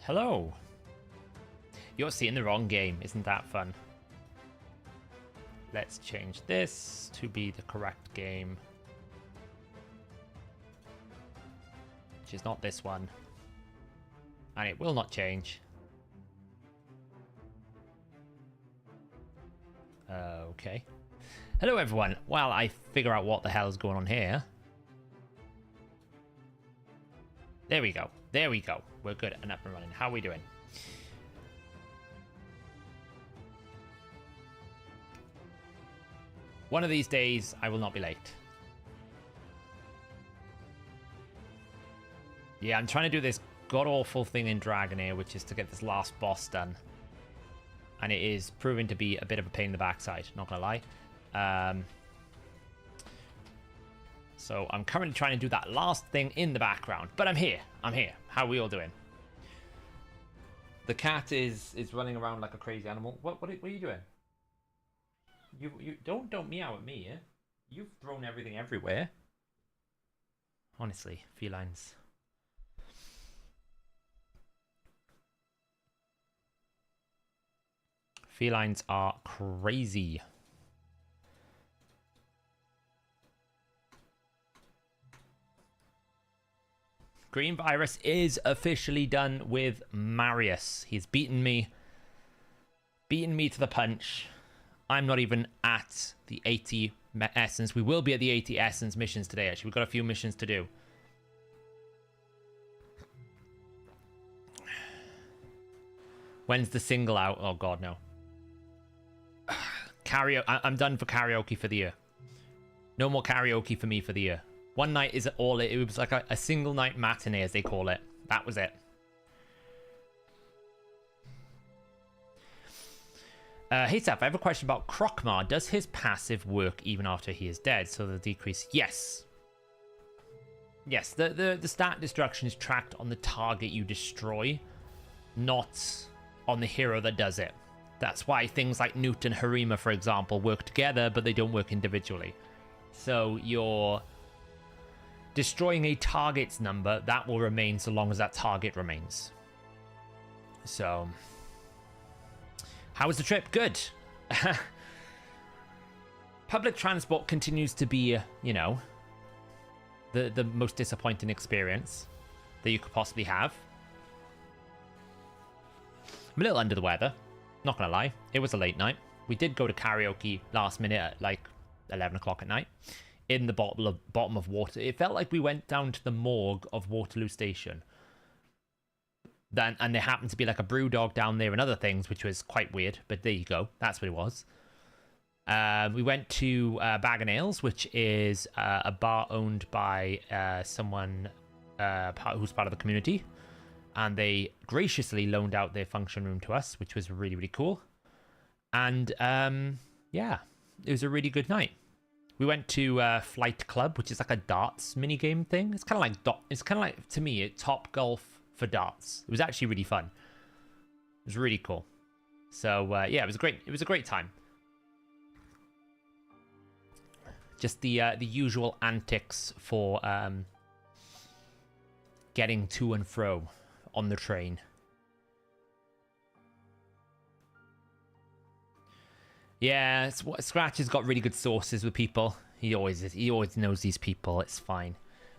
Hello. You're seeing the wrong game. Isn't that fun? Let's change this to be the correct game. Which is not this one. And it will not change. Okay. Hello everyone. While I figure out what the hell is going on here. There we go. There we go. We're good and up and running. How are we doing? One of these days, I will not be late. Yeah, I'm trying to do this god-awful thing in Dragonair, which is to get this last boss done. And it is proving to be a bit of a pain in the backside, not gonna lie. So I'm currently trying to do that last thing in the background. But I'm here. I'm here. How are we all doing? The cat is running around like a crazy animal. What are you doing? You don't meow at me, yeah? You've thrown everything everywhere. Honestly, felines. Felines are crazy. Green Virus is officially done with Marius. He's beaten me to the punch. I'm not even at the 80 Essence. We will be at the 80 Essence missions today, actually. We've got a few missions to do. When's the single out? Oh, God, no. I'm done for karaoke for the year. No more karaoke for me for the year. One night is all it was like a single night matinee, as they call it. That was it. Hey Seth, I have a question about Krokmar. Does his passive work even after he is dead? So the decrease, yes. Yes, the stat destruction is tracked on the target you destroy, not on the hero that does it. That's why things like Newt and Harima, for example, work together, but they don't work individually. So you're destroying a target's number, that will remain so long as that target remains. So, how was the trip? Good. Public transport continues to be, you know, the most disappointing experience that you could possibly have. I'm a little under the weather, not gonna lie. It was a late night. We did go to karaoke last minute at like 11 o'clock at night in the bottom of water. It felt like we went down to the morgue of Waterloo Station. And there happened to be like a brew dog down there and other things, which was quite weird. But there you go. That's what it was. We went to Bag and Ales, which is a bar owned by someone who's part of the community. And they graciously loaned out their function room to us, which was really, really cool. And yeah, it was a really good night. We went to Flight Club, which is like a darts minigame thing. It's kind of like to me, Top Golf for darts. It was actually really fun. It was really cool. So yeah, it was a great time. Just the usual antics for getting to and fro on the train. Yeah, Scratch has got really good sources with people. He always knows these people. It's fine.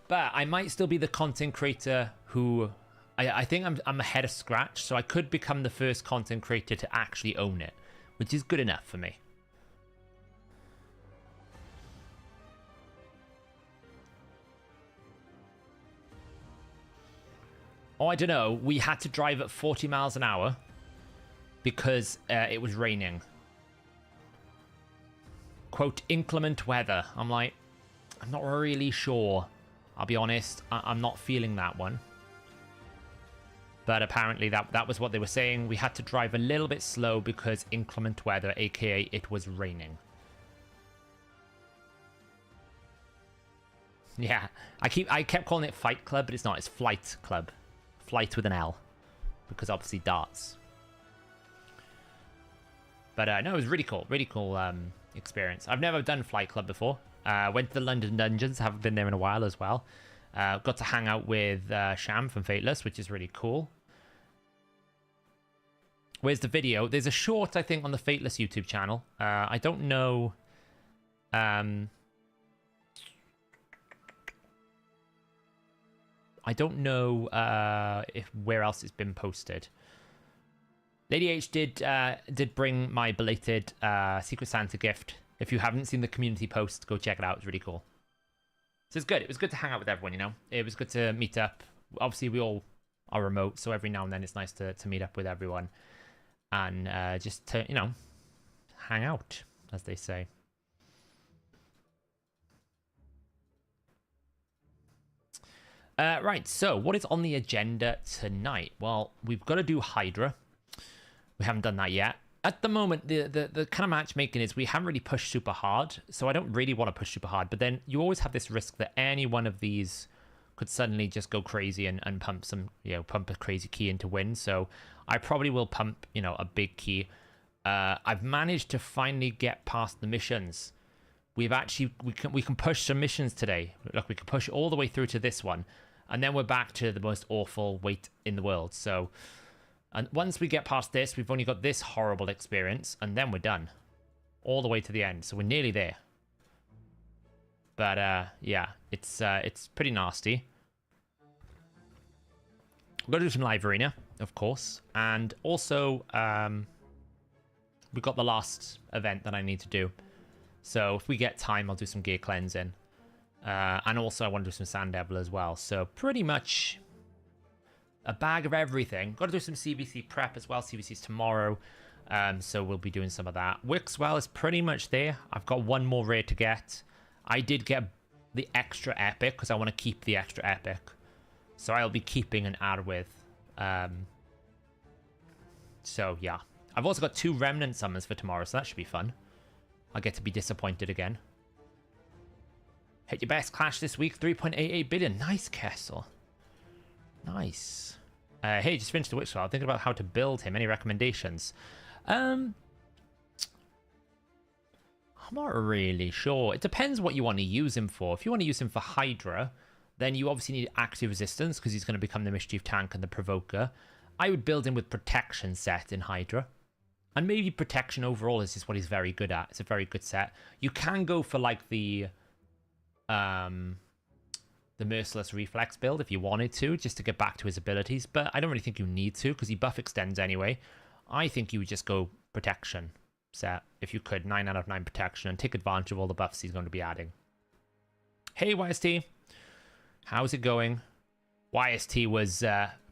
But I might still be the content creator who I think I'm ahead of Scratch, so I could become the first content creator to actually own it, which is good enough for me. Oh, I don't know. We had to drive at 40 miles an hour because it was raining. Quote, inclement weather. I'm like, I'm not really sure. I'll be honest. I'm not feeling that one. But apparently that was what they were saying. We had to drive a little bit slow because inclement weather, aka it was raining. Yeah, I kept calling it Fight Club, but it's not. It's Flight Club. Flight with an L. Because obviously darts. But no, it was really cool. Really cool experience. I've never done Flight Club before. Went to the London Dungeons. Haven't been there in a while as well. Got to hang out with Sham from Fateless, which is really cool. Where's the video? There's a short, I think, on the Fateless YouTube channel. I don't know. I don't know if where else it's been posted. Lady H did bring my belated Secret Santa gift. If you haven't seen the community post, go check it out. It's really cool. So it's good. It was good to hang out with everyone, you know? It was good to meet up. Obviously, we all are remote, so every now and then it's nice to meet up with everyone. And just to, you know, hang out, as they say. Right, so what is on the agenda tonight? Well, we've got to do Hydra. We haven't done that yet. At the moment, the kind of matchmaking is we haven't really pushed super hard, so I don't really want to push super hard. But then you always have this risk that any one of these could suddenly just go crazy and pump some, you know, pump a crazy key into win. So I probably will pump, you know, a big key. I've managed to finally get past the missions. We've actually, we can push some missions today. Look, we can push all the way through to this one. And then we're back to the most awful wait in the world. So, and once we get past this, we've only got this horrible experience, and then we're done. All the way to the end. So we're nearly there. But, yeah, it's pretty nasty. We've got to do some live arena, of course. And also, we've got the last event that I need to do. So if we get time, I'll do some gear cleansing. And also I want to do some Sand Devil as well. So pretty much a bag of everything. Got to do some CBC prep as well. CBC's tomorrow. So we'll be doing some of that. Wixwell is pretty much there. I've got one more rare to get. I did get the extra epic because I want to keep the extra epic. So I'll be keeping an ad with. So yeah. I've also got 2 remnant summons for tomorrow. So that should be fun. I'll get to be disappointed again. Hit your best clash this week, 3.88 billion. Nice, Kessel. Nice. Hey, just finished the Witchfire. I'm thinking about how to build him. Any recommendations? I'm not really sure. It depends what you want to use him for. If you want to use him for Hydra, then you obviously need active resistance because he's going to become the Mischief Tank and the Provoker. I would build him with Protection set in Hydra. And maybe Protection overall is just what he's very good at. It's a very good set. You can go for like the Merciless Reflex build if you wanted to, just to get back to his abilities, but I don't really think you need to because he buff extends anyway. I think you would just go Protection set if you could, 9 out of 9 Protection, and take advantage of all the buffs he's going to be adding. Hey YST, how's it going? YST was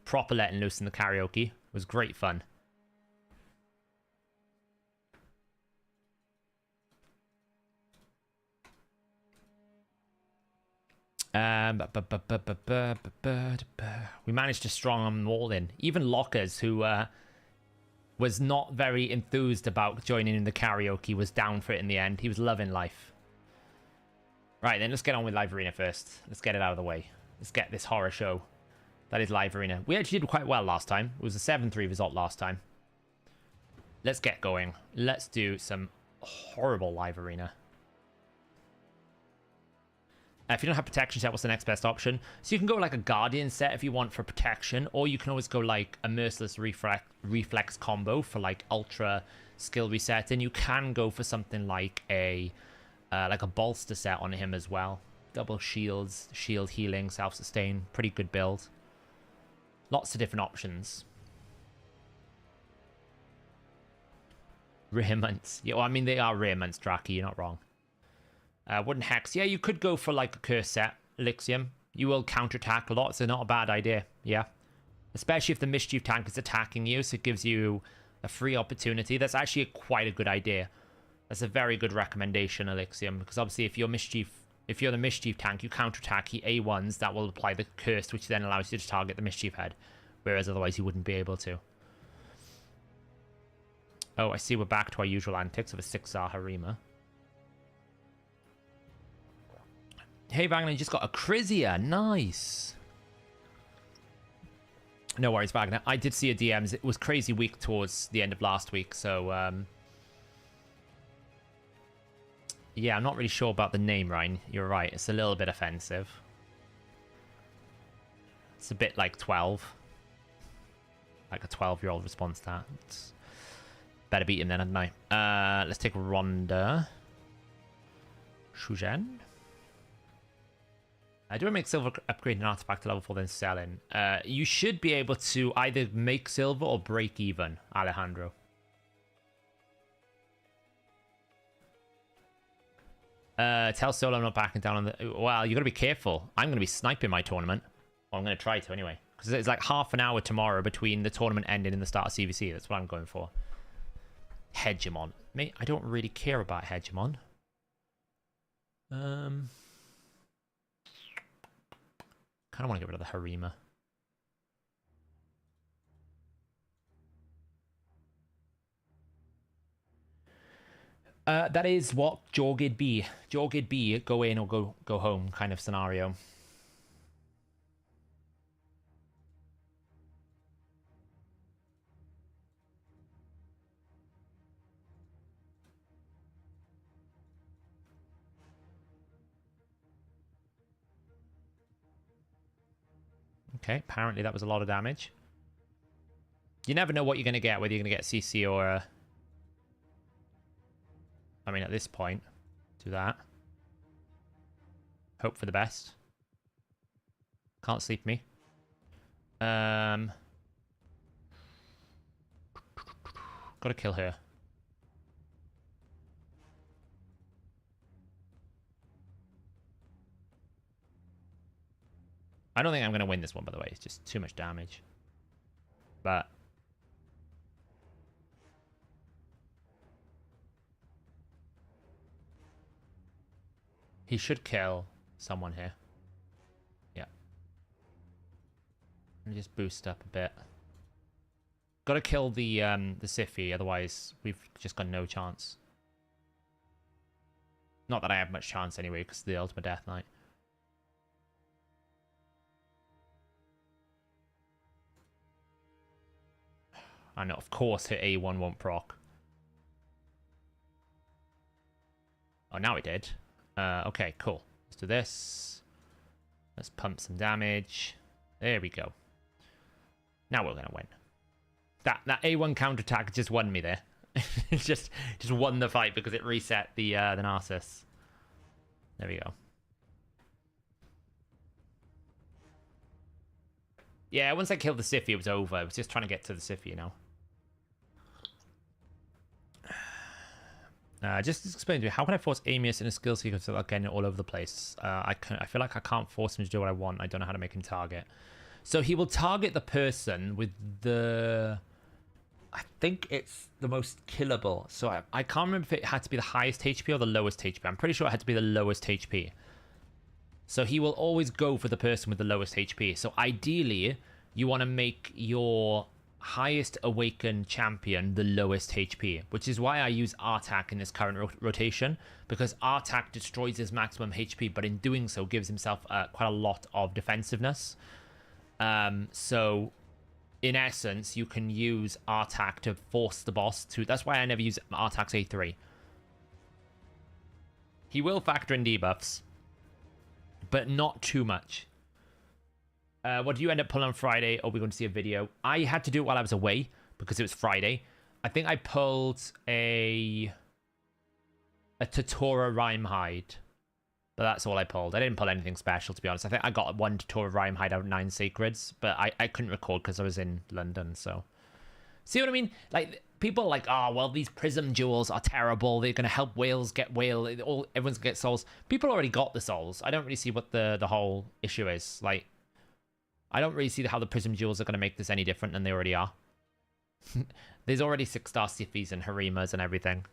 proper letting loose in the karaoke. It was great fun. We managed to strong them all in. Even Lockers, who was not very enthused about joining in the karaoke, was down for it in the end. He was loving life. Right, then let's get on with Live Arena first. Let's get it out of the way. Let's get this horror show. That is Live Arena. We actually did quite well last time. It was a 7-3 result last time. Let's get going. Let's do some horrible Live Arena. If you don't have protection set, what's the next best option? So you can go like a Guardian set if you want for protection, or you can always go like a Merciless Reflex combo for like ultra skill reset, and you can go for something like a bolster set on him as well. Double shields, shield healing, self-sustain, pretty good build. Lots of different options. Rare months. Yeah, well, I mean, they are rare months, Draki, you're not wrong. Wooden Hex. Yeah, you could go for like a curse set, Elixium. You will counterattack a lot, so not a bad idea. Yeah. Especially if the Mischief Tank is attacking you, so it gives you a free opportunity. That's actually quite a good idea. That's a very good recommendation, Elixium, because obviously if you're the Mischief Tank, you counterattack, he A1s, that will apply the curse, which then allows you to target the Mischief Head, whereas otherwise you wouldn't be able to. Oh, I see we're back to our usual antics of a 6-star Harima. Hey, Wagner, you just got a Crizia. Nice. No worries, Wagner. I did see a DMs. It was crazy week towards the end of last week, so... yeah, I'm not really sure about the name, Ryan. You're right. It's a little bit offensive. It's a bit like 12. Like a 12-year-old response to that. Better beat him then, hadn't I? Let's take Ronda. Shujen. I do make silver upgrade an artifact to level 4, then selling. You should be able to either make silver or break even, Alejandro. Tell Solo I'm not backing down on the... Well, you got to be careful. I'm going to be sniping my tournament. Well, I'm going to try to anyway. Because it's like half an hour tomorrow between the tournament ending and the start of CVC. That's what I'm going for. Hegemon. Mate, I don't really care about Hegemon. Kind of want to get rid of the Harima. That is what Jorgid B. Jorgid B, go in or go home kind of scenario. Okay, apparently that was a lot of damage. You never know what you're going to get, whether you're going to get CC or... I mean, at this point, do that. Hope for the best. Can't sleep me. Gotta kill her. I don't think I'm going to win this one, by the way. It's just too much damage. But... he should kill someone here. Yeah. Let me just boost up a bit. Gotta kill the Siphi, otherwise we've just got no chance. Not that I have much chance anyway, because of the Ultimate Death Knight. I know, of course, her A1 won't proc. Oh, now it did. Okay, cool. Let's do this. Let's pump some damage. There we go. Now we're gonna win. That A1 counterattack just won me there. just won the fight because it reset the Narcissus. There we go. Yeah, once I killed the Siphi, it was over. I was just trying to get to the Siphi, you know. Just explain to me, how can I force Amius in a skill sequence without getting it all over the place? I feel like I can't force him to do what I want. I don't know how to make him target. So he will target the person with the... I think it's the most killable. So I can't remember if it had to be the highest HP or the lowest HP. I'm pretty sure it had to be the lowest HP. So he will always go for the person with the lowest HP. So ideally, you want to make your highest awakened champion the lowest HP, which is why I use Artak in this current rotation, because Artak destroys his maximum HP, but in doing so gives himself quite a lot of defensiveness. So in essence, you can use Artak to force the boss to... That's why I never use Artak's A3. He will factor in debuffs, but not too much. What do you end up pulling on Friday? Or are we going to see a video? I had to do it while I was away because it was Friday. I think I pulled a Tatora Rhyme Hide. But that's all I pulled. I didn't pull anything special, to be honest. I think I got one Tatora Rhyme Hide out of 9 Sacreds. But I couldn't record because I was in London, so... See what I mean? Like, people are like, oh, well, these Prism Jewels are terrible. They're going to help whales get whale. Everyone's going to get souls. People already got the souls. I don't really see what the whole issue is. Like... I don't really see how the Prism Jewels are going to make this any different than they already are. There's already 6-star Sifis and Harimas and everything.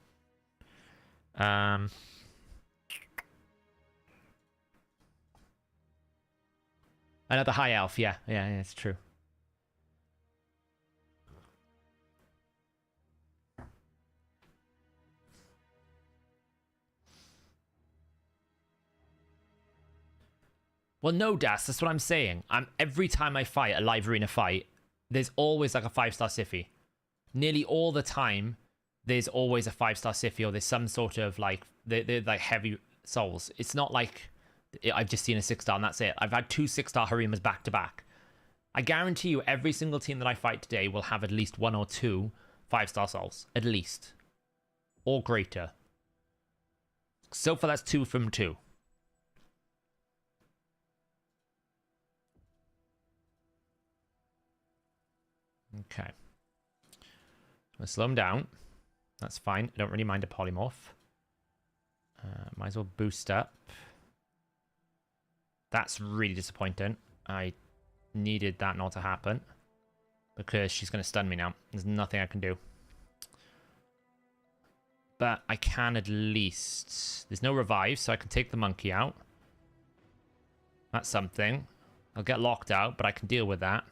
Another high elf, yeah, it's true. Well, no, Das, that's what I'm saying. Every time I fight a live arena fight, there's always like a 5-star Siphi. Nearly all the time, there's always a 5-star Siphi, or there's some sort of like, they're like heavy souls. It's not like I've just seen a 6-star and that's it. I've had 2 6-star Harimas back to back. I guarantee you every single team that I fight today will have at least 1 or 2 5-star souls, at least. Or greater. So far, that's 2 from 2. Okay. Let's slow him down. That's fine. I don't really mind a polymorph. Might as well boost up. That's really disappointing. I needed that not to happen. Because she's going to stun me now. There's nothing I can do. But I can at least... There's no revive, so I can take the monkey out. That's something. I'll get locked out, but I can deal with that.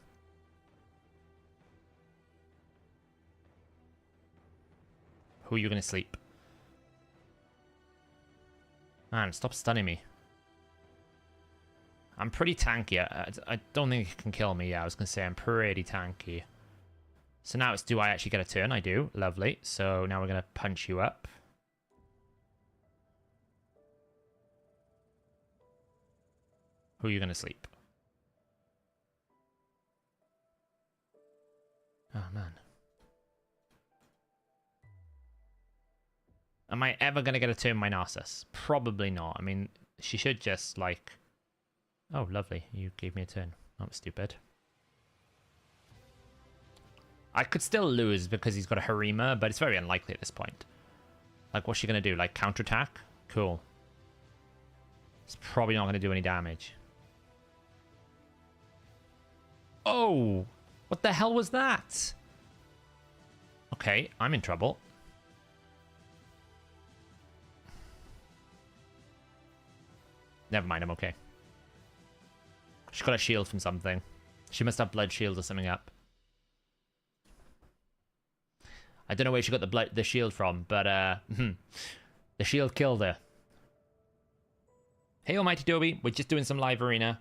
Who are you going to sleep? Man, stop stunning me. I'm pretty tanky. I don't think it can kill me. Yeah, I was going to say I'm pretty tanky. So now it's, do I actually get a turn? I do. Lovely. So now we're going to punch you up. Who are you going to sleep? Oh, man. Am I ever going to get a turn my Narcissus? Probably not. I mean, she should just, like... Oh, lovely. You gave me a turn. That was stupid. I could still lose because he's got a Harima, but it's very unlikely at this point. Like, what's she going to do? Like, counterattack? Cool. It's probably not going to do any damage. Oh! What the hell was that? Okay, I'm in trouble. Never mind, I'm okay. She got a shield from something. She must have blood shield or something up. I don't know where she got the shield from, but the shield killed her. Hey, Almighty Dobie, we're just doing some live arena.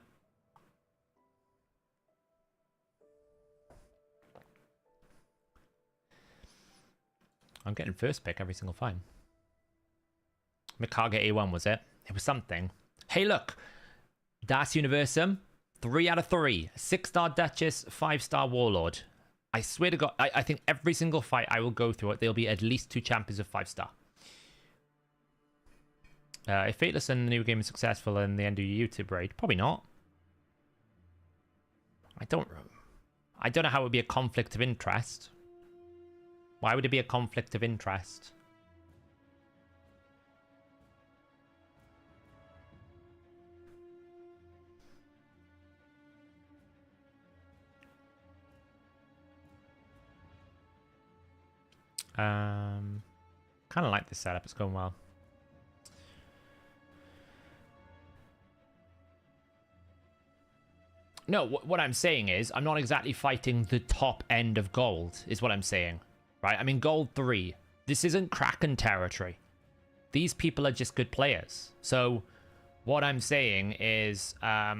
I'm getting first pick every single time. Mikage A1 was it? It was something. Hey, look. Das Universum. 3 out of 3. 6-star Duchess, 5-star Warlord. I swear to God, I think every single fight I will go through it, there'll be at least 2 champions of 5-star. If Fateless and the new game is successful and they end of your YouTube raid, probably not. I don't know how it would be a conflict of interest. Why would it be a conflict of interest? Kind of like this setup. It's going well. No, what I'm saying is I'm not exactly fighting the top end of gold, is what I'm saying. Right? I'm in gold 3. This isn't Kraken territory. These people are just good players. So what I'm saying is a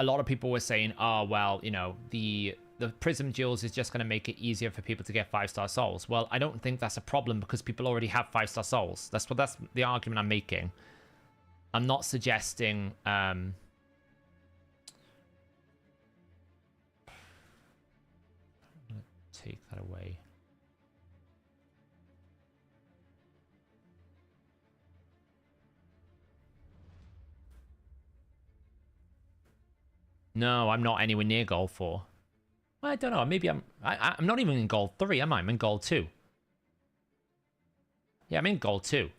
lot of people were saying, oh, well, you know, the Prism Jewels is just going to make it easier for people to get 5-star souls. Well, I don't think that's a problem because people already have 5-star souls. That's the argument I'm making. I'm not suggesting... take that away. No, I'm not anywhere near gold 4. I don't know. Maybe I'm not even in gold 3, am I? I'm in gold 2. Yeah, I'm in gold 2.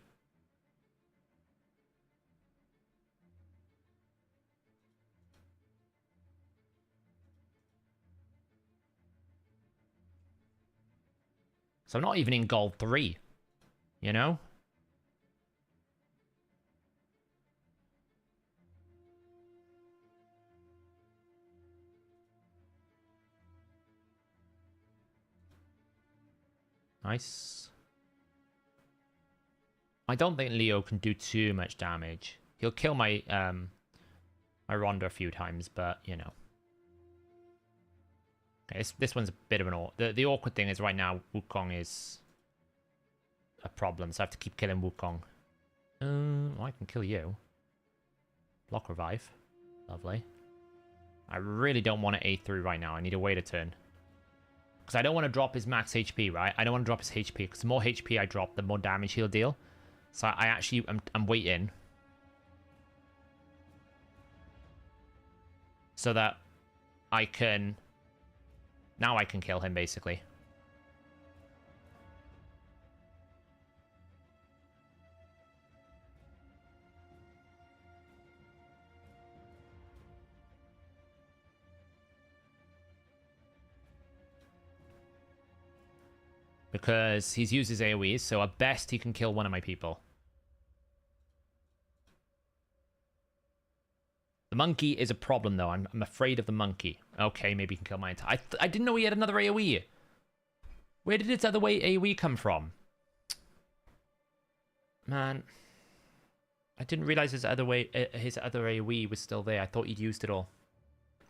So I'm not even in gold 3. You know? Nice. I don't think Leo can do too much damage. He'll kill my my Ronda a few times, but you know. Okay, this one's a bit of an the awkward thing is right now Wukong is a problem, so I have to keep killing Wukong. Well, I can kill you. Block revive. Lovely. I really don't want to A through right now. I need a way to turn. Because I don't want to drop his max HP, right? I don't want to drop his HP, because the more HP I drop, the more damage he'll deal. So I actually, I'm waiting. So that I can... Now I can kill him, basically. Because he's used his AoEs, so at best he can kill one of my people. The monkey is a problem, though. I'm afraid of the monkey. Okay, maybe he can kill my entire... I didn't know he had another AoE. Where did its other AoE come from? Man. I didn't realize his other AoE was still there. I thought he'd used it all.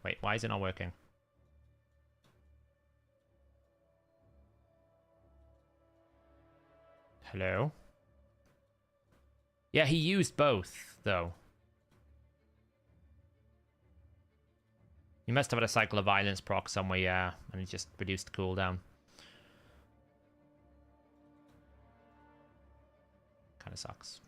Wait, why is it not working? Hello? Yeah, he used both, though. He must have had a Cycle of Violence proc somewhere, yeah. And he just reduced the cooldown. Kind of sucks.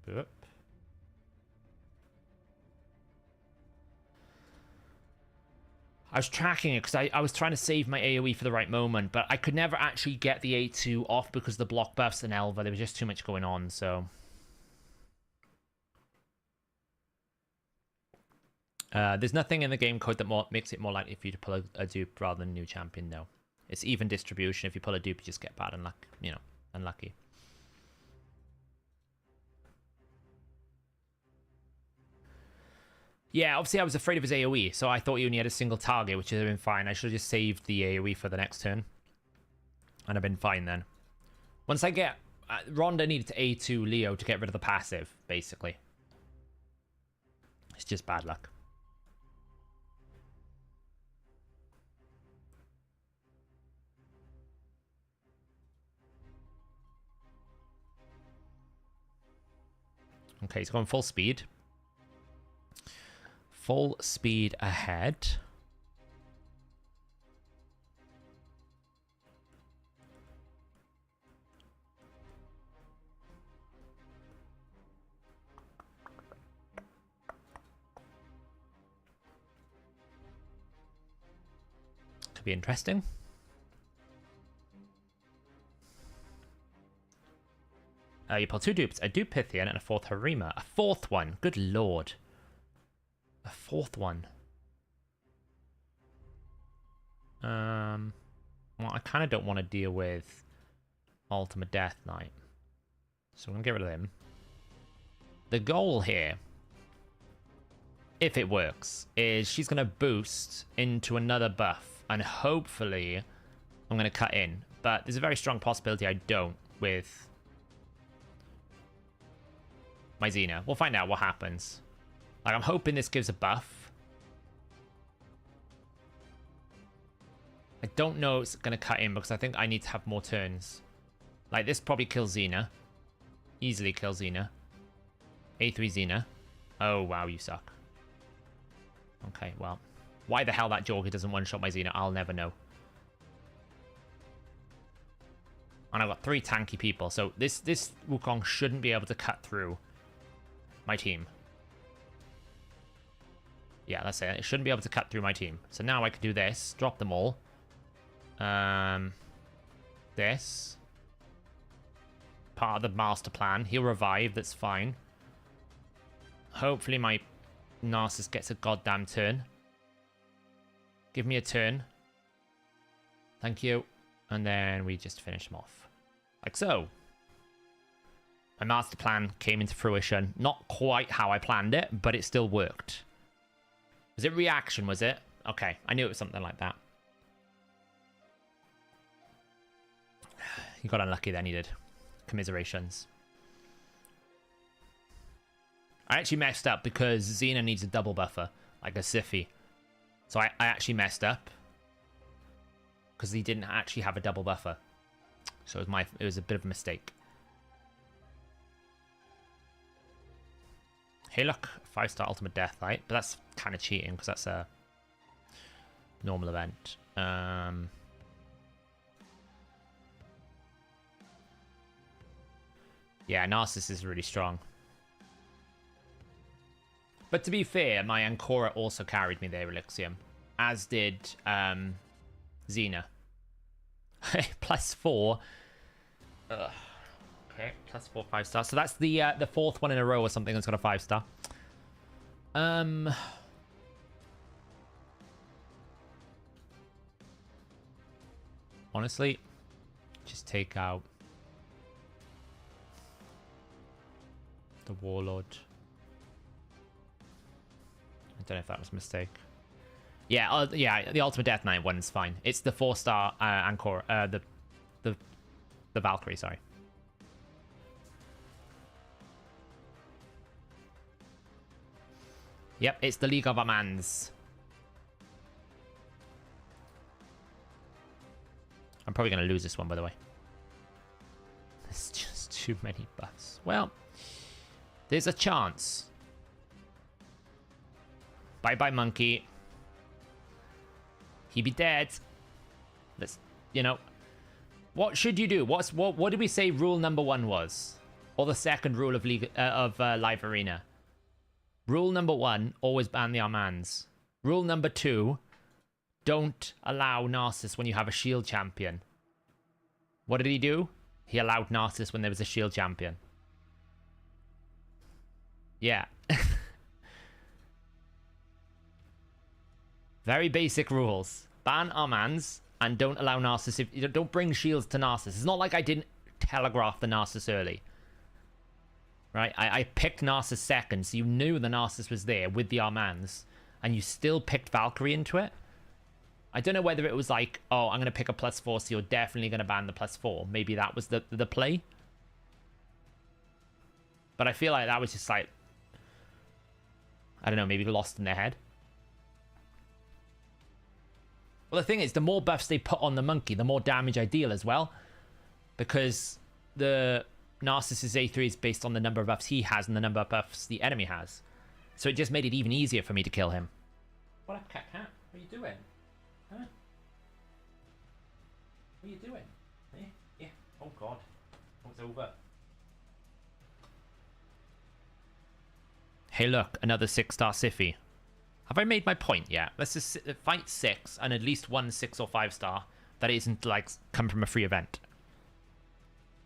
Whoop. I was tracking it because I was trying to save my AoE for the right moment, but I could never actually get the A2 off because of the block buffs and Elva. There was just too much going on, so... there's nothing in the game code that makes it more likely for you to pull a dupe rather than a new champion, no. It's even distribution. If you pull a dupe, you just get bad and unlucky. Yeah, obviously I was afraid of his AoE, so I thought he only had a single target, which would have been fine. I should have just saved the AoE for the next turn. And I've been fine then. Once I get... Rhonda needed to A2 Leo to get rid of the passive, basically. It's just bad luck. Okay, he's going full speed. Full speed ahead. Could be interesting. You pull 2 dupes, a dupe Pythian and a 4th Harima. A 4th one, good lord. A 4th one. Well, I kind of don't want to deal with Ultimate Death Knight. So I'm going to get rid of him. The goal here, if it works, is she's going to boost into another buff. And hopefully, I'm going to cut in. But there's a very strong possibility I don't with my Xena. We'll find out what happens. Like, I'm hoping this gives a buff. I don't know it's going to cut in because I think I need to have more turns. Like, this probably kills Xena. Easily kills Xena. A3 Xena. Oh, wow, you suck. Okay, well. Why the hell that Jorge doesn't one-shot my Xena, I'll never know. And I've got 3 tanky people, so this Wukong shouldn't be able to cut through my team. Yeah, that's it. It shouldn't be able to cut through my team. So now I can do this. Drop them all. This. Part of the master plan. He'll revive. That's fine. Hopefully my Narcissus gets a goddamn turn. Give me a turn. Thank you. And then we just finish him off. Like so. My master plan came into fruition. Not quite how I planned it, but it still worked. Was it reaction, was it? Okay, I knew it was something like that. He got unlucky then, he did. Commiserations. I actually messed up because Xena needs a double buffer, like a Siphi. So I actually messed up. Because he didn't actually have a double buffer. So it was a bit of a mistake. Hey, look, 5-star ultimate death, right? But that's kind of cheating because that's a normal event. Yeah, Narcissus is really strong. But to be fair, my Ancora also carried me there, Elixium. As did Xena. +4. Ugh. Okay, +4 5-star. So that's the fourth one in a row or something that's got a 5-star. Honestly, just take out the Warlord. I don't know if that was a mistake. Yeah, yeah, the Ultimate Death Knight one is fine. It's the 4-star Ancora, the Valkyrie, sorry. Yep, it's the League of Amans. I'm probably going to lose this one, by the way. There's just too many buffs. Well, there's a chance. Bye-bye, monkey. He be dead. Let's, you know. What should you do? What did we say rule number 1 was? Or the second rule of Live Arena? Rule number 1, always ban the Armands. Rule number 2, don't allow Narcissus when you have a shield champion. What did he do? He allowed Narcissus when there was a shield champion. Yeah. Very basic rules. Ban Armands and don't allow Narcissus. Don't bring shields to Narcissus. It's not like I didn't telegraph the Narcissus early. Right? I picked Narcissus second, so you knew the Narcissus was there with the Armands, and you still picked Valkyrie into it. I don't know whether it was like, oh, I'm going to pick a +4, so you're definitely going to ban the +4. Maybe that was the play. But I feel like that was just like, I don't know, maybe lost in their head. Well, the thing is, the more buffs they put on the monkey, the more damage I deal as well. Because the Narcissus A3 is based on the number of buffs he has and the number of buffs the enemy has. So it just made it even easier for me to kill him. What up, cat? What are you doing? Huh? What are you doing? Yeah. Oh, God. It's over. Hey, look. Another 6-star Siffy. Have I made my point yet? Let's just fight 6 and at least 1 6 or 5-star that isn't, like, come from a free event.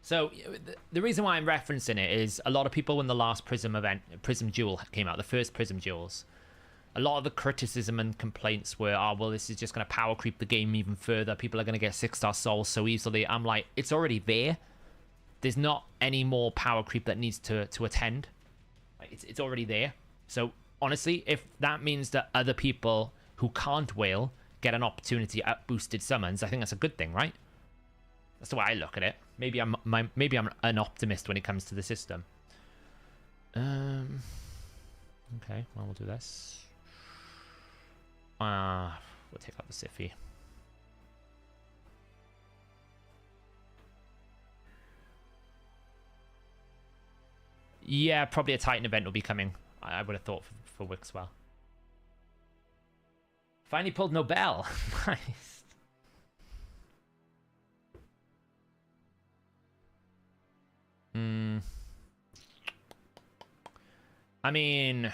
So, the reason why I'm referencing it is a lot of people when the last Prism Duel came out, the first Prism Duels, a lot of the criticism and complaints were, oh, well, this is just going to power creep the game even further. People are going to get 6-star souls so easily. I'm like, it's already there. There's not any more power creep that needs to attend. It's already there. So, honestly, if that means that other people who can't whale get an opportunity at boosted summons, I think that's a good thing, right? That's the way I look at it. Maybe I'm an optimist when it comes to the system. Okay, well, we'll do this. We'll take out the Siffy. Yeah, probably a Titan event will be coming. I would have thought for Wixwell. Finally pulled Nobel. Nice. I mean,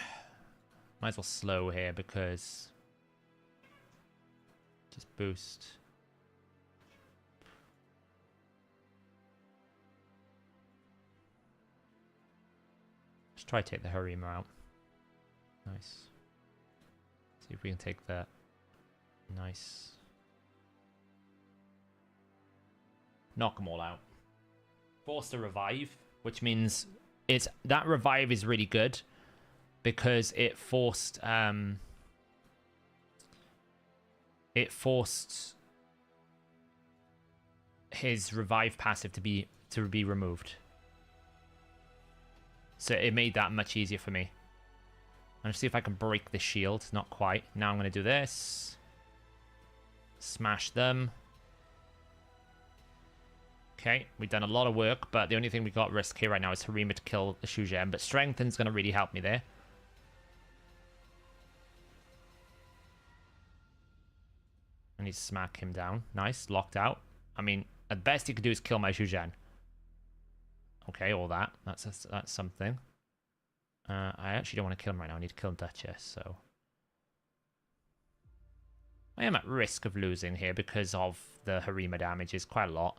might as well slow here because just boost. Let's try to take the Harima out. Nice. See if we can take that. Nice. Knock them all out. Forced a revive, which means that revive is really good because it forced his revive passive to be removed. So it made that much easier for me. I'm gonna see if I can break the shield. Not quite. Now I'm gonna do this. Smash them. Okay, we've done a lot of work, but the only thing we got at risk here right now is Harima to kill the Shujin, but Strengthen's going to really help me there. I need to smack him down. Nice, locked out. I mean, the best he could do is kill my Zhujian. Okay, all that. That's something. I actually don't want to kill him right now. I need to kill Duchess, so... I am at risk of losing here because of the Harima damage is quite a lot.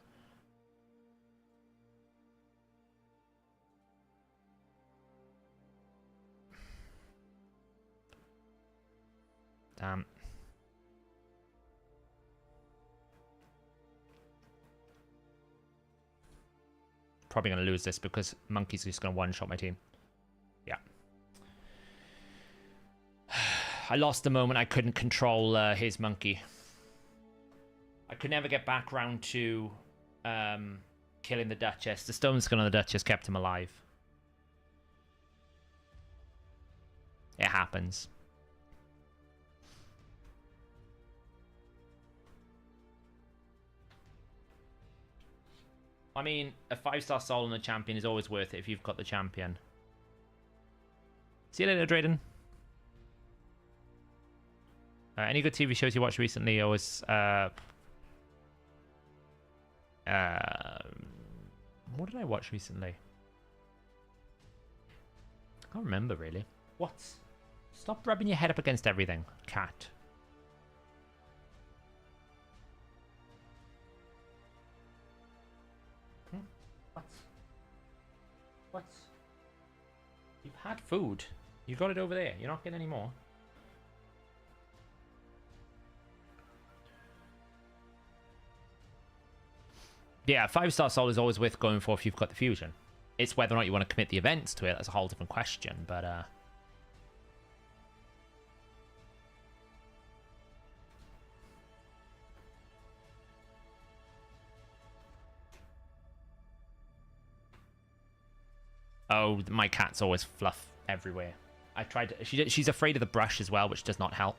Damn. Probably going to lose this because Monkey's just going to one-shot my team. Yeah. I lost the moment I couldn't control his Monkey. I could never get back round to killing the Duchess. The stone skull on the Duchess kept him alive. It happens. I mean, a 5-star soul on the champion is always worth it if you've got the champion. See you later, Drayden. Any good TV shows you watched recently? Always, what did I watch recently? I can't remember, really. What? Stop rubbing your head up against everything, cat. What? You've had food. You got it over there. You're not getting any more. Yeah, 5-star soul is always worth going for if you've got the fusion. It's whether or not you want to commit the events to it. That's a whole different question, but oh, my cat's always fluff everywhere. I tried to, she's afraid of the brush as well, which does not help.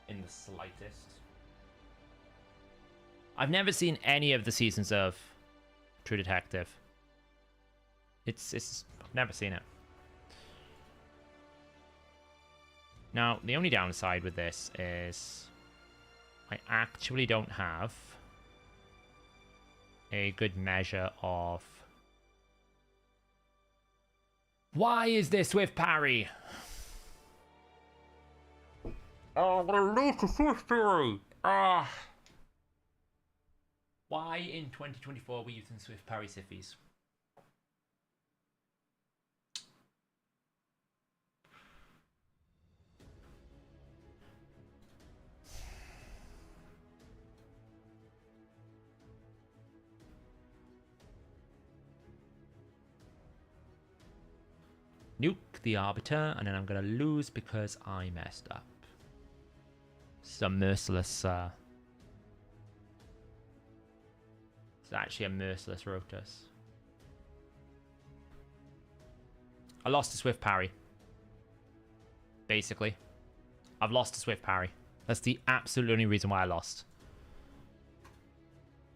In the slightest. I've never seen any of the seasons of True Detective. It's I've never seen it. Now, the only downside with this is I actually don't have a good measure of... Why is this with parry? Oh, I'm gonna lose to Swift parry. Ah. Why in 2024 are we using Swift parry Siffies? Nuke the Arbiter, and then I'm going to lose because I messed up. Some merciless... It's actually a merciless Rotus. I lost to Swift parry. Basically. I've lost to Swift parry. That's the absolute only reason why I lost.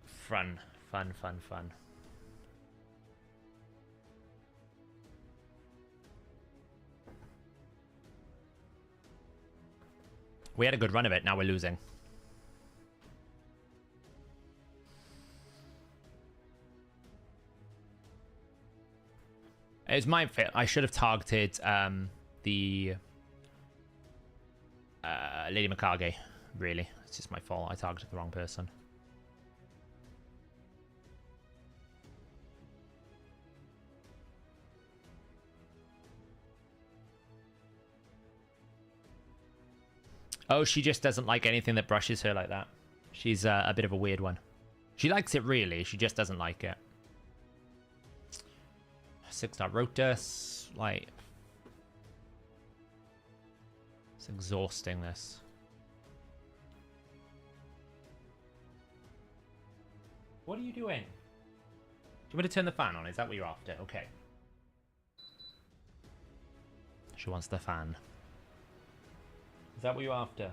Fun. Fun, fun, fun. We had a good run of it, now we're losing. It was my fault. I should have targeted the Lady Mikage, really. It's just my fault. I targeted the wrong person. Oh, she just doesn't like anything that brushes her like that. She's a bit of a weird one. She likes it, really. She just doesn't like it. 6-star Rotus. Like... It's exhausting, this. What are you doing? Do you want me to turn the fan on? Is that what you're after? Okay. She wants the fan. Is that what you're after?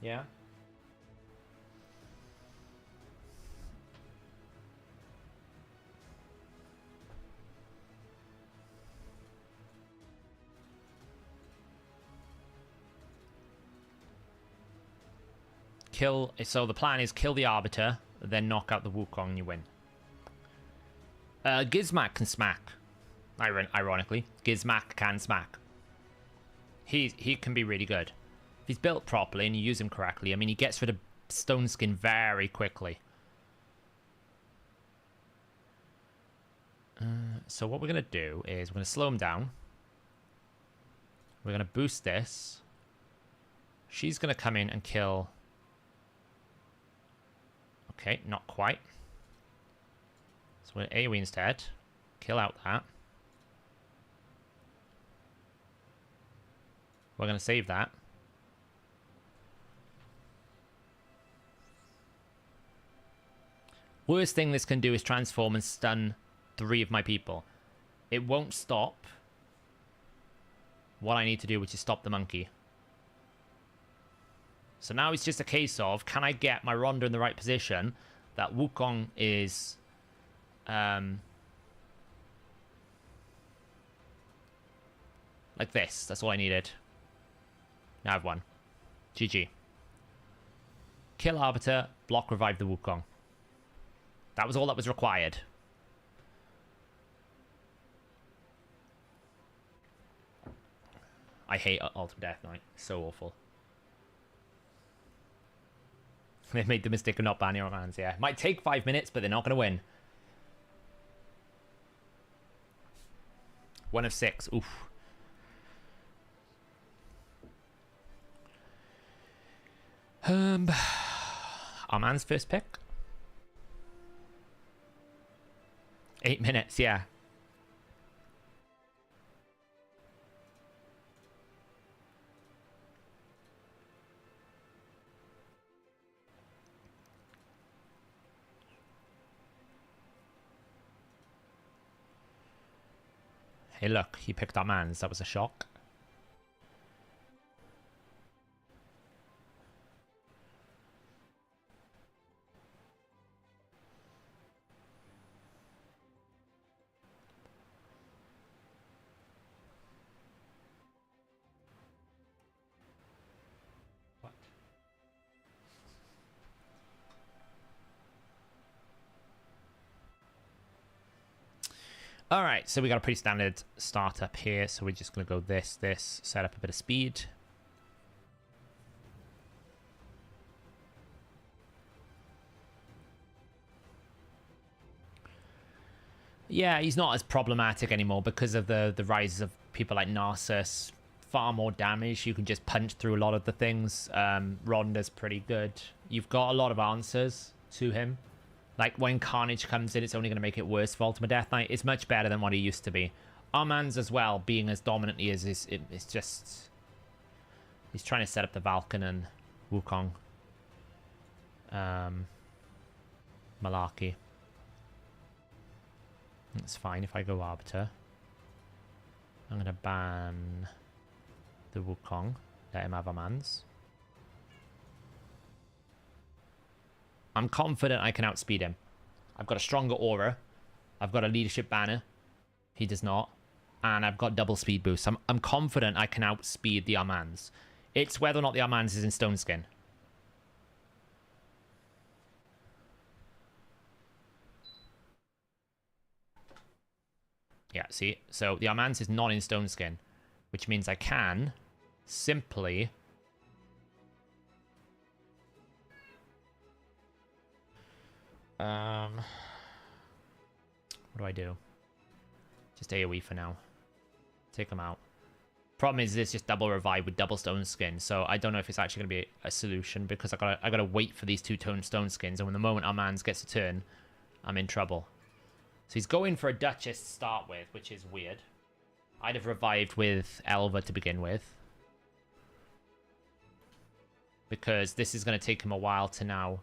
Yeah? So the plan is kill the Arbiter, then knock out the Wukong and you win. Gizmak can smack. Ironically, Gizmak can smack. He can be really good. If he's built properly and you use him correctly, I mean, he gets rid of Stone Skin very quickly. So what we're going to do is we're going to slow him down. We're going to boost this. She's going to come in and kill... Okay, not quite. So we're going to AoE instead. Kill out that. We're going to save that. Worst thing this can do is transform and stun 3 of my people. It won't stop what I need to do, which is stop the monkey. So now it's just a case of, can I get my Ronda in the right position that Wukong is... like this. That's all I needed. Now I've won. GG. Kill Arbiter, block revive the Wukong. That was all that was required. I hate Ultimate Death Knight. So awful. They made the mistake of not banning our hands, yeah. Might take 5 minutes, but they're not going to win. 1 of 6. Oof. Our man's first pick. 8 minutes, yeah. Hey, look, he picked our man's. That was a shock. All right, so we got a pretty standard startup here. So we're just going to go this, set up a bit of speed. Yeah, he's not as problematic anymore because of the rise of people like Narcissus. Far more damage. You can just punch through a lot of the things. Ronda's pretty good. You've got a lot of answers to him. Like, when Carnage comes in, it's only going to make it worse for Ultimate Death Knight. It's much better than what he used to be. Arman's as well, being as dominant he is, it's just... He's trying to set up the Valken and Wukong. Malarkey. It's fine if I go Arbiter. I'm going to ban the Wukong. Let him have Arman's. I'm confident I can outspeed him. I've got a stronger aura. I've got a leadership banner. He does not. And I've got double speed boost. I'm confident I can outspeed the Armands. It's whether or not the Armands is in Stone Skin. Yeah, see? So the Armands is not in Stone Skin, which means I can simply... what do I do? Just AoE for now. Take them out. Problem is, this just double revive with double stone skin, so I don't know if it's actually going to be a solution because I gotta wait for these 2 stone skins, and when the moment our man gets a turn, I'm in trouble. So he's going for a Duchess to start with, which is weird. I'd have revived with Elva to begin with, because this is going to take him a while to now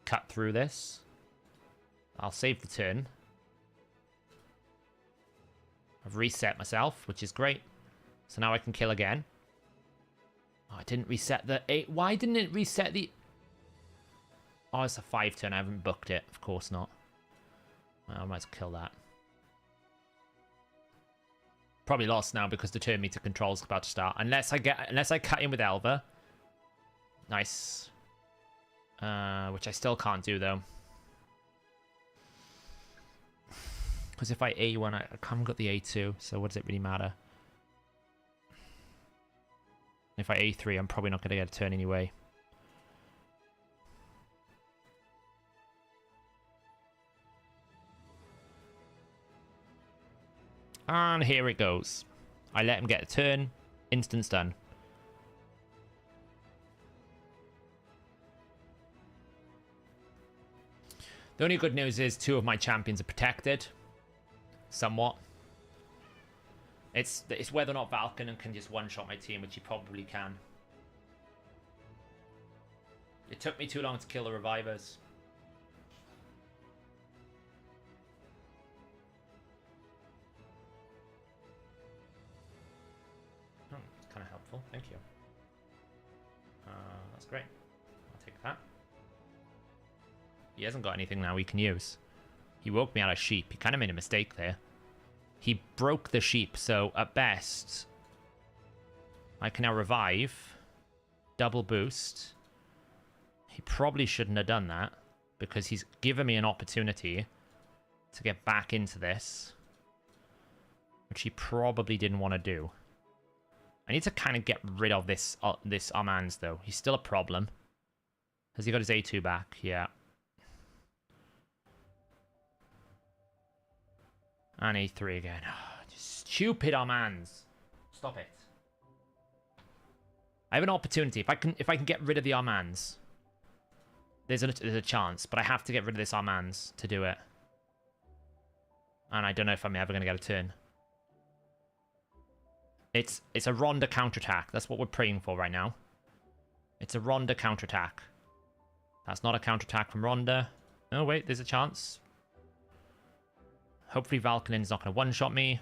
cut through this. I'll save the turn. I've reset myself, which is great. So now I can kill again. Oh, I didn't reset the 8. Why didn't it reset the... Oh, it's a 5 turn. I haven't booked it. Of course not. Well, I might as well kill that. Probably lost now because the turn meter control is about to start. Unless I cut in with Elva. Nice. Which I still can't do, though. Because if I A1, I haven't got the A2, so what does it really matter? If I A3, I'm probably not going to get a turn anyway. And here it goes. I let him get a turn. Instant stun. The only good news is 2 of my champions are protected. Somewhat. It's whether or not Valkynon can just one-shot my team, which he probably can. It took me too long to kill the revivers. Oh, it's kind of helpful. Thank you. That's great. I'll take that. He hasn't got anything now he can use. He woke me out of sheep. He kind of made a mistake there. He broke the sheep, so at best, I can now revive. Double boost. He probably shouldn't have done that, because he's given me an opportunity to get back into this, which he probably didn't want to do. I need to kind of get rid of this Armand's, though. He's still a problem. Has he got his A2 back? Yeah. And A3 again. Just stupid Armands. Stop it. I have an opportunity. If I can get rid of the Armands, there's a chance, but I have to get rid of this Armands to do it. And I don't know if I'm ever going to get a turn. It's a Ronda counterattack. That's what we're praying for right now. It's a Ronda counterattack. That's not a counterattack from Ronda. Oh wait, there's a chance. Hopefully Valkynon's not going to one-shot me.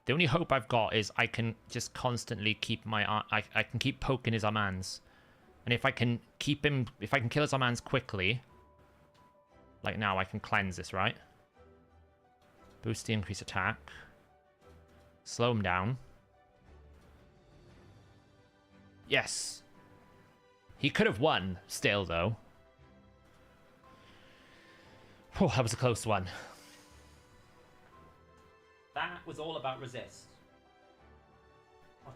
The only hope I've got is I can just constantly keep my... I can keep poking his Armands. And if I can keep him... If I can kill his Armands quickly... Like now, I can cleanse this, right? Boost the increased attack. Slow him down. Yes. He could have won still, though. Oh, that was a close one. That was all about resist. What?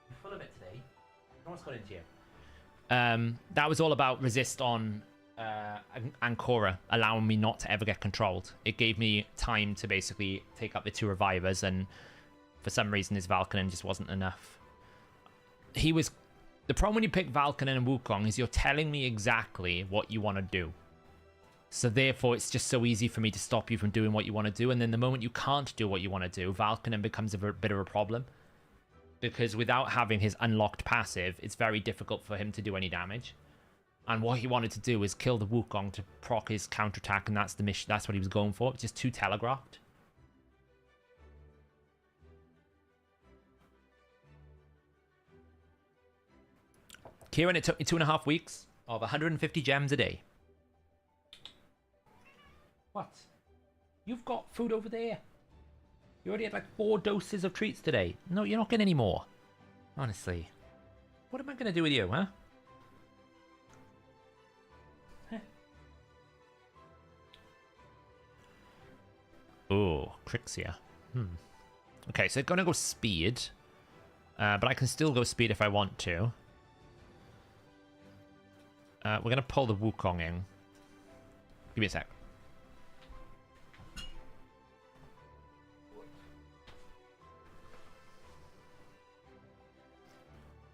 You're full of it today. No one's got into you. That was all about resist on Ancora, allowing me not to ever get controlled. It gave me time to basically take up the 2 revivers, and for some reason his Valkynon just wasn't enough. He was... The problem when you pick Valkynon and Wukong is you're telling me exactly what you want to do. So therefore, it's just so easy for me to stop you from doing what you want to do. And then the moment you can't do what you want to do, Valkynon becomes a bit of a problem. Because without having his unlocked passive, it's very difficult for him to do any damage. And what he wanted to do is kill the Wukong to proc his counterattack, and that's the mission. That's what he was going for. It's just too telegraphed. Kieran, it took me 2.5 weeks of 150 gems a day. What? You've got food over there. You already had like 4 doses of treats today. No, you're not getting any more. Honestly. What am I going to do with you, huh? Oh, Crixia. Okay, so going to go speed. But I can still go speed if I want to. We're going to pull the Wukong in. Give me a sec.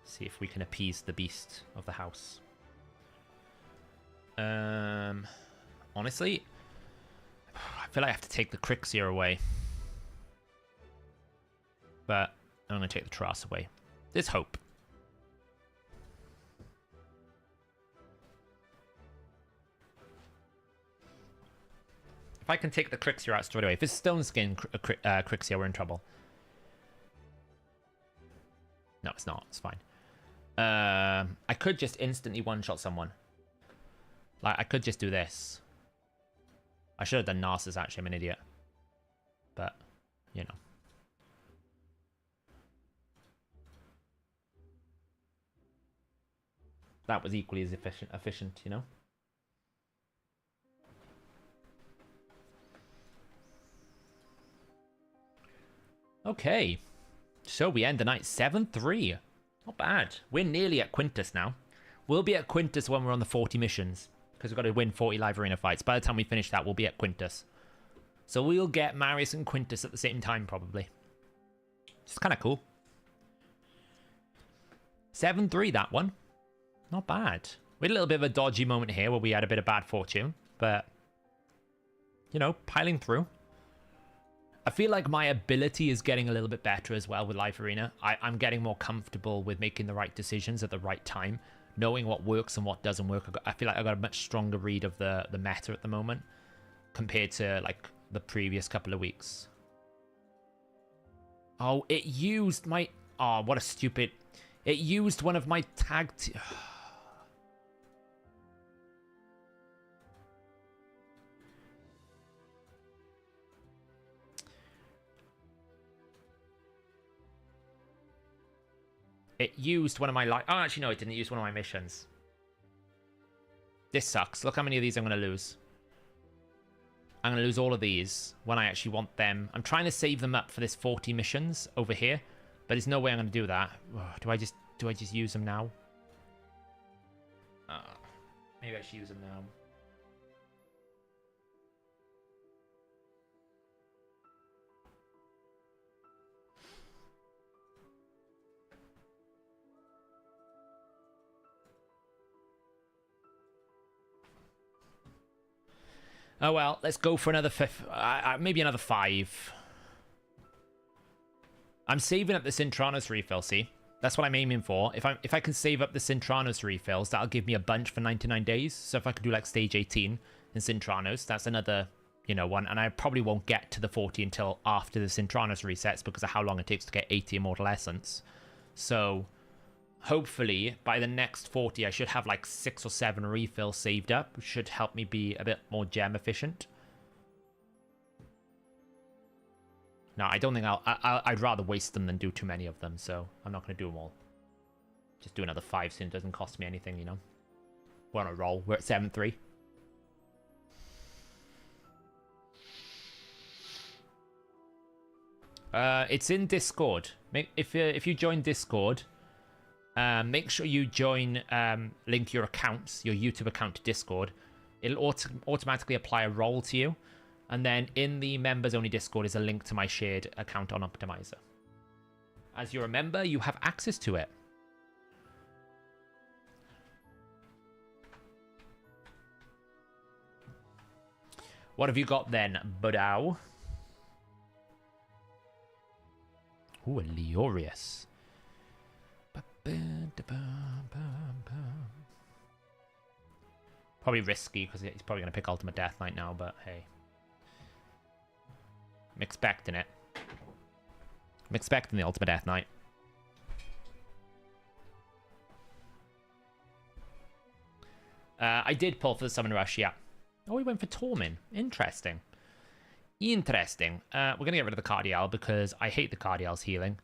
See if we can appease the beast of the house. Honestly, I feel like I have to take the Crixia away. But I'm going to take the Trass away. There's hope. If I can take the Crixia out straight away. If it's Stone Skin Crixia, we're in trouble. No, it's not. It's fine. I could just instantly one-shot someone. Like, I could just do this. I should have done Narcissus, actually. I'm an idiot. But, you know. That was equally as efficient, you know? Okay. So we end the night 7-3. Not bad. We're nearly at Quintus now. We'll be at Quintus when we're on the 40 missions. Because we've got to win 40 live arena fights. By the time we finish that, we'll be at Quintus. So we'll get Marius and Quintus at the same time, probably. It's kind of cool. 7-3, that one. Not bad. We had a little bit of a dodgy moment here where we had a bit of bad fortune. But, you know, piling through. I feel like my ability is getting a little bit better as well with Live Arena. I'm getting more comfortable with making the right decisions at the right time, knowing what works and what doesn't work. I feel like I've got a much stronger read of the meta at the moment compared to like the previous couple of weeks. Oh, it used my... Oh, what a stupid... It used one of my tag... It used one of my... Oh, actually, no, it didn't use one of my missions. This sucks. Look how many of these I'm going to lose. I'm going to lose all of these when I actually want them. I'm trying to save them up for this 40 missions over here, but there's no way I'm going to do that. Do I just use them now? Maybe I should use them now. Oh well, let's go for another maybe another 5. I'm saving up the Cintranos refill, see? That's what I'm aiming for. If I can save up the Cintranos refills, that'll give me a bunch for 99 days. So if I could do like stage 18 in Cintranos, that's another, you know, one. And I probably won't get to the 40 until after the Cintranos resets because of how long it takes to get 80 Immortal Essence. So hopefully by the next 40 I should have like 6 or 7 refills saved up, which should help me be a bit more gem efficient. No, I don't think I'd rather waste them than do too many of them, so I'm not going to do them all. Just do another 5 so it doesn't cost me anything, you know. We're on a roll. We're at 7-3. It's in Discord. If you join Discord, make sure you join, link your accounts, your YouTube account to Discord. It'll automatically apply a role to you. And then in the members only Discord is a link to my shared account on Optimizer. As you're a member, you have access to it. What have you got then, Budao? Ooh, a Leorius. Probably risky because he's probably going to pick Ultimate Death Knight now, but hey. I'm expecting it. I'm expecting the Ultimate Death Knight. I did pull for the Summon Rush, yeah. Oh, we went for Tormin. Interesting. Interesting. We're going to get rid of the Cardial because I hate the Cardial's healing.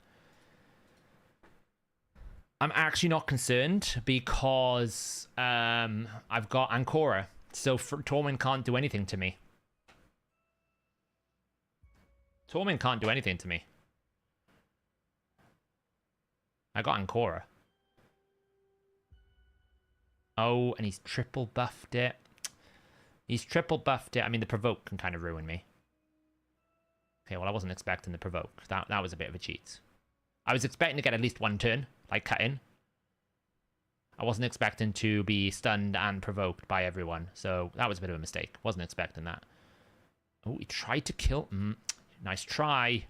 I'm actually not concerned because I've got Ancora. So Tormin can't do anything to me. Tormin can't do anything to me. I got Ancora. Oh, and he's triple buffed it. He's triple buffed it. I mean, the Provoke can kind of ruin me. Okay, well, I wasn't expecting the Provoke. That was a bit of a cheat. I was expecting to get at least one turn, like cut in. I wasn't expecting to be stunned and provoked by everyone. So that was a bit of a mistake. Wasn't expecting that. Oh, he tried to kill... Nice try.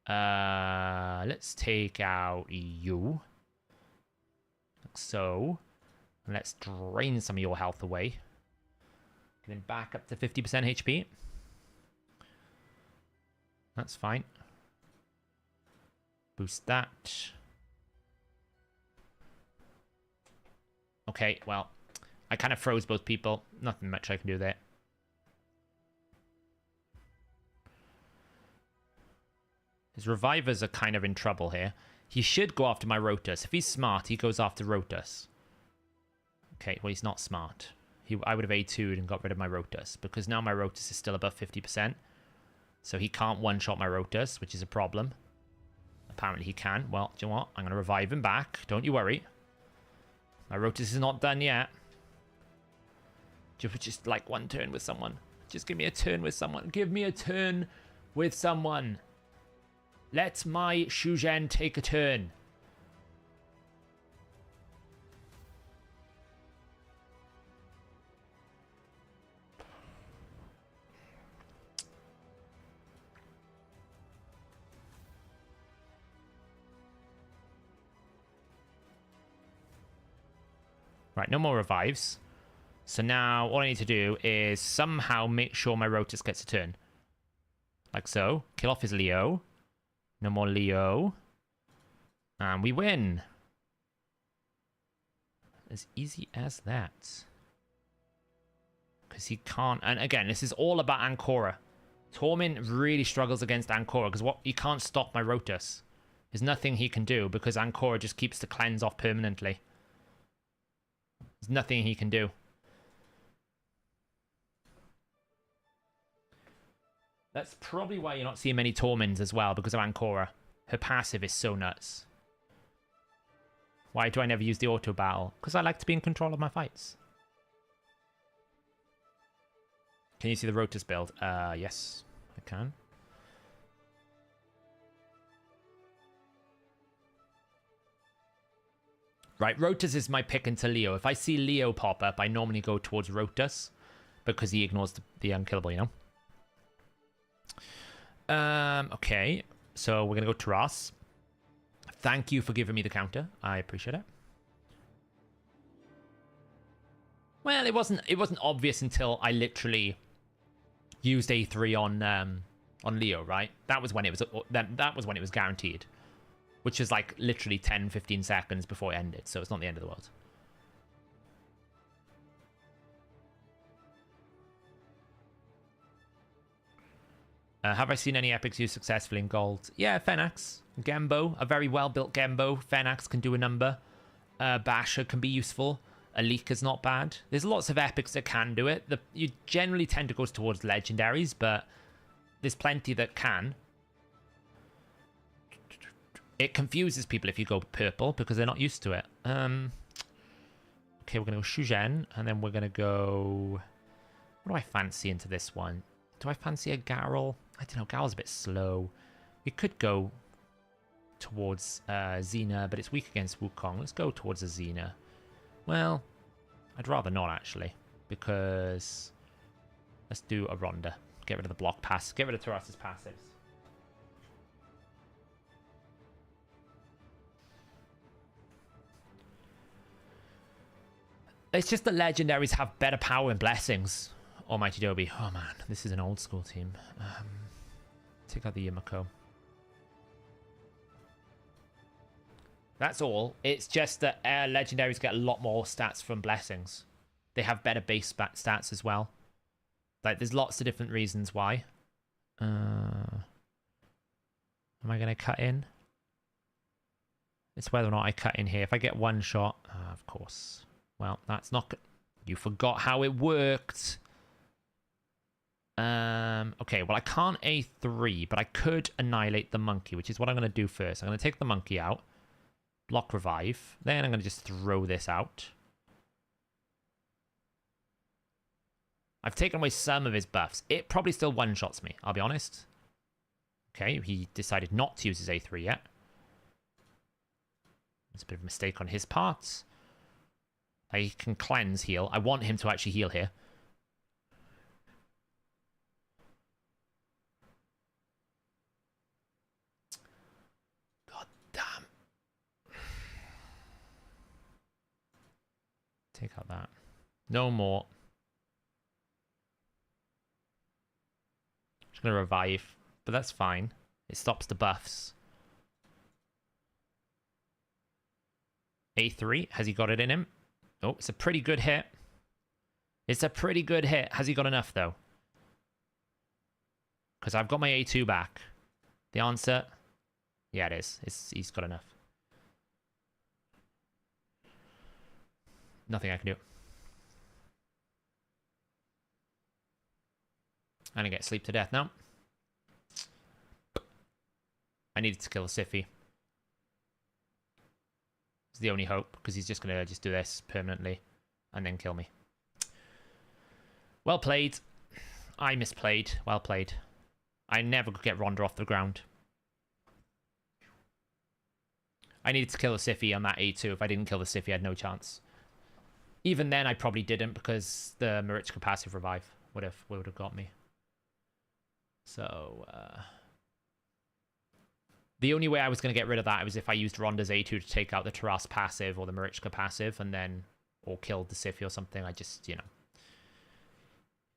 Let's take out you. Like so. And let's drain some of your health away. And then back up to 50% HP. That's fine. Boost that. Okay, well, I kind of froze both people. Nothing much I can do there. His revivers are kind of in trouble here. He should go after my Rotus. If he's smart, he goes after Rotus. Okay, well, he's not smart. I would have A2'd and got rid of my Rotus, because now my Rotus is still above 50%. So he can't one-shot my Rotus, which is a problem. Apparently he can. Well, do you know what? I'm going to revive him back. Don't you worry. My Rotus is not done yet. Just like one turn with someone. Just give me a turn with someone. Give me a turn with someone. Let my Shuzhen take a turn. Right, no more revives. So now all I need to do is somehow make sure my Rotus gets a turn. Like so. Kill off his Leo. No more Leo. And we win. As easy as that. Because he can't... And again, this is all about Ancora. Torment really struggles against Ancora because he can't stop my Rotus. There's nothing he can do because Ancora just keeps the cleanse off permanently. There's nothing he can do. That's probably why you're not seeing many Torments as well, because of Ancora. Her passive is so nuts. Why do I never use the auto battle? Because I like to be in control of my fights. Can you see the Rotus build? Yes, I can. Right, Rotus is my pick into Leo. If I see Leo pop up, I normally go towards Rotus because he ignores the unkillable, you know? Okay, so we're going to go Taras. Thank you for giving me the counter. I appreciate it. Well, it wasn't obvious until I literally used A3 on Leo, right? That was when it was that was when it was guaranteed. Which is like literally 10-15 seconds before it ended, so it's not the end of the world. Have I seen any epics used successfully in gold? Yeah, Fenax, Gembo, a very well-built Gembo. Fenax can do a number. Basher can be useful. Alika's not bad. There's lots of epics that can do it. You generally tend to go towards legendaries, but there's plenty that can. It confuses people if you go purple because they're not used to it. Okay, we're going to go Shuzhen, and then we're going to go... What do I fancy into this one? Do I fancy a Garl? I don't know, Garl's a bit slow. We could go towards Xena, but it's weak against Wukong. Let's go towards a Xena. Well, I'd rather not, actually, because... Let's do a Ronda. Get rid of the block pass. Get rid of Taras's passives. It's just that legendaries have better power and blessings. Almighty Dobby. Oh man, this is an old school team. Take out the Yumiko. That's all. It's just that legendaries get a lot more stats from blessings. They have better base stats as well. Like, there's lots of different reasons why. Am I going to cut in? It's whether or not I cut in here. If I get one shot, of course. Well, that's not good. You forgot how it worked. Okay, well, I can't A3, but I could annihilate the monkey, which is what I'm going to do first. I'm going to take the monkey out. Block revive. Then I'm going to just throw this out. I've taken away some of his buffs. It probably still one-shots me, I'll be honest. Okay, he decided not to use his A3 yet. It's a bit of a mistake on his part. He can cleanse, heal. I want him to actually heal here. God damn. Take out that. No more. Just going to revive. but that's fine. It stops the buffs. A3, has he got it in him? Oh, it's a pretty good hit. It's a pretty good hit. Has he got enough, though? Because I've got my A2 back. The answer... Yeah, it is. He's got enough. Nothing I can do. I'm gonna get sleep to death now. I needed to kill Siffy. It's the only hope, because he's just gonna do this permanently and then kill me. Well played. I misplayed. Well played. I never could get Rhonda off the ground. I needed to kill the Siffy on that A2. If I didn't kill the Siffy, I had no chance. Even then, I probably didn't, because the Marichka passive revive would have got me. So, the only way I was going to get rid of that was if I used Rhonda's A2 to take out the Taras passive or the Marichka passive, and then, or killed the Siffy or something. I just, you know.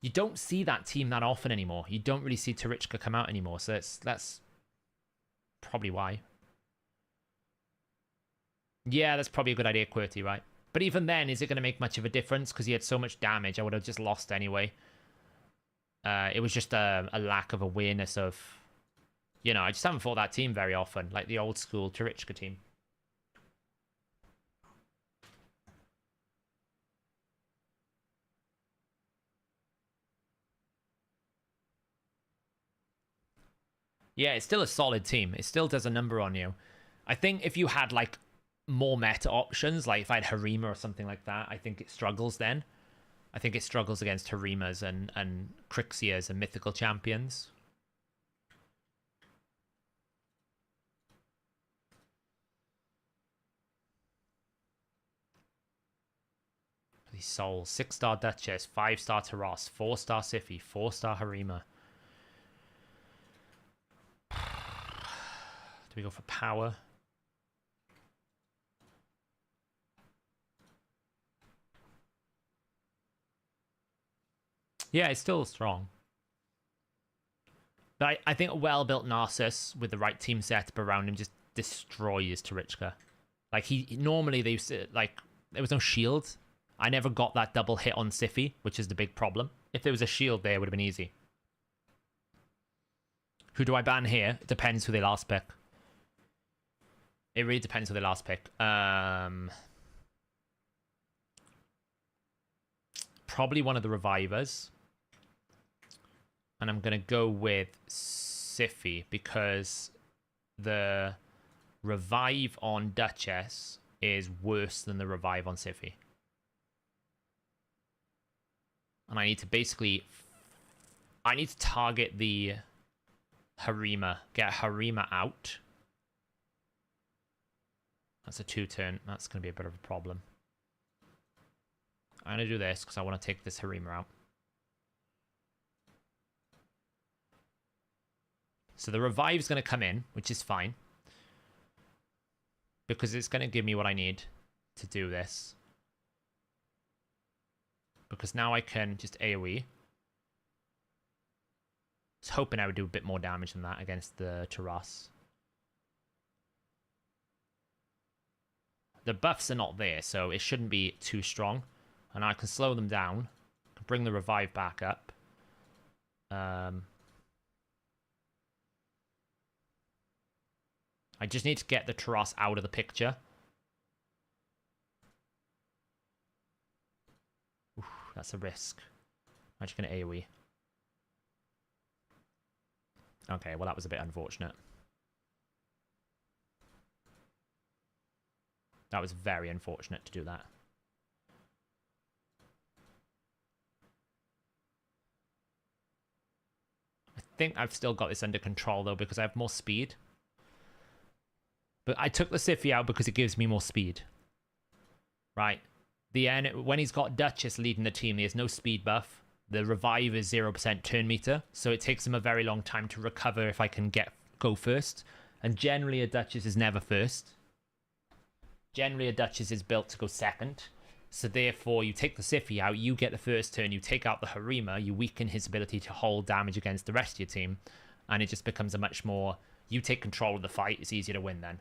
You don't see that team that often anymore. You don't really see Tarichka come out anymore, so that's probably why. Yeah, that's probably a good idea, QWERTY, right? But even then, is it going to make much of a difference? Because he had so much damage, I would have just lost anyway. It was just a lack of awareness of... You know, I just haven't fought that team very often, like the old school Tarichka team. Yeah, it's still a solid team. It still does a number on you. I think if you had, like, more meta options, like if I had Harima or something like that, I think it struggles then. I think it struggles against Harimas and Crixias and mythical champions. These souls. 6-star Duchess, 5-star Taras, 4-star Siffy, 4-star Harima. Do we go for power? Yeah, it's still strong. But I think a well-built Narcissus with the right team setup around him just destroys Tarichka. Like, normally they used to, like, there was no shield. I never got that double hit on Siffy, which is the big problem. If there was a shield there, it would have been easy. Who do I ban here? It depends who they last pick. It really depends who they last pick. Probably one of the revivers. And I'm going to go with Siffy because the revive on Duchess is worse than the revive on Siffy. And I need to basically... I need to target the Harima. Get Harima out. That's a 2-turn. That's going to be a bit of a problem. I'm going to do this because I want to take this Harima out. So the revive's going to come in, which is fine. Because it's going to give me what I need to do this. Because now I can just AoE. I was hoping I would do a bit more damage than that against the Taras. The buffs are not there, so it shouldn't be too strong. And I can slow them down. Bring the revive back up. I just need to get the Taras out of the picture. Oof, that's a risk. I'm just going to AoE. Okay, well that was a bit unfortunate. That was very unfortunate to do that. I think I've still got this under control though because I have more speed. But I took the Siffy out because it gives me more speed. Right. When he's got Duchess leading the team, he has no speed buff. The revive is 0% turn meter, so it takes him a very long time to recover if I can go first. And generally a Duchess is never first. Generally a Duchess is built to go second. So therefore you take the Siffy out, you get the first turn, you take out the Harima, you weaken his ability to hold damage against the rest of your team. And it just becomes a much more... You take control of the fight, it's easier to win then.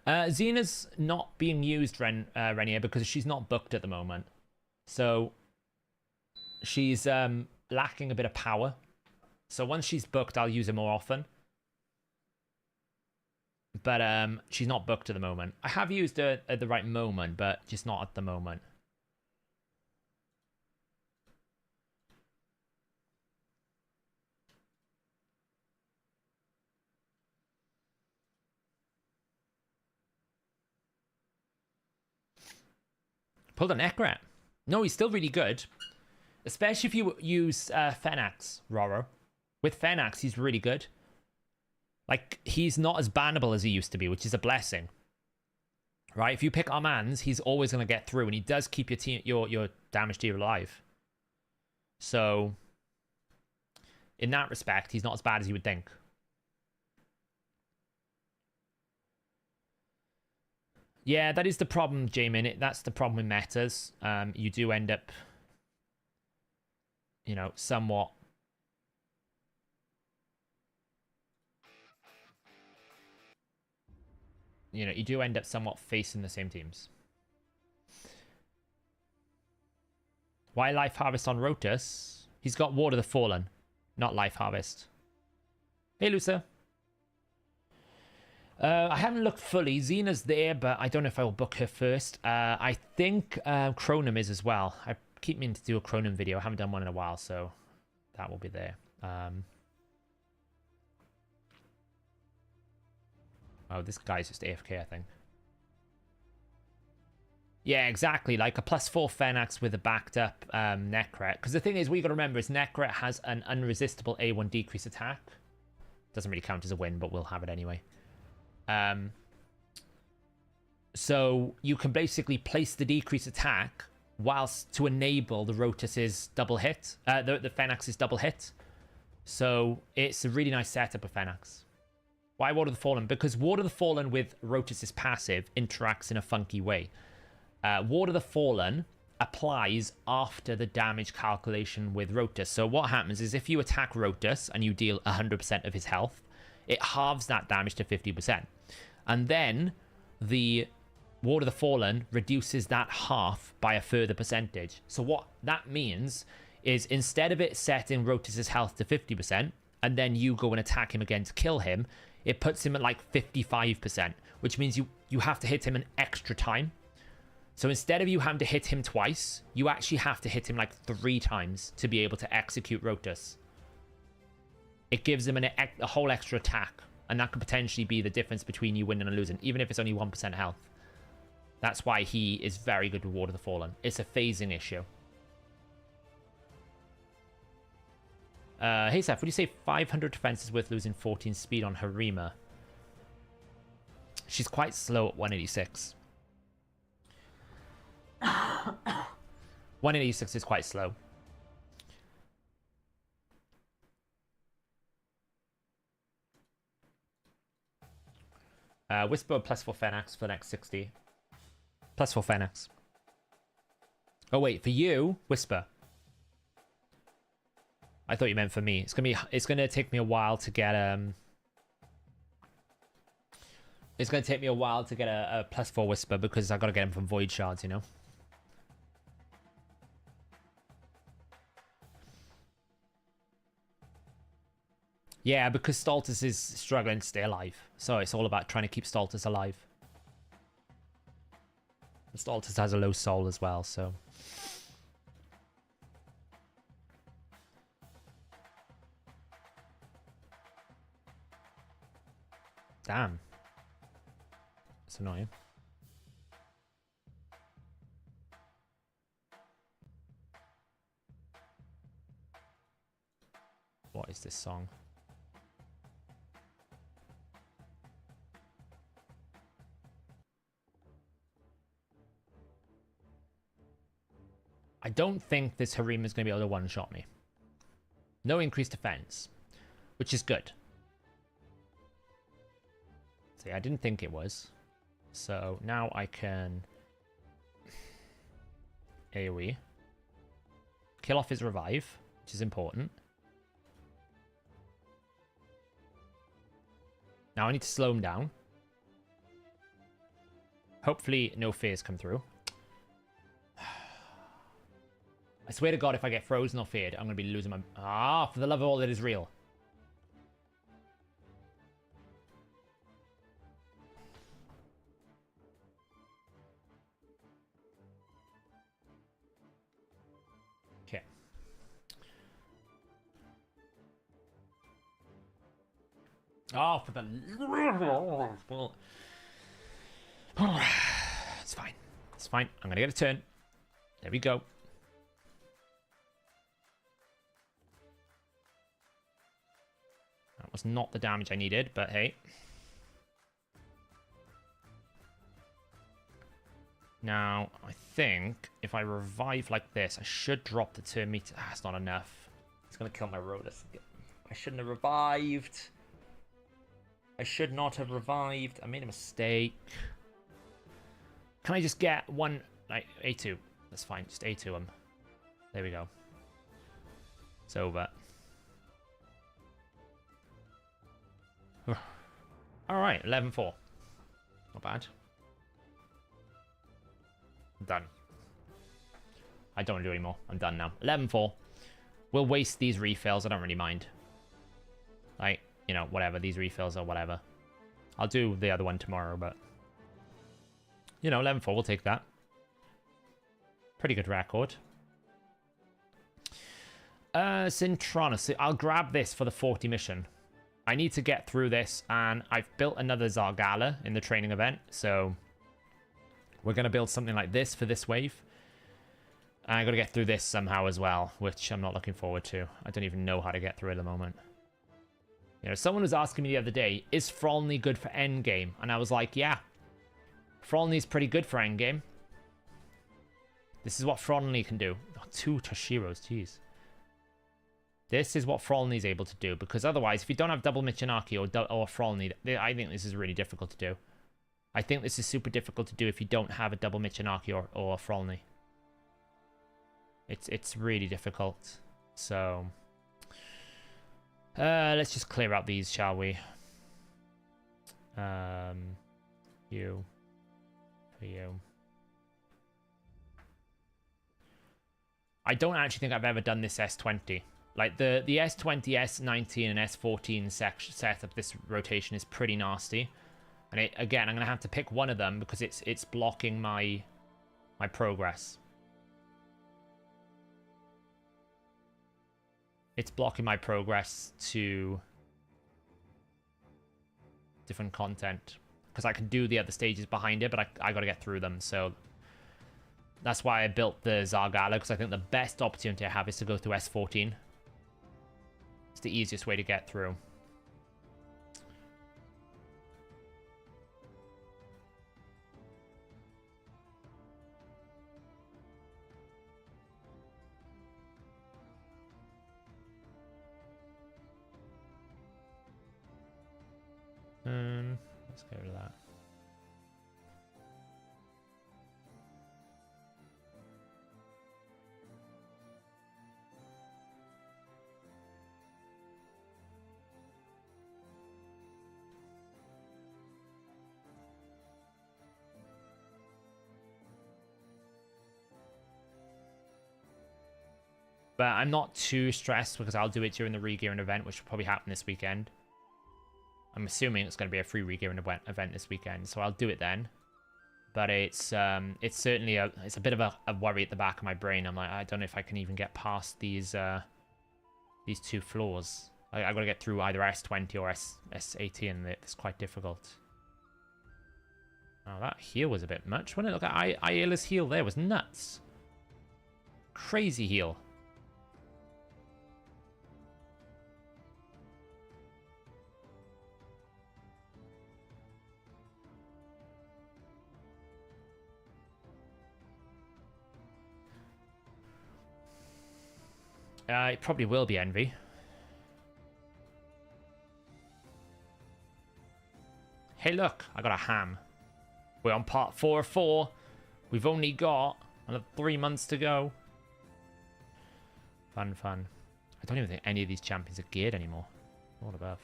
Xena's not being used, Renier, because she's not booked at the moment. So she's lacking a bit of power. So once she's booked, I'll use her more often. But she's not booked at the moment. I have used her at the right moment, but just not at the moment. Pulled a Necrat. No, he's still really good. Especially if you use Fenax, Roro. With Fenax, he's really good. Like, he's not as bannable as he used to be, which is a blessing. Right? If you pick Armands, he's always going to get through, and he does keep your team, your damage dealer alive. So, in that respect, he's not as bad as you would think. Yeah, that is the problem, Jamin. That's the problem with metas. You do end up, you know, somewhat... You know, you do end up somewhat facing the same teams. Why Life Harvest on Rotus? He's got Ward of the Fallen, not Life Harvest. Hey, Lusa. I haven't looked fully. Xena's there, but I don't know if I will book her first. I think Chronum is as well. I keep meaning to do a Chronum video. I haven't done one in a while, so that will be there. Oh, this guy's just AFK, I think. Yeah, exactly. Like a +4 Fenax with a backed up Necret. Because the thing is, what you got to remember is Necret has an unresistible A1 decrease attack. Doesn't really count as a win, but we'll have it anyway. So you can basically place the decrease attack whilst to enable the Rotus's double hit, the Fenax's double hit. So it's a really nice setup of Fenax. Why Ward of the Fallen? Because Ward of the Fallen with Rotus's passive interacts in a funky way. Ward of the Fallen applies after the damage calculation with Rotus. So what happens is if you attack Rotus and you deal 100% of his health, it halves that damage to 50%. And then the Ward of the Fallen reduces that half by a further percentage. So what that means is instead of it setting Rotus's health to 50%, and then you go and attack him again to kill him, it puts him at like 55%, which means you have to hit him an extra time. So instead of you having to hit him twice, you actually have to hit him like 3 times to be able to execute Rotus. It gives him a whole extra attack, and that could potentially be the difference between you winning and losing, even if it's only 1% health. That's why he is very good with Ward of the Fallen. It's a phasing issue. Hey Seth, would you say 500 defense is worth losing 14 speed on Harima? She's quite slow at 186. 186 is quite slow. Whisper +4 Fenax for the next 60. +4 Fenax. Oh wait, for you, Whisper. I thought you meant for me. It's gonna take me a while to get It's gonna take me a while to get a +4 Whisper because I gotta get him from Void Shards, you know. Yeah, because Stultus is struggling to stay alive. So it's all about trying to keep Stultus alive. And Stultus has a low soul as well, so... Damn. That's annoying. What is this song? I don't think this Harima is going to be able to one-shot me. No increased defense, which is good. See, I didn't think it was. So now I can AoE. Kill off his revive, which is important. Now I need to slow him down. Hopefully no fears come through. I swear to God, if I get frozen or feared, I'm going to be losing my... Ah, for the love of all that is real. Okay. Oh, for the... It's fine. It's fine. I'm going to get a turn. There we go. That was not the damage I needed, but hey. Now, I think if I revive like this, I should drop the turn meter. Ah, it's not enough. It's going to kill my Rhodas. I shouldn't have revived. I should not have revived. I made a mistake. Can I just get one, like, A2? That's fine. Just A2 him. There we go. It's over. Alright, 11-4. Not bad. I'm done. I don't want to do anymore. I'm done now. 11-4. We'll waste these refills. I don't really mind. Like, you know, whatever. These refills or whatever. I'll do the other one tomorrow, but... You know, 11-4. We'll take that. Pretty good record. Centranus. I'll grab this for the 40 mission. I need to get through this, and I've built another Zargala in the training event, so we're going to build something like this for this wave. And I got to get through this somehow as well, which I'm not looking forward to. I don't even know how to get through it at the moment. You know, someone was asking me the other day, is Frolny good for endgame? And I was like, yeah, Frolny's pretty good for endgame. This is what Frolny can do. Oh, 2 Toshiros, jeez. This is what Frolny's able to do, because otherwise, if you don't have double Michinaki or Frolny, I think this is really difficult to do. I think this is super difficult to do if you don't have a double Michinaki or Frolny. It's really difficult. So, let's just clear out these, shall we? You. For you. I don't actually think I've ever done this S20. Like, the S20, S19, and S14 setup, this rotation is pretty nasty. And again, I'm going to have to pick one of them because it's blocking my progress. It's blocking my progress to different content. Because I can do the other stages behind it, but I got to get through them, so... That's why I built the Zargala, because I think the best opportunity I have is to go through S14. It's the easiest way to get through. Let's get rid of that. But I'm not too stressed because I'll do it during the regearing event, which will probably happen this weekend. I'm assuming it's going to be a free regearing event this weekend, so I'll do it then. But it's certainly a bit of a worry at the back of my brain. I'm like, I don't know if I can even get past these 2 floors. I got to get through either S20 or S18, and it's quite difficult. Oh, that heal was a bit much. When I look at Ayla's heal there was nuts. Crazy heal. It probably will be Envy. Hey, look, I got a ham. We're on part 4 of 4. We've only got another 3 months to go. Fun, fun. I don't even think any of these champions are geared anymore. What above?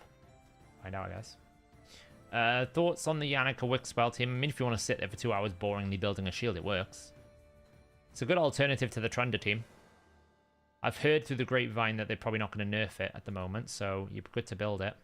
Find out, I guess. Thoughts on the Yannick Wick spell team? I mean, if you want to sit there for 2 hours boringly building a shield, it works. It's a good alternative to the Trunder team. I've heard through the grapevine that they're probably not going to nerf it at the moment, so you're good to build it.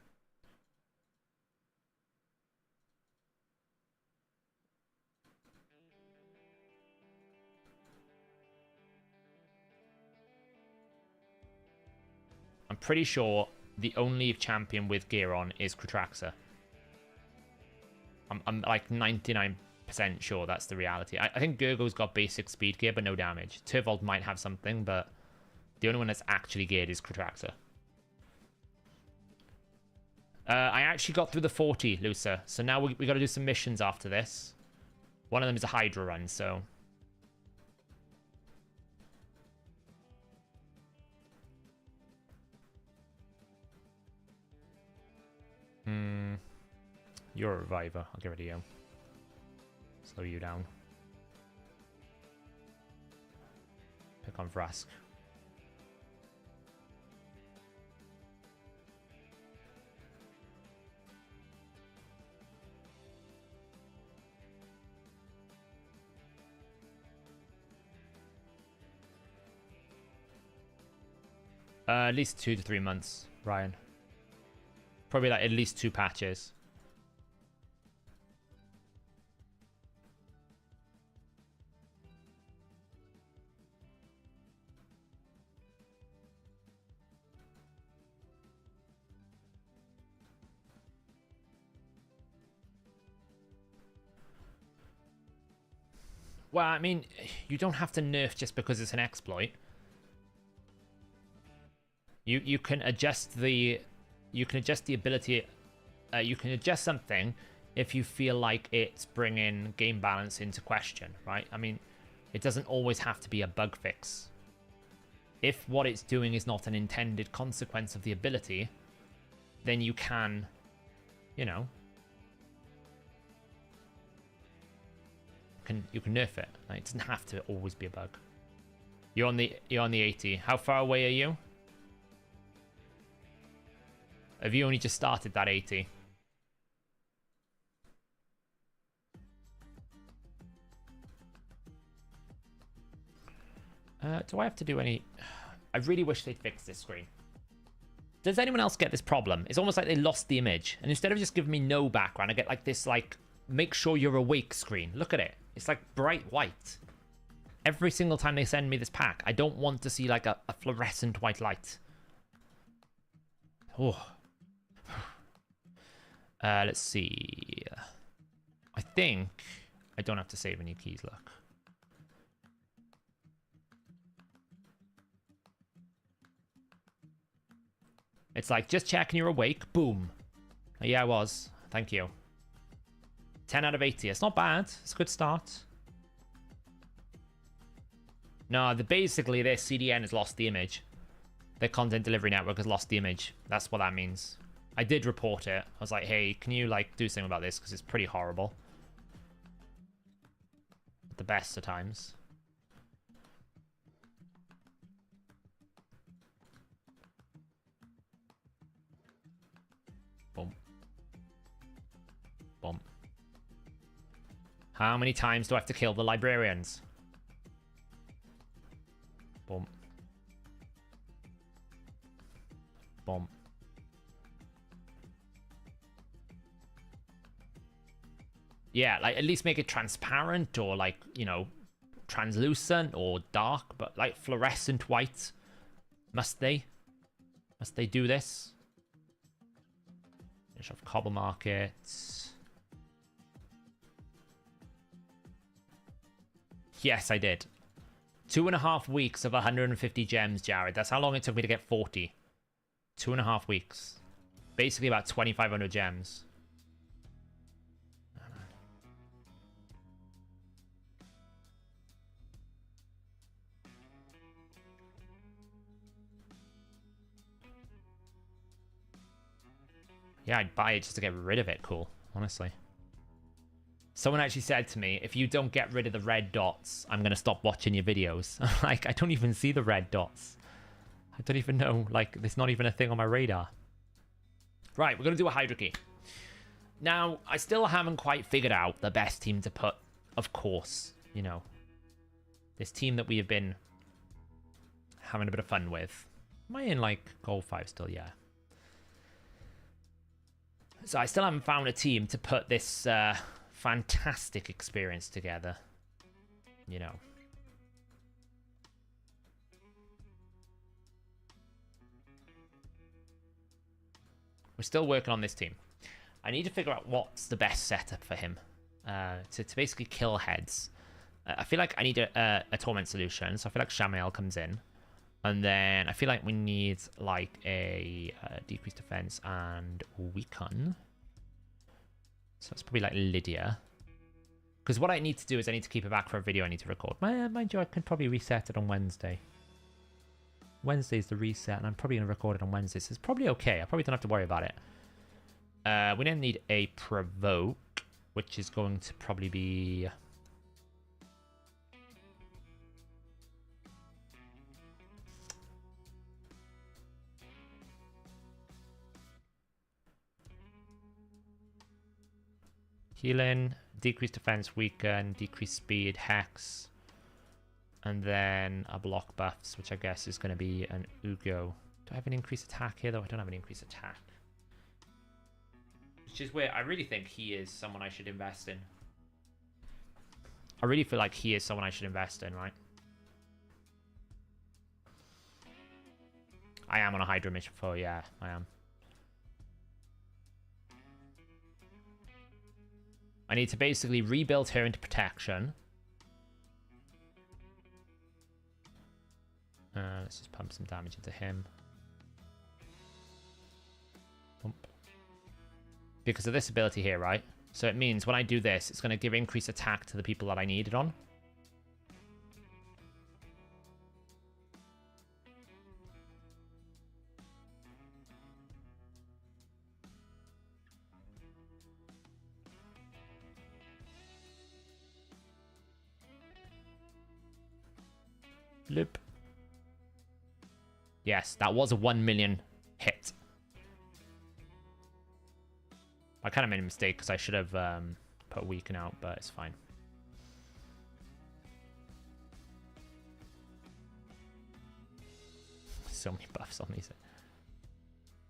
I'm pretty sure the only champion with gear on is Kratraxa. I'm like 99% sure that's the reality. I think Gurgo's got basic speed gear, but no damage. Turvold might have something, but the only one that's actually geared is Kratraxa. I actually got through the 40, Lusa. So now we got to do some missions after this. One of them is a Hydra run, so... You're a reviver. I'll get rid of you. Slow you down. Pick on Vrask. At least 2 to 3 months, Ryan. Probably like at least 2 patches. Well, I mean, you don't have to nerf just because it's an exploit. You can adjust the ability. You can adjust something if you feel like it's bringing game balance into question, right? I mean, it doesn't always have to be a bug fix. If what it's doing is not an intended consequence of the ability, then you can, you know, you can nerf it. Like, it doesn't have to always be a bug. You're on the 80. How far away are you? Have you only just started that 80? Do I have to do any... I really wish they'd fix this screen. Does anyone else get this problem? It's almost like they lost the image. And instead of just giving me no background, I get like this, like, make sure you're awake screen. Look at it. It's like bright white. Every single time they send me this pack, I don't want to see like a fluorescent white light. Oh. Let's see. I think I don't have to save any keys, look. It's like, just checking you're awake. Boom. Yeah, I was. Thank you. 10 out of 80. It's not bad. It's a good start. No, basically their CDN has lost the image. Their content delivery network has lost the image. That's what that means. I did report it. I was like, hey, can you like do something about this? Because it's pretty horrible. At the best of times. Boom. Boom. How many times do I have to kill the librarians? Boom. Boom. Yeah, like at least make it transparent or like, you know, translucent or dark, but like fluorescent white. Must they? Must they do this? Finish off Cobble Markets. Yes, I did. 2.5 weeks of 150 gems, Jared. That's how long it took me to get 40. 2.5 weeks. Basically about 2,500 gems. Yeah, I'd buy it just to get rid of it. Cool, honestly. Someone actually said to me, if you don't get rid of the red dots, I'm going to stop watching your videos. Like, I don't even see the red dots. I don't even know. Like, there's not even a thing on my radar. Right, we're going to do a Hydra key. Now, I still haven't quite figured out the best team to put. Of course, you know, this team that we have been having a bit of fun with. Am I in, like, goal 5 still? Yeah. So I still haven't found a team to put this fantastic experience together. You know. We're still working on this team. I need to figure out what's the best setup for him to basically kill heads. I feel like I need a torment solution, so I feel like Shamael comes in. And then I feel like we need like a decreased defense and weaken. So it's probably like Lydia. Because what I need to do is I need to keep it back for a video I need to record. Mind you, I can probably reset it on Wednesday. Wednesday's the reset, and I'm probably going to record it on Wednesday, so it's probably okay. I probably don't have to worry about it. We then need a provoke, which is going to probably be... healing, decreased defense, weaken, decreased speed, hex, and then a block buffs, which I guess is going to be an Ugo. Do I have an increased attack here, though? I don't have an increased attack. Which is where I really think he is someone I should invest in. I really feel like he is someone I should invest in, right? I am on a Hydra mission for, yeah, I am. I need to basically rebuild her into protection. Let's just pump some damage into him. Pump. Because of this ability here, right? So it means when I do this, it's going to give increased attack to the people that I need it on. Loop. Yes, that was a 1 million hit. I kind of made a mistake because I should have put weaken out, but it's fine. So many buffs on these.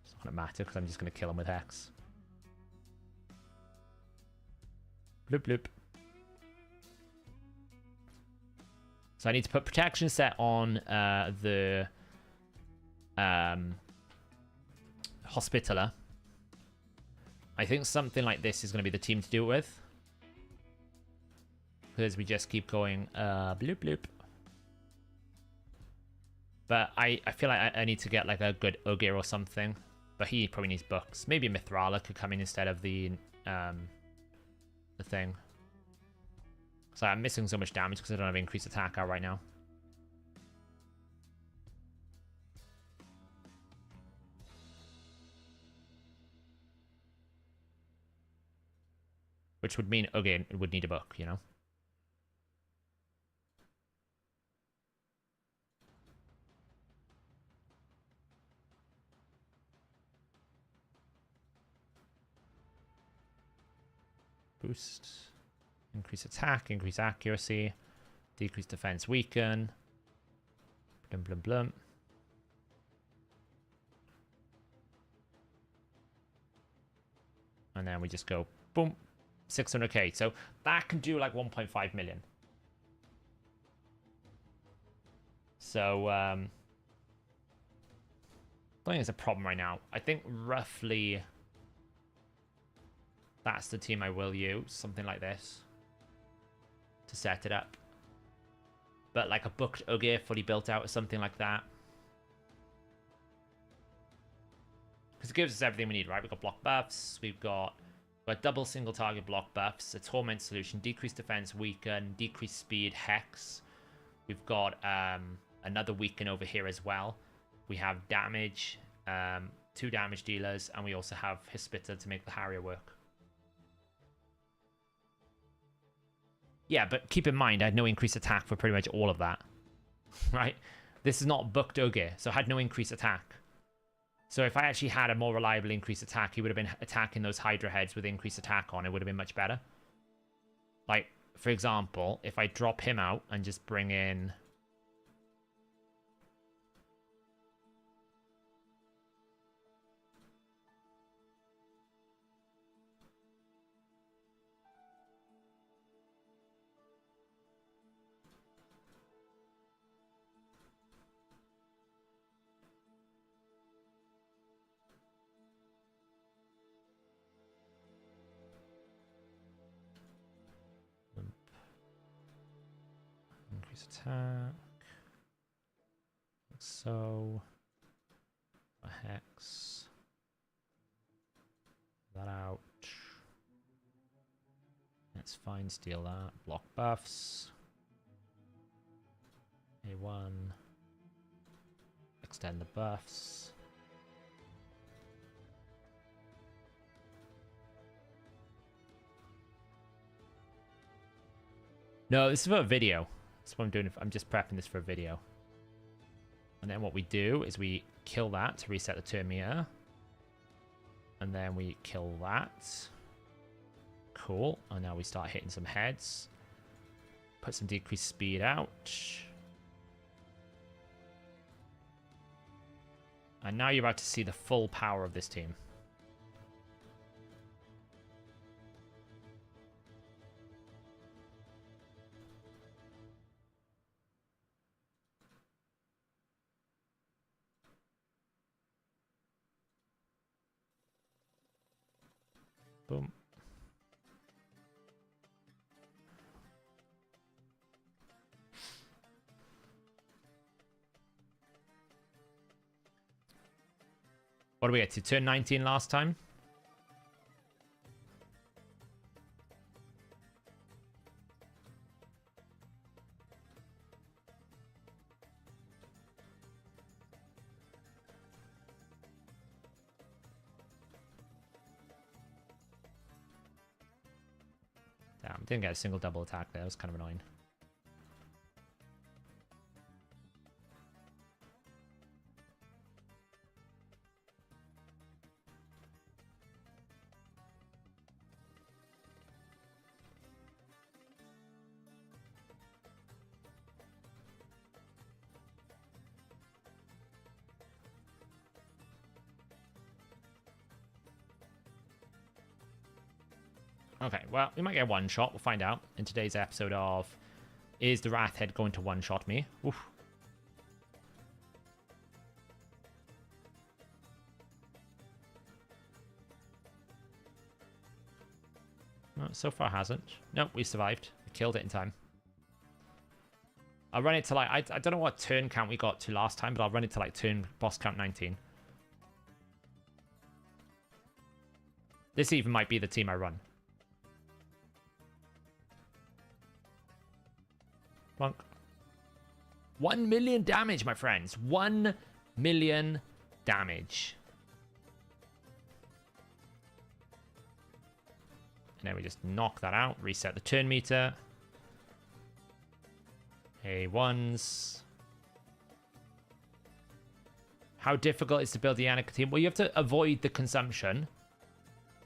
It's not going to matter because I'm just going to kill him with Hex. Bloop bloop. So I need to put protection set on the Hospitaller. I think something like this is going to be the team to do it with. Because we just keep going bloop bloop. But I feel like I need to get like a good Ogre or something. But he probably needs books. Maybe Mithrala could come in instead of the thing. So I'm missing so much damage because I don't have increased attack out right now. Which would mean, again, it would need a book, you know? Boost. Increase attack, increase accuracy, decrease defense, weaken. Blum blum blum. And then we just go boom, 600k. So that can do like 1.5 million. So I don't think it's a problem right now. I think roughly that's the team I will use, something like this, to set it up. But like a booked Ogre fully built out or something like that. Because it gives us everything we need, right? We've got block buffs, we've got double single target block buffs, a torment solution, decreased defense, weaken, decreased speed, hex. We've got another weaken over here as well. We have damage, 2 damage dealers, and we also have Hospitaller to make the Harrier work. Yeah, but keep in mind, I had no increased attack for pretty much all of that. Right? This is not booked Oge, so I had no increased attack. So if I actually had a more reliable increased attack, he would have been attacking those Hydra heads with increased attack on. It would have been much better. Like, for example, if I drop him out and just bring in... Increase attack. Like so. A hex. That out. That's fine, steal that. Block buffs. A1. Extend the buffs. No, this is for a video. That's what I'm doing. I'm just prepping this for a video. And then what we do is we kill that to reset the turn meter. And then we kill that. Cool. And now we start hitting some heads. Put some decreased speed out. And now you're about to see the full power of this team. Boom. What do we get to? Turn 19 last time? Damn, didn't get a single double attack there. That was kind of annoying. Okay, well, we might get one shot. We'll find out in today's episode of Is the Wrathhead going to one-shot me? Oof. No, so far hasn't. Nope, we survived. We killed it in time. I'll run it to like... I don't know what turn count we got to last time, but I'll run it to like turn boss count 19. This even might be the team I run. Plunk. 1 million damage, my friends. 1 million damage. And then we just knock that out. Reset the turn meter. A1s. How difficult is to build the Yannick team? Well, you have to avoid the consumption.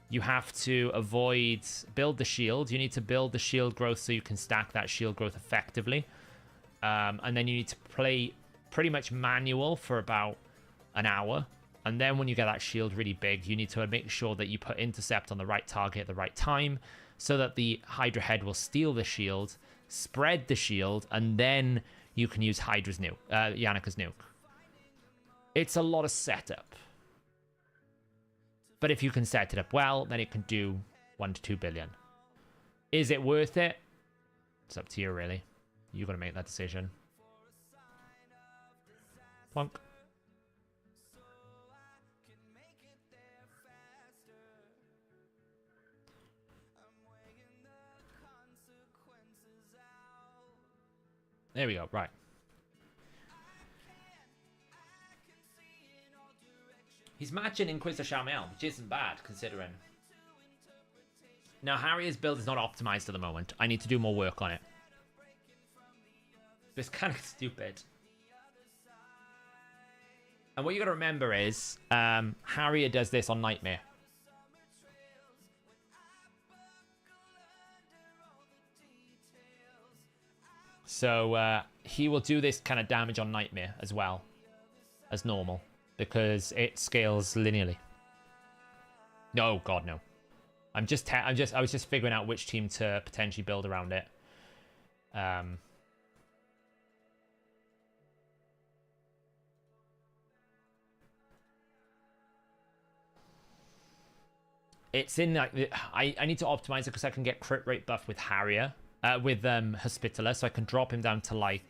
You have to build the shield. You need to build the shield growth so you can stack that shield growth effectively. And then you need to play pretty much manual for about an hour. And then when you get that shield really big, you need to make sure that you put intercept on the right target at the right time so that the Hydra head will steal the shield, spread the shield, and then you can use Hydra's nuke, Yannika's nuke. It's a lot of setup. But if you can set it up well, then it can do 1 to 2 billion. Is it worth it? It's up to you, really. You've got to make that decision. Plunk. There we go, right. He's matching Inquisitor Shamel, which isn't bad, considering. Now, Harrier's build is not optimized at the moment. I need to do more work on it. It's kind of stupid. And what you got to remember is, Harrier does this on Nightmare. So he will do this kind of damage on Nightmare as well as normal, because it scales linearly. No, God, no. I was just figuring out which team to potentially build around it. It's in like I need to optimize it because I can get crit rate buff with Harrier, with Hospitaller, so I can drop him down to like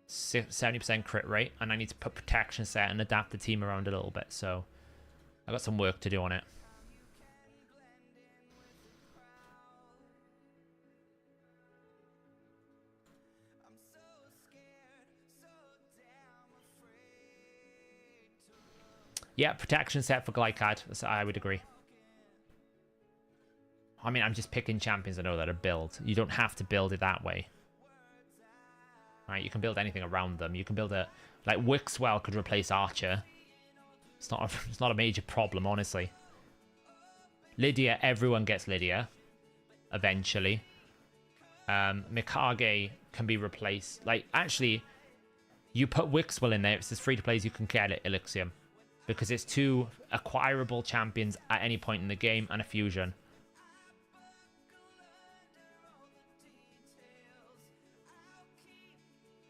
70% crit rate, and I need to put protection set and adapt the team around a little bit. So I got some work to do on it. Yeah, protection set for Glycad. I would agree. I mean, I'm just picking champions I know that are built. You don't have to build it that way. Right, you can build anything around them. You can build a... Like, Wixwell could replace Archer. It's not a major problem, honestly. Lydia, everyone gets Lydia. Eventually. Mikage can be replaced. Like, actually, you put Wixwell in there. It's as free to play as you can get it, Elixium. Because it's 2 acquirable champions at any point in the game and a fusion.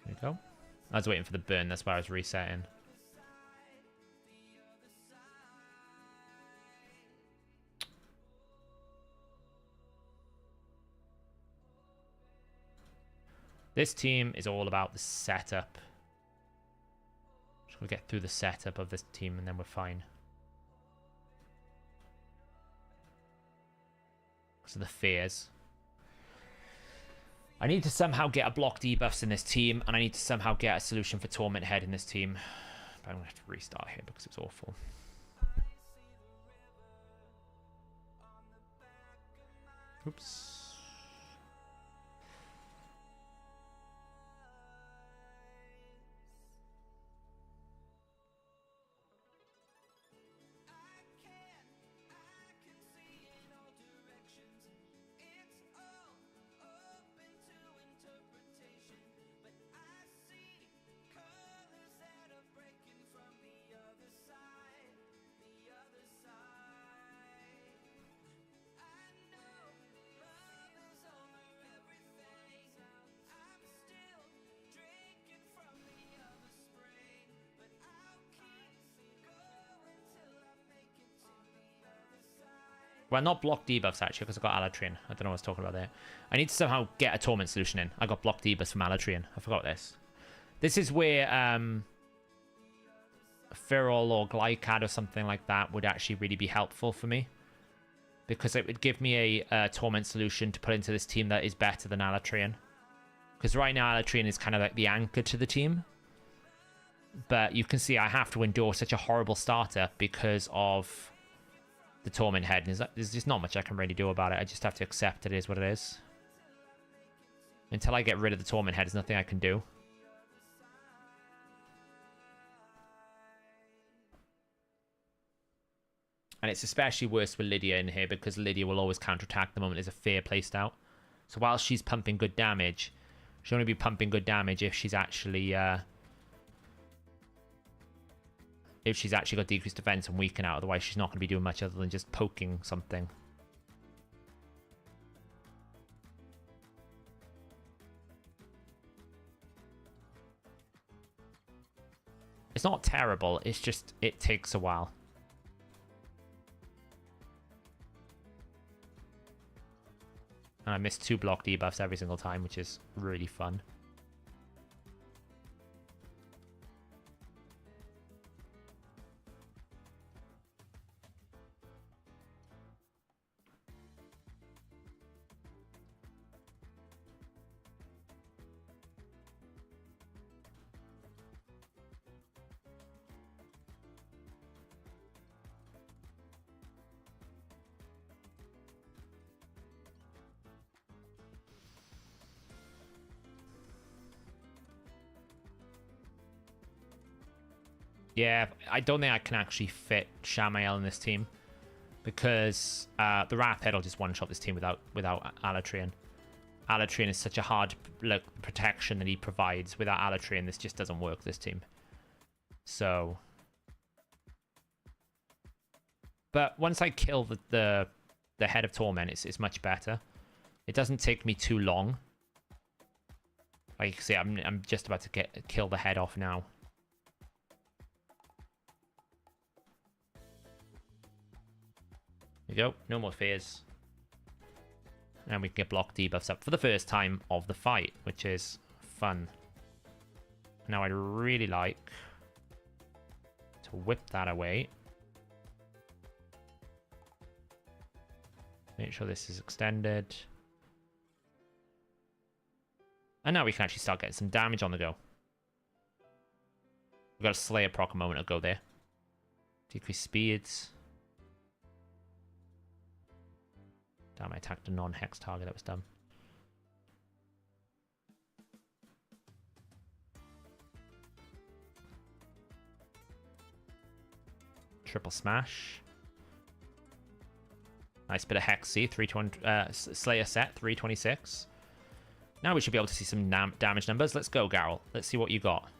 There we go. I was waiting for the burn. That's why I was resetting. This team is all about the setup. Just gonna get through the setup of this team and then we're fine. Because of the fears. I need to somehow get a block debuffs in this team, and I need to somehow get a solution for Torment Head in this team. But I'm going to have to restart here because it's awful. Oops. Well, not block debuffs, actually, because I got Alatrian. I don't know what I was talking about there. I need to somehow get a Torment solution in. I got block debuffs from Alatrian. I forgot this. This is where Feral or Glycad or something like that would actually really be helpful for me. Because it would give me a Torment solution to put into this team that is better than Alatrian. Because right now, Alatrian is kind of like the anchor to the team. But you can see I have to endure such a horrible starter because of the Torment Head. There's just not much I can really do about it. I just have to accept it is what it is. Until I get rid of the Torment Head, there's nothing I can do. And it's especially worse with Lydia in here because Lydia will always counterattack the moment there's a fear placed out. So while she's pumping good damage, she'll only be pumping good damage if she's actually got decreased defense and weaken out. Otherwise, she's not going to be doing much other than just poking something. It's not terrible. It's just, it takes a while. And I miss 2 block debuffs every single time, which is really fun. Yeah, I don't think I can actually fit Shamael in this team. Because the Wrath Head will just one-shot this team without Alatrian. Alatrian is such a hard protection that he provides. Without Alatrian, this just doesn't work, this team. So... But once I kill the Head of Torment, it's much better. It doesn't take me too long. Like you can see, I'm just about to kill the head off now. There you go. No more fears. And we can get block debuffs up for the first time of the fight, which is fun. Now I'd really like to whip that away. Make sure this is extended. And now we can actually start getting some damage on the go. We got a Slayer proc a moment ago there. Decrease speeds. Damn, I attacked a non-hex target. That was dumb. Triple smash. Nice bit of Hexy, 320, Slayer set, 326. Now we should be able to see some damage numbers. Let's go, Garrel. Let's see what you got.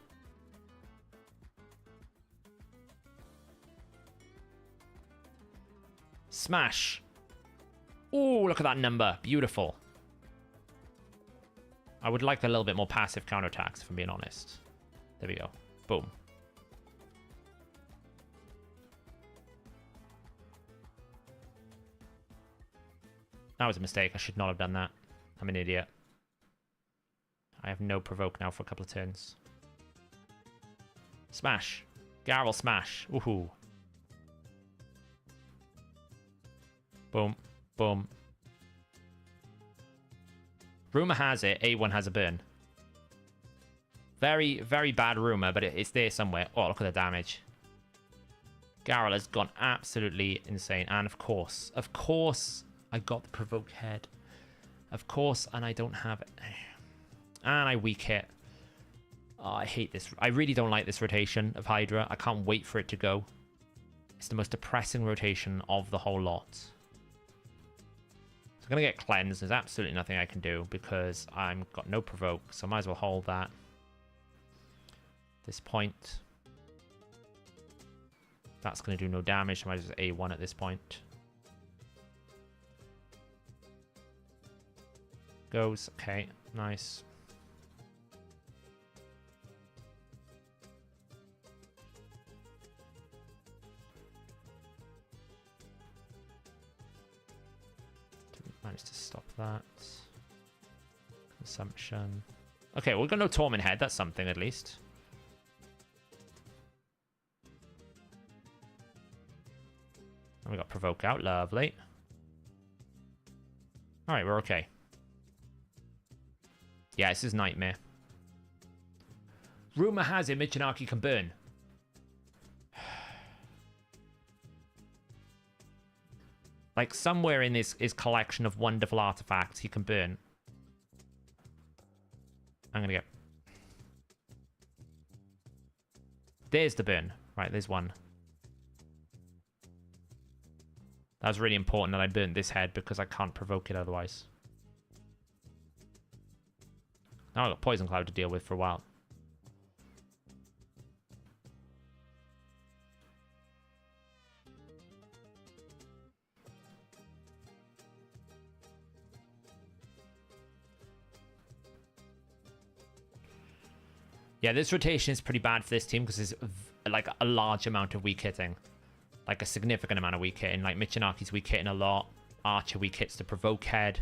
Smash. Ooh, look at that number. Beautiful. I would like a little bit more passive counterattacks, if I'm being honest. There we go. Boom. That was a mistake. I should not have done that. I'm an idiot. I have no provoke now for a couple of turns. Smash. Garrel smash. Woohoo. Boom. Boom. Rumor has it, A1 has a burn. Very, very bad rumor, but it's there somewhere. Oh, look at the damage. Garrel has gone absolutely insane. And of course, I got the provoke head. Of course, and I don't have it. And I weak hit. Oh, I hate this. I really don't like this rotation of Hydra. I can't wait for it to go. It's the most depressing rotation of the whole lot. So I'm going to get cleansed. There's absolutely nothing I can do because I've got no provoke. So I might as well hold that. This point. That's going to do no damage. I might as well A1 at this point. Goes. Okay. Nice. Managed to stop that. Consumption. Okay, we've got no Torment Head. That's something, at least. And we got Provoke out. Lovely. Alright, we're okay. Yeah, this is Nightmare. Rumor has it Michinaki can burn. Like, somewhere in this collection of wonderful artifacts he can burn. I'm gonna get... There's the burn. Right, there's one. That was really important that I burned this head because I can't provoke it otherwise. Now I've got Poison Cloud to deal with for a while. Yeah, this rotation is pretty bad for this team because there's like a large amount of weak hitting. Like a significant amount of weak hitting. Like Michinaki's weak hitting a lot. Archer weak hits to provoke head.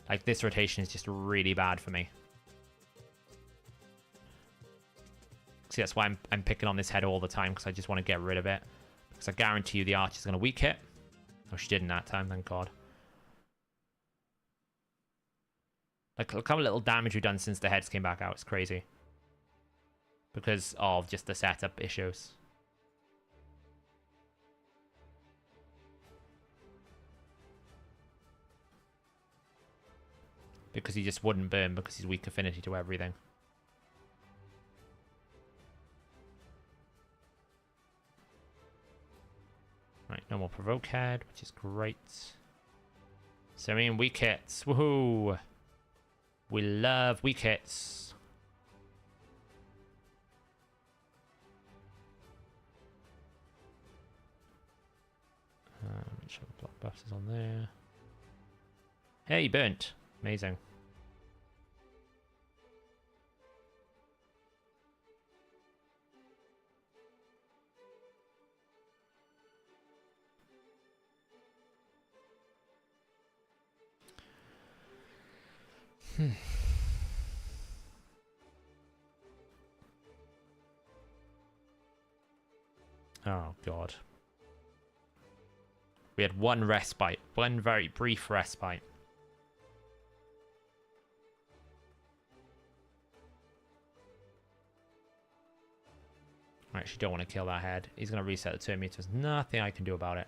Like this rotation is just really bad for me. See, that's why I'm picking on this head all the time because I just want to get rid of it. Because I guarantee you the Archer's going to weak hit. Oh, she didn't that time, thank God. Like, look how little damage we've done since the heads came back out. It's crazy. Because of just the setup issues. Because he just wouldn't burn because he's weak affinity to everything. Right, no more provoke head, which is great. So I mean, weak hits. Woohoo! We love weak hits. Make sure the block buffs is on there. Hey, burnt. Amazing. Oh, God. We had one respite. One very brief respite. I actually don't want to kill that head. He's going to reset the turn meter. There's nothing I can do about it.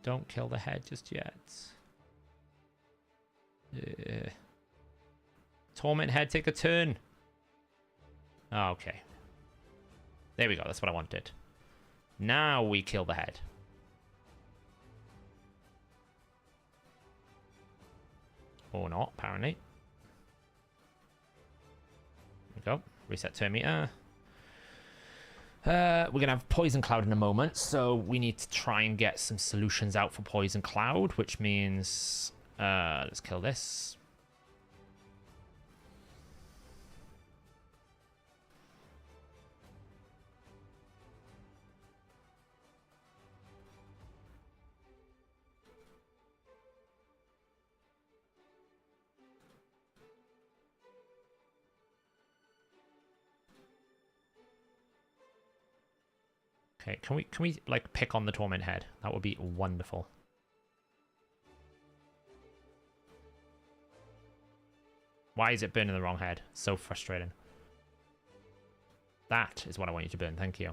Don't kill the head just yet. Torment head, take a turn. Oh, okay. There we go. That's what I wanted. Now we kill the head. Or not, apparently. There we go. Reset turn meter. We're going to have Poison Cloud in a moment, so we need to try and get some solutions out for Poison Cloud, which means... let's kill this. Okay, can we like pick on the Torment Head? That would be wonderful. Why is it burning the wrong head? So frustrating. That is what I want you to burn. Thank you.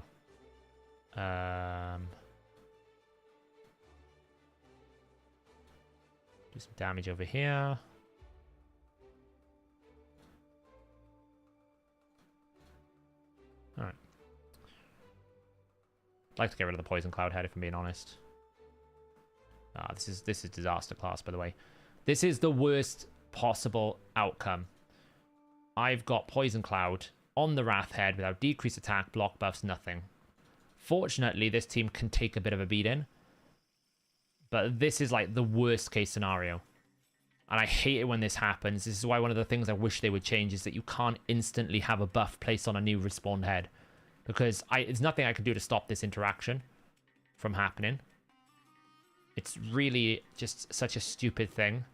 Do some damage over here. All right. I'd like to get rid of the Poison Cloud head, if I'm being honest. This is disaster class, by the way. This is the worst possible outcome. I've got Poison Cloud on the Wrath head without decreased attack, block buffs, nothing. Fortunately, this team can take a bit of a beating. But this is like the worst case scenario. And I hate it when this happens. This is why one of the things I wish they would change is that you can't instantly have a buff placed on a new respawned head. Because there's nothing I can do to stop this interaction from happening. It's really just such a stupid thing.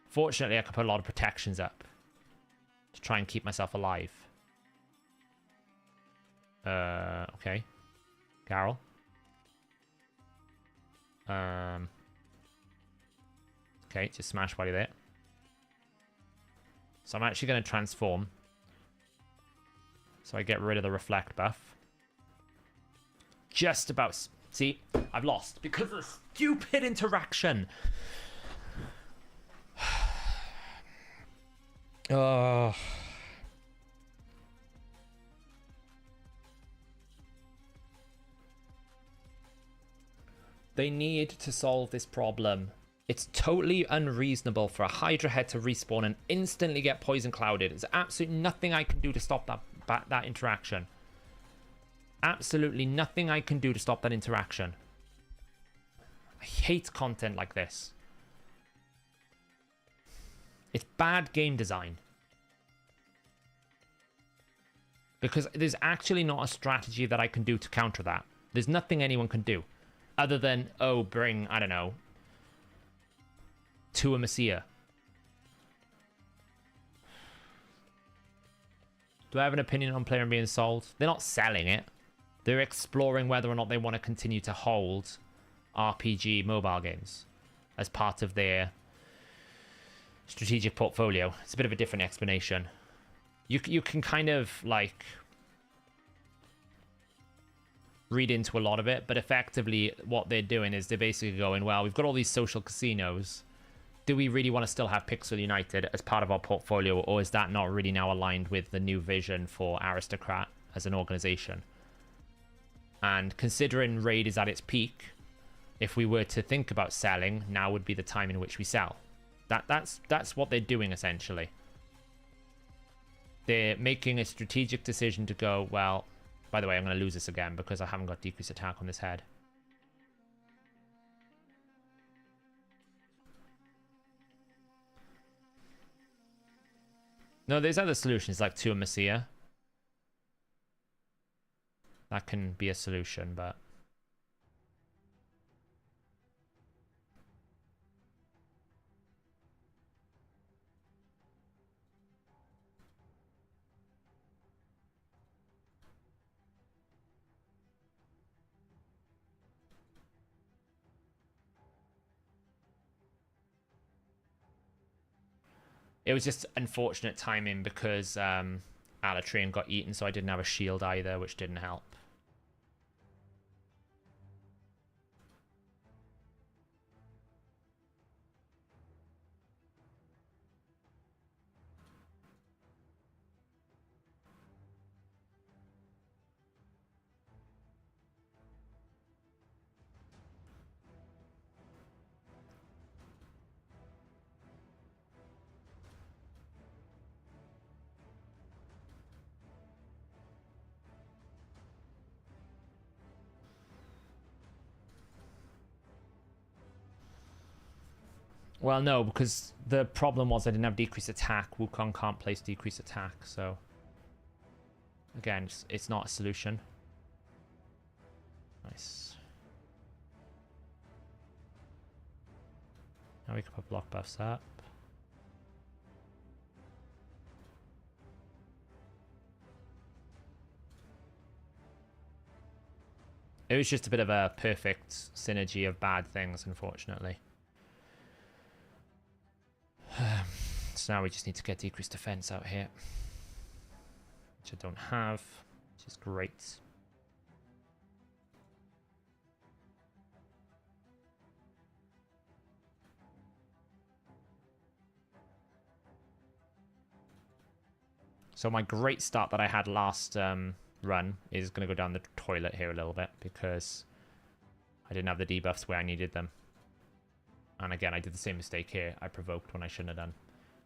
Fortunately, I can put a lot of protections up to try and keep myself alive. Okay. Carol. Okay, just smash while you're there. So I'm actually going to transform. So I get rid of the reflect buff. Just about... See, I've lost because of the stupid interaction. Oh. They need to solve this problem. It's totally unreasonable for a Hydra head to respawn and instantly get poison clouded. There's absolutely nothing I can do to stop that interaction. Absolutely nothing I can do to stop that interaction. I hate content like this. It's bad game design. Because there's actually not a strategy that I can do to counter that. There's nothing anyone can do. Other than, oh, bring, I don't know, to a Messiah. Do I have an opinion on Player being sold? They're not selling it. They're exploring whether or not they want to continue to hold RPG mobile games as part of their strategic portfolio. It's a bit of a different explanation. You can kind of, like, read into a lot of it, but effectively what they're doing is they're basically going, well, we've got all these social casinos. Do we really want to still have Pixel United as part of our portfolio, or is that not really now aligned with the new vision for Aristocrat as an organization? And considering Raid is at its peak, if we were to think about selling, now would be the time in which we sell. That's what they're doing, essentially. They're making a strategic decision to go, well, by the way, I'm going to lose this again because I haven't got decreased attack on this head. No, there's other solutions like Tour Messiah. That can be a solution, but... It was just unfortunate timing because Alatrian got eaten, so I didn't have a shield either, which didn't help. Well, no, because the problem was I didn't have decreased attack. Wukong can't place decreased attack, so... Again, it's not a solution. Nice. Now we can put block buffs up. It was just a bit of a perfect synergy of bad things, unfortunately. So now we just need to get decreased defense out here, which I don't have, which is great. So my great start that I had last run is going to go down the toilet here a little bit because I didn't have the debuffs where I needed them. And again, I did the same mistake here. I provoked when I shouldn't have done.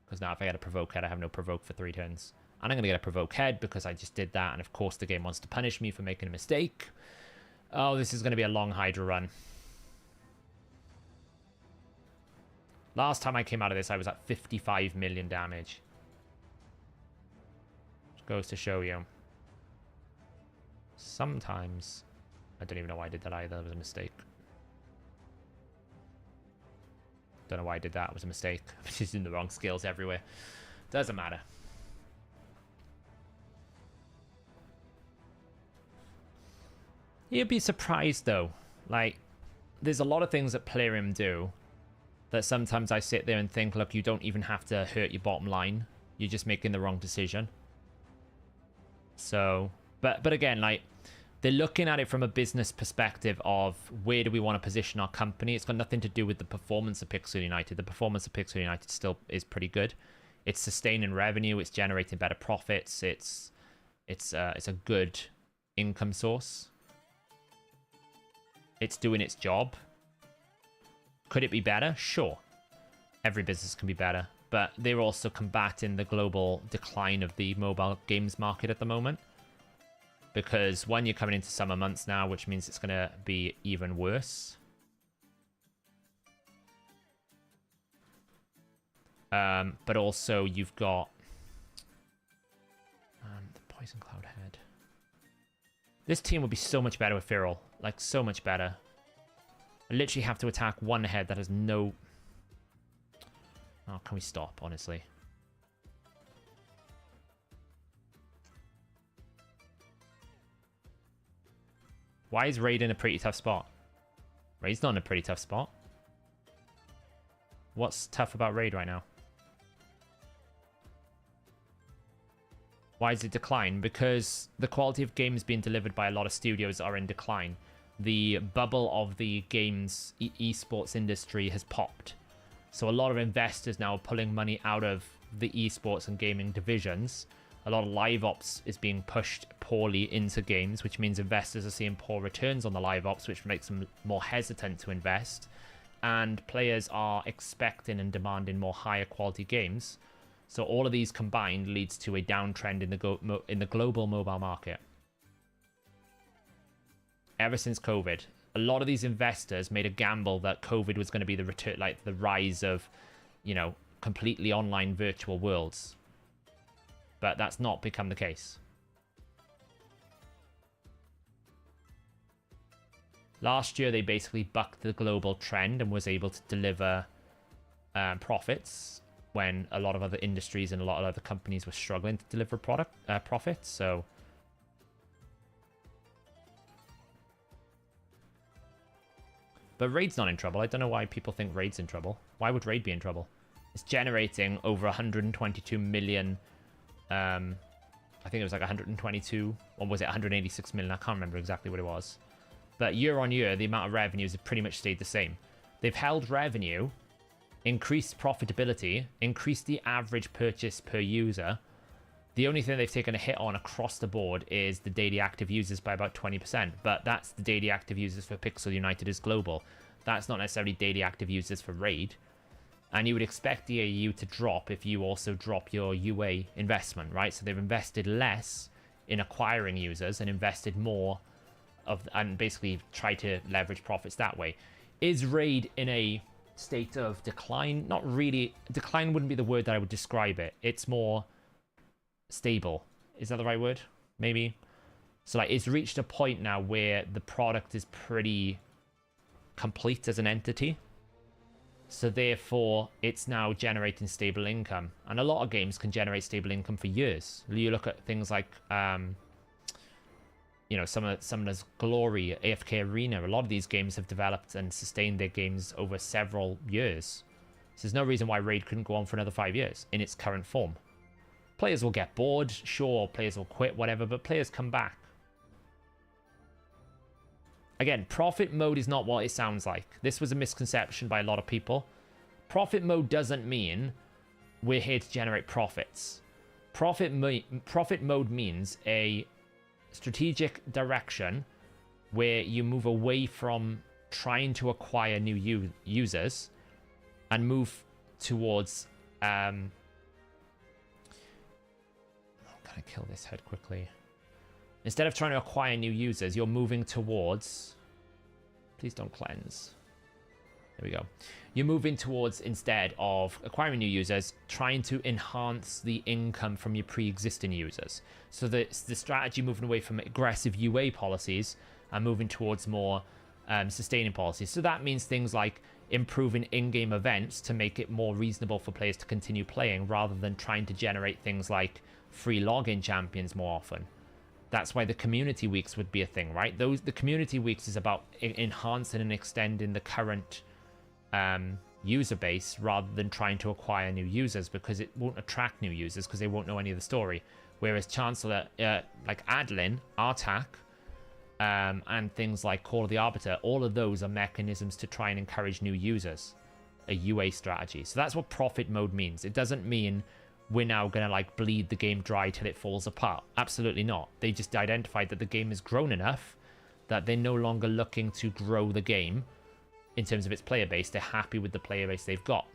Because now if I get a provoke head, I have no provoke for 3 turns. And I'm going to get a provoke head because I just did that. And of course the game wants to punish me for making a mistake. Oh, this is going to be a long Hydra run. Last time I came out of this, I was at 55 million damage. Which goes to show you. Sometimes... I don't even know why I did that either. It was a mistake. Don't know why I did that. It was a mistake. I'm just using the wrong skills everywhere. Doesn't matter. You'd be surprised though. Like, there's a lot of things that Plarium do that sometimes I sit there and think, look, you don't even have to hurt your bottom line. You're just making the wrong decision. So, but again, like, they're looking at it from a business perspective of where do we want to position our company. It's got nothing to do with the performance of Pixel United. The performance of Pixel United still is pretty good. It's sustaining revenue. It's generating better profits. It's a good income source. It's doing its job. Could it be better? Sure. Every business can be better. But they're also combating the global decline of the mobile games market at the moment. Because, one, you're coming into summer months now, which means it's going to be even worse. But also, you've got the Poison Cloud Head. This team would be so much better with Feral. Like, so much better. I literally have to attack one head that has no... Oh, can we stop, honestly? Why is Raid in a pretty tough spot? Raid's not in a pretty tough spot. What's tough about Raid right now? Why is it decline? Because the quality of games being delivered by a lot of studios are in decline. The bubble of the games esports industry has popped. So a lot of investors now are pulling money out of the esports and gaming divisions. A lot of live ops is being pushed poorly into games, which means investors are seeing poor returns on the live ops, which makes them more hesitant to invest. And players are expecting and demanding more higher quality games. So all of these combined leads to a downtrend in the global mobile market. Ever since COVID, a lot of these investors made a gamble that COVID was going to be the return, like the rise of, you know, completely online virtual worlds. But that's not become the case. Last year, they basically bucked the global trend and was able to deliver profits when a lot of other industries and a lot of other companies were struggling to deliver profits. So but Raid's not in trouble. I don't know why people think Raid's in trouble. Why would Raid be in trouble? It's generating over 122 million. I think it was like 122, or was it 186 million? I can't remember exactly what it was. But year on year, the amount of revenues have pretty much stayed the same. They've held revenue, increased profitability, increased the average purchase per user. The only thing they've taken a hit on across the board is the daily active users by about 20%. But that's the daily active users for Pixel United as global. That's not necessarily daily active users for Raid. And you would expect the AU to drop if you also drop your UA investment, right? So they've invested less in acquiring users and invested more and basically try to leverage profits that way. Is Raid in a state of decline? Not really. Decline wouldn't be the word that I would describe it. It's more stable. Is that the right word? Maybe. So like it's reached a point now where the product is pretty complete as an entity. So therefore, it's now generating stable income. And a lot of games can generate stable income for years. You look at things like, you know, Summoner's Glory, AFK Arena. A lot of these games have developed and sustained their games over several years. So there's no reason why Raid couldn't go on for another 5 years in its current form. Players will get bored, sure, players will quit, whatever, but players come back. Again, profit mode is not what it sounds like. This was a misconception by a lot of people. Profit mode doesn't mean we're here to generate profits. Profit mode means a strategic direction where you move away from trying to acquire new users and move towards... Can I kill this head quickly? Instead of trying to acquire new users, you're moving towards... Please don't cleanse. There we go. You're moving towards, instead of acquiring new users, trying to enhance the income from your pre-existing users. So the strategy moving away from aggressive UA policies and moving towards more sustaining policies. So that means things like improving in-game events to make it more reasonable for players to continue playing rather than trying to generate things like free login champions more often. That's why the community weeks would be a thing, right? The community weeks is about enhancing and extending the current user base rather than trying to acquire new users, because it won't attract new users because they won't know any of the story. Whereas Chancellor, like Adlin, Artak, and things like Call of the Arbiter, all of those are mechanisms to try and encourage new users, a UA strategy. So that's what profit mode means. It doesn't mean we're now going to like bleed the game dry till it falls apart. Absolutely not. They just identified that the game has grown enough that they're no longer looking to grow the game in terms of its player base. They're happy with the player base they've got.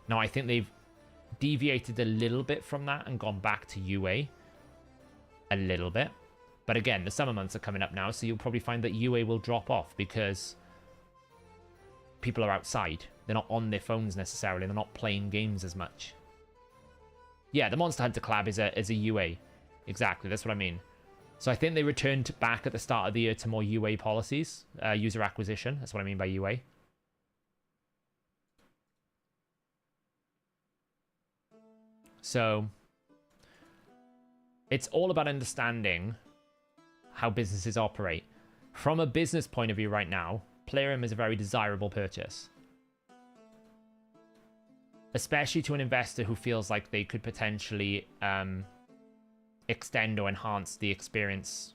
Now, I think they've deviated a little bit from that and gone back to UA a little bit. But again, the summer months are coming up now, so you'll probably find that UA will drop off because people are outside. They're not on their phones necessarily. They're not playing games as much. Yeah, the Monster Hunter collab is a UA. Exactly, that's what I mean. So I think they returned back at the start of the year to more UA policies, user acquisition. That's what I mean by UA. So it's all about understanding how businesses operate. From a business point of view right now, Plarium is a very desirable purchase. Especially to an investor who feels like they could potentially extend or enhance the experience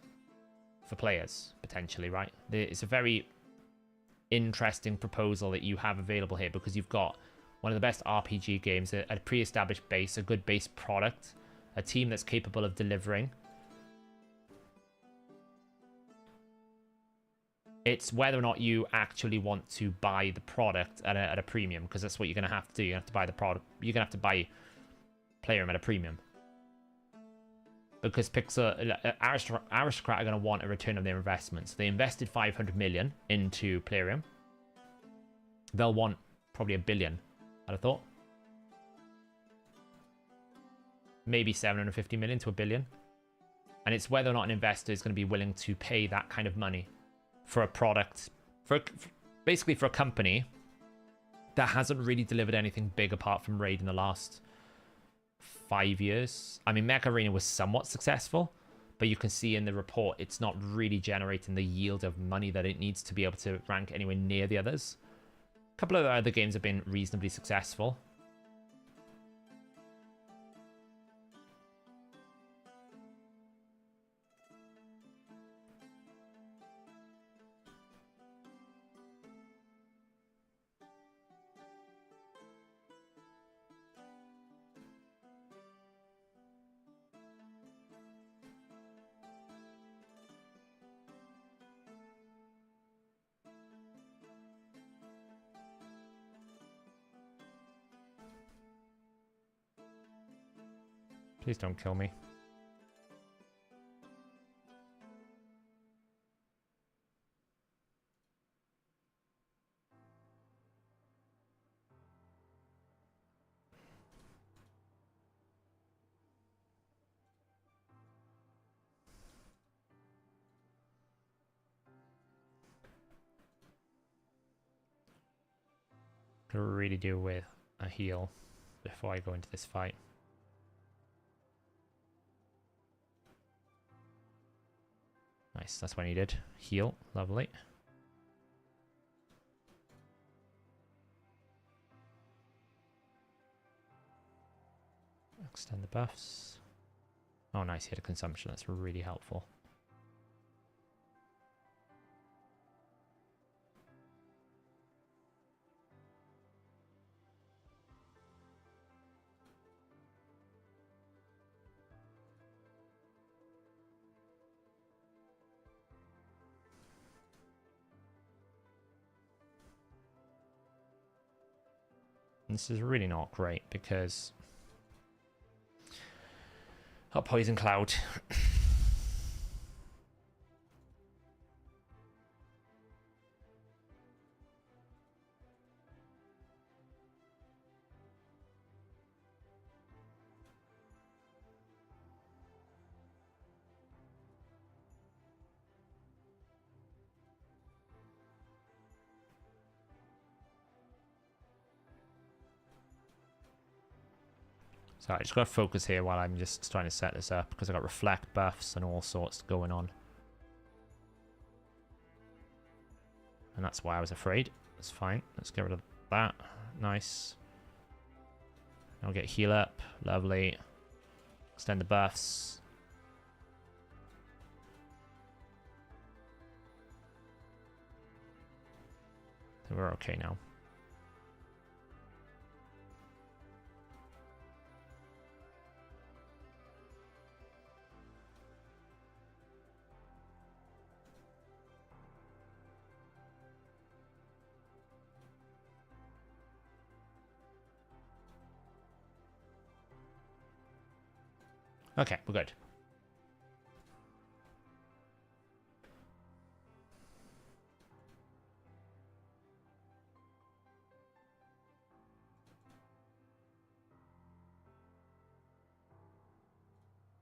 for players, potentially, right? It's a very interesting proposal that you have available here, because you've got one of the best RPG games, a pre-established base, a good base product, a team that's capable of delivering. It's whether or not you actually want to buy the product at a premium, because that's what you're going to have to do. You have to buy the product. You're going to have to buy Playroom at a premium. Because Aristocrat are going to want a return on their investments. They invested 500 million into Playroom. They'll want probably $1 billion, I'd have thought. Maybe 750 million to $1 billion. And it's whether or not an investor is going to be willing to pay that kind of money for a product, basically for a company that hasn't really delivered anything big apart from Raid in the last 5 years. I mean, Mech Arena was somewhat successful, but you can see in the report it's not really generating the yield of money that it needs to be able to rank anywhere near the others. A couple of the other games have been reasonably successful. Please don't kill me. Could really do with a heal before I go into this fight. Nice, that's what I needed. Heal, lovely. Extend the buffs. Oh nice, he had a consumption, that's really helpful. This is really not great because got Poison Cloud. So I just got to focus here while I'm just trying to set this up, because I got reflect buffs and all sorts going on. And that's why I was afraid. That's fine. Let's get rid of that. Nice. I'll get heal up. Lovely. Extend the buffs. I think we're okay now. Okay, we're good.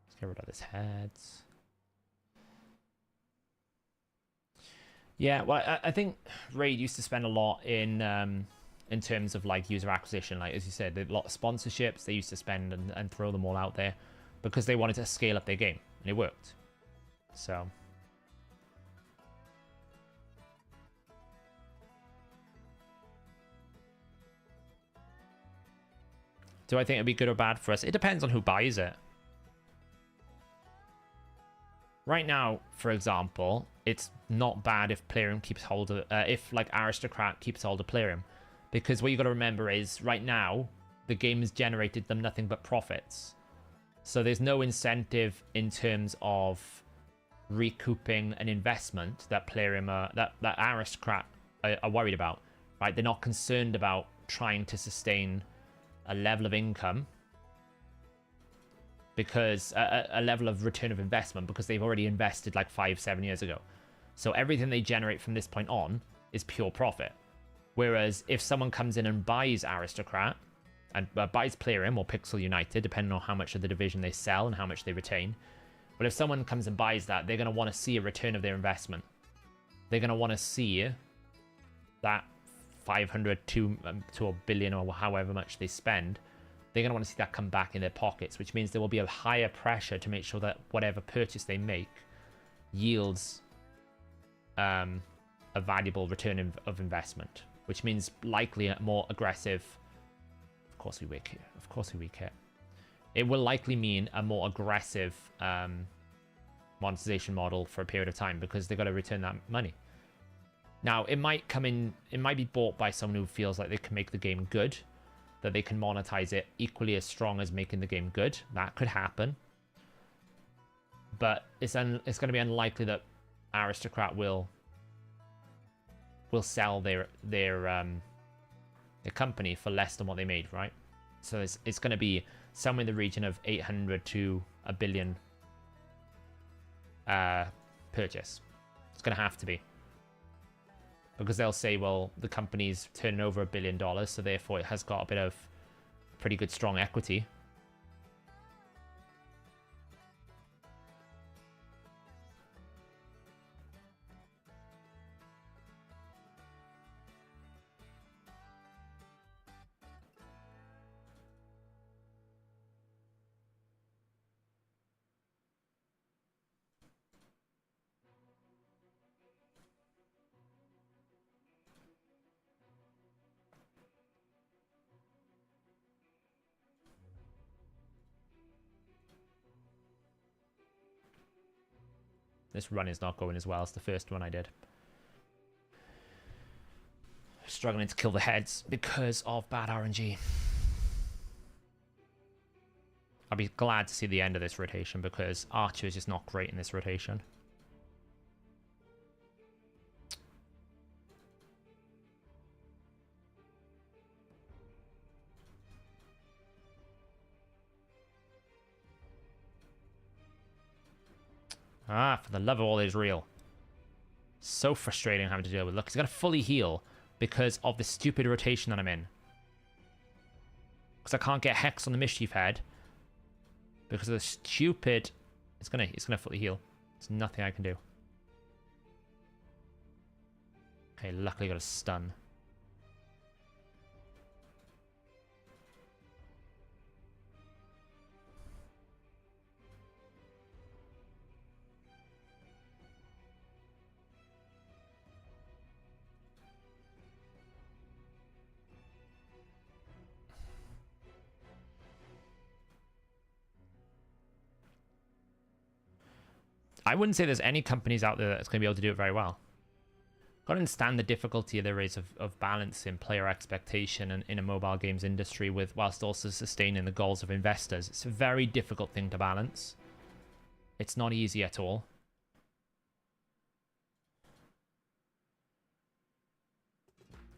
Let's get rid of this heads. Yeah, well, I think Raid used to spend a lot in terms of like user acquisition. Like as you said, a lot of sponsorships they used to spend and throw them all out there, because they wanted to scale up their game, and it worked. So do I think it'd be good or bad for us? It depends on who buys it. Right now, for example, it's not bad if Plarium keeps hold of, if like Aristocrat keeps hold of Plarium, because what you got to remember is right now the game has generated them nothing but profits, so there's no incentive in terms of recouping an investment that Plarium that Aristocrat are worried about. Right, they're not concerned about trying to sustain a level of income because a level of return of investment because they've already invested like 5-7 years ago. So everything they generate from this point on is pure profit. Whereas if someone comes in and buys Aristocrat and buys Plarium or Pixel United, depending on how much of the division they sell and how much they retain, but if someone comes and buys that, they're going to want to see a return of their investment. They're going to want to see that 500 to a billion or however much they spend. They're going to want to see that come back in their pockets, which means there will be a higher pressure to make sure that whatever purchase they make yields a valuable return of investment, which means likely a more aggressive... Of course we weak here. Of course we weak here. It will likely mean a more aggressive monetization model for a period of time because they've got to return that money. Now, it might be bought by someone who feels like they can make the game good, that they can monetize it equally as strong as making the game good. That could happen. But it's going to be unlikely that Aristocrat will sell their company for less than what they made, right? So it's going to be somewhere in the region of 800 to a billion purchase. It's going to have to be. Because they'll say, well, the company's turning over $1 billion, so therefore it has got a bit of pretty good, strong equity. This run is not going as well as the first one I did. Struggling to kill the heads because of bad RNG. I'll be glad to see the end of this rotation because Archer is just not great in this rotation. Ah, for the love of all that is real. So frustrating having to deal with. Look, he's going to fully heal because of the stupid rotation that I'm in. Because I can't get Hex on the Mischief Head. Because of the stupid... It's gonna fully heal. There's nothing I can do. Okay, luckily got a stun. I wouldn't say there's any companies out there that's going to be able to do it very well. Got to understand the difficulty there is of balancing player expectation and in a mobile games industry whilst also sustaining the goals of investors. It's a very difficult thing to balance. It's not easy at all.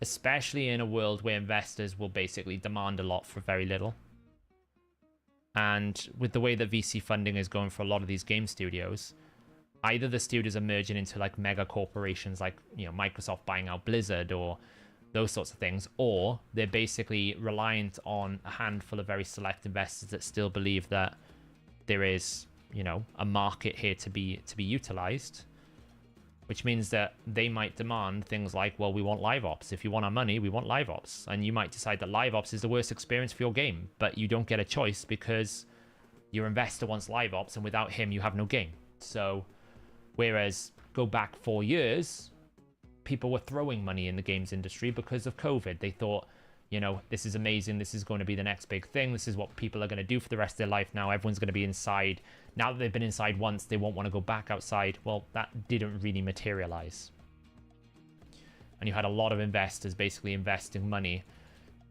Especially in a world where investors will basically demand a lot for very little. And with the way that VC funding is going for a lot of these game studios, either the studios are merging into like mega corporations like, you know, Microsoft buying out Blizzard or those sorts of things, or they're basically reliant on a handful of very select investors that still believe that there is, you know, a market here to be utilized, which means that they might demand things like, well, we want live ops. If you want our money, we want live ops. And you might decide that live ops is the worst experience for your game, but you don't get a choice because your investor wants live ops and without him, you have no game. So, whereas go back 4 years, people were throwing money in the games industry because of COVID. They thought you know, this is amazing, this is going to be the next big thing, this is what people are going to do for the rest of their life now, everyone's going to be inside. Now that they've been inside once, they won't want to go back outside. Well, that didn't really materialize. And you had a lot of investors basically investing money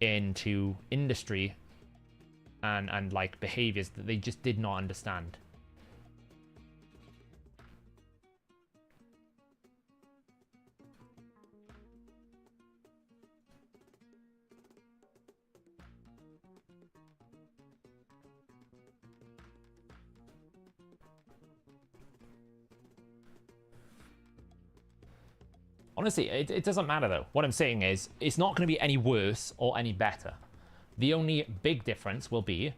into industry and like behaviors that they just did not understand. Honestly, it doesn't matter though. What I'm saying is, it's not going to be any worse or any better. The only big difference will be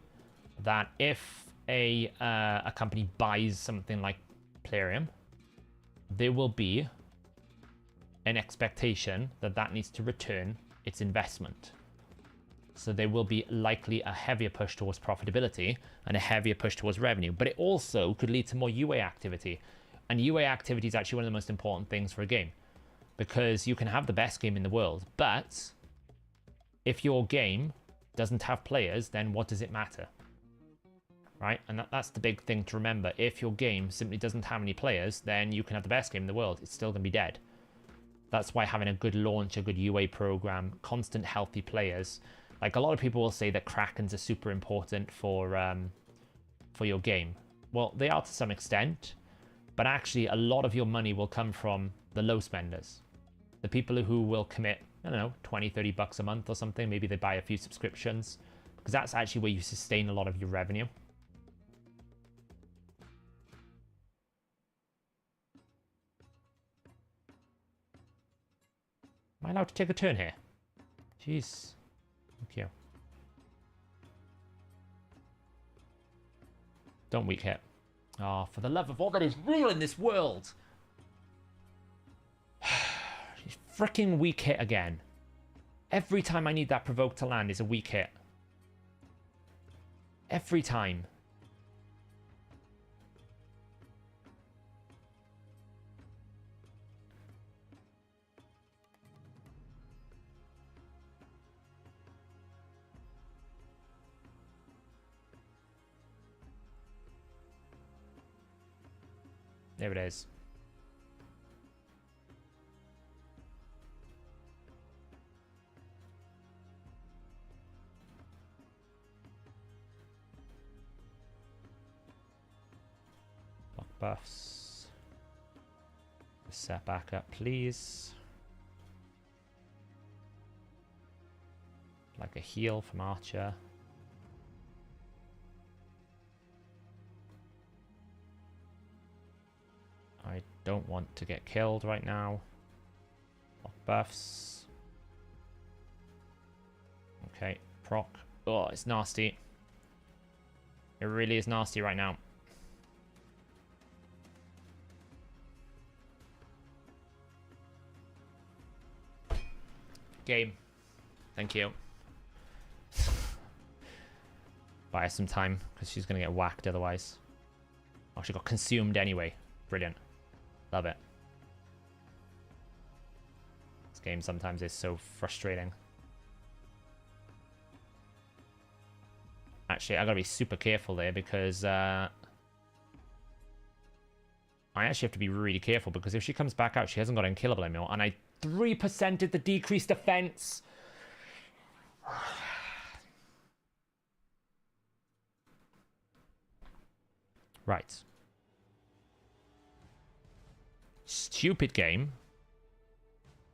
that if a company buys something like Plarium, there will be an expectation that that needs to return its investment. So there will be likely a heavier push towards profitability and a heavier push towards revenue. But it also could lead to more UA activity. And UA activity is actually one of the most important things for a game. Because you can have the best game in the world, but if your game doesn't have players, then what does it matter? Right? And that's the big thing to remember. If your game simply doesn't have any players, then you can have the best game in the world. It's still going to be dead. That's why having a good launch, a good UA program, constant healthy players. Like a lot of people will say that Krakens are super important for your game. Well, they are to some extent, but actually a lot of your money will come from the low spenders. The people who will commit, I don't know, 20, 30 bucks a month or something. Maybe they buy a few subscriptions, because that's actually where you sustain a lot of your revenue. Am I allowed to take a turn here? Jeez. Thank you. Don't weak hit. Oh, for the love of all that is real in this world. Freaking weak hit again. Every time I need that provoke to land is a weak hit. Every time. There it is. Buffs. Set back up, please. Like a heal from Archer. I don't want to get killed right now. Buffs. Okay, proc. Oh, it's nasty. It really is nasty right now. Game. Thank you. Buy her some time, because she's going to get whacked otherwise. Oh, she got consumed anyway. Brilliant. Love it. This game sometimes is so frustrating. Actually, I gotta be super careful there, because I actually have to be really careful, because if she comes back out, she hasn't got unkillable anymore, and I 3%ed the decreased defense. Right. Stupid game.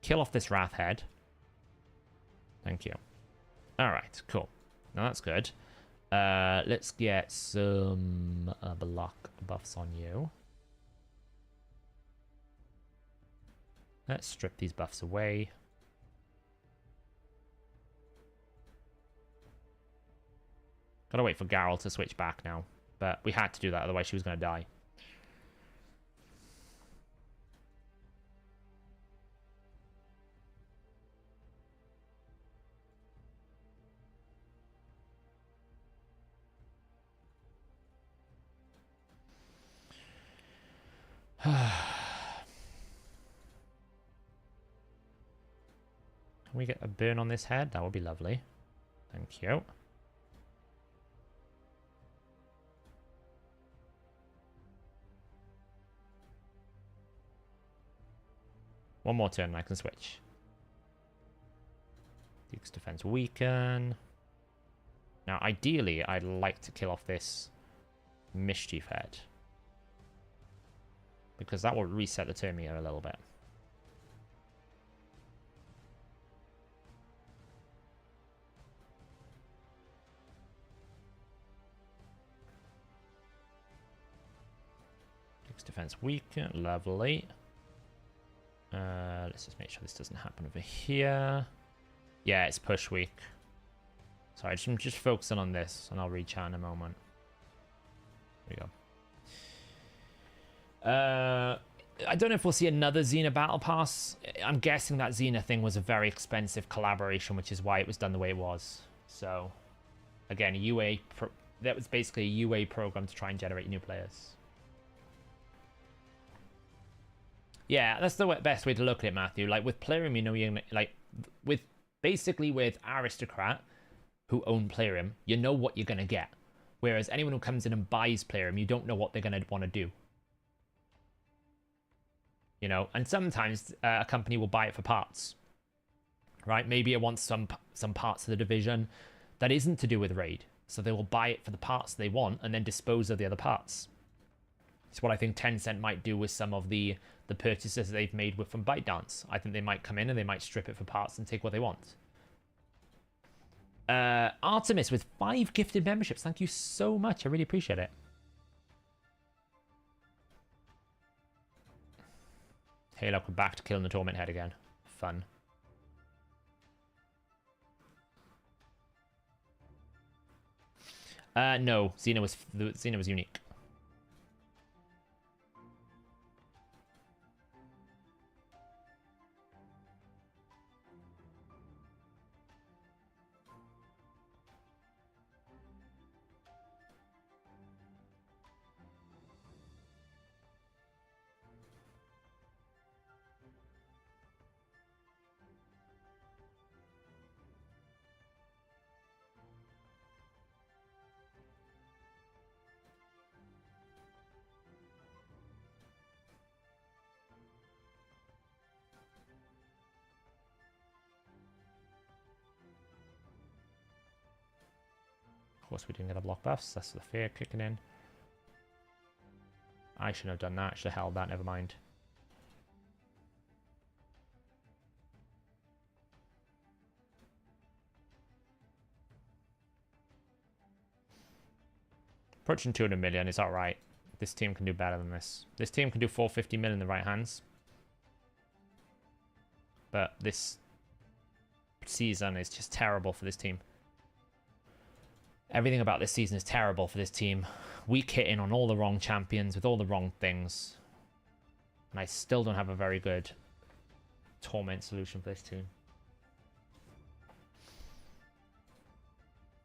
Kill off this Wrath head. Thank you. Alright, cool. Now that's good. Let's get some block buffs on you. Let's strip these buffs away. Gotta wait for Garrel to switch back now. But we had to do that, otherwise she was gonna die. Can we get a burn on this head? That would be lovely. Thank you. One more turn and I can switch. Duke's defense weaken. Now, ideally, I'd like to kill off this Mischief head, because that will reset the turn meter a little bit. Duke's defense weaken. Lovely. Let's just make sure this doesn't happen over here. Yeah, it's push weak. Sorry, I'm just focusing on this, and I'll rechat in a moment. There we go. I don't know if we'll see another Xena Battle Pass. I'm guessing that Xena thing was a very expensive collaboration, which is why it was done the way it was. So, again, that was basically a UA program to try and generate new players. Yeah, that's the best way to look at it, Matthew. Like, with Plarium, you know, you're like, with Aristocrat, who own Plarium, you know what you're going to get. Whereas anyone who comes in and buys Plarium, you don't know what they're going to want to do. You know, and sometimes a company will buy it for parts. Right? Maybe it wants some parts of the division that isn't to do with Raid. So they will buy it for the parts they want and then dispose of the other parts. It's what I think Tencent might do with some of the purchases they've made from ByteDance. I think they might come in and they might strip it for parts and take what they want. Artemis with 5 gifted memberships. Thank you so much. I really appreciate it. Hey, look, we're back to killing the Torment Head again. Fun. No, Xena was unique. Of course, we didn't get a block buffs. That's the fear kicking in. I shouldn't have done that. I should have held that. Never mind. Approaching 200 million is alright. This team can do better than this. This team can do 450 million in the right hands. But this season is just terrible for this team. Everything about this season is terrible for this team. Weak hitting on all the wrong champions with all the wrong things. And I still don't have a very good Torment solution for this team.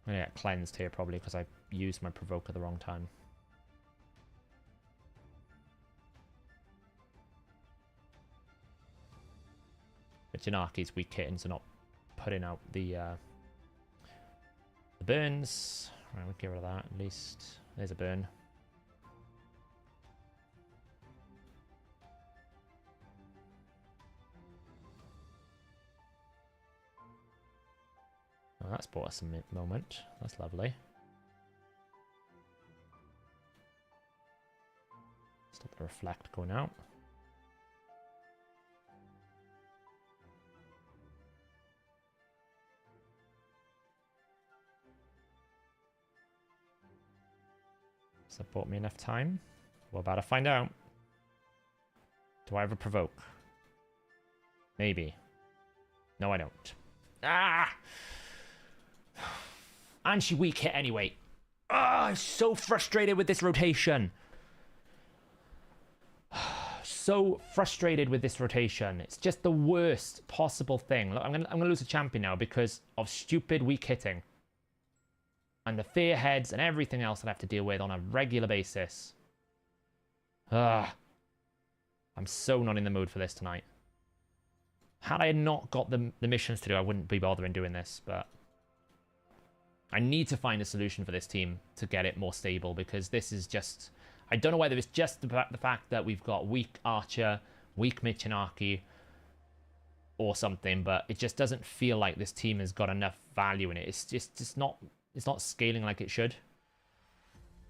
I'm gonna get cleansed here probably because I used my Provoke at the wrong time. But Janaki's weak hittings are not putting out the burns. Right, we'll get rid of that at least. There's a burn. Oh, that's bought us a moment. That's lovely. Stop the reflect going out. Has that bought me enough time? We're about to find out. Do I ever provoke? Maybe. No, I don't. Ah! And she weak hit anyway. Ah, I'm so frustrated with this rotation. So frustrated with this rotation. It's just the worst possible thing. Look, I'm gonna lose a champion now because of stupid weak hitting. And the fear heads and everything else that I have to deal with on a regular basis. Ah. I'm so not in the mood for this tonight. Had I not got the missions to do, I wouldn't be bothering doing this, but I need to find a solution for this team to get it more stable, because this is just... I don't know whether it's just the fact that we've got weak Archer, weak Michinaki, or something, but it just doesn't feel like this team has got enough value in it. It's not scaling like it should.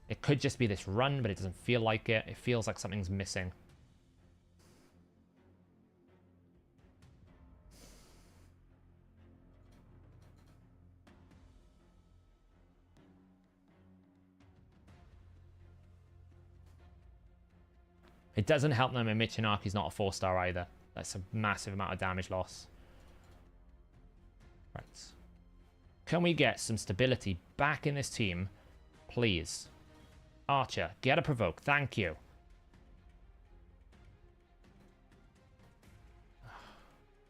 It could just be this run, but it doesn't feel like it. It feels like something's missing. It doesn't help them when Michinaki's not a 4-star either. That's a massive amount of damage loss. Right. Can we get some stability back in this team, please? Archer, get a provoke. Thank you.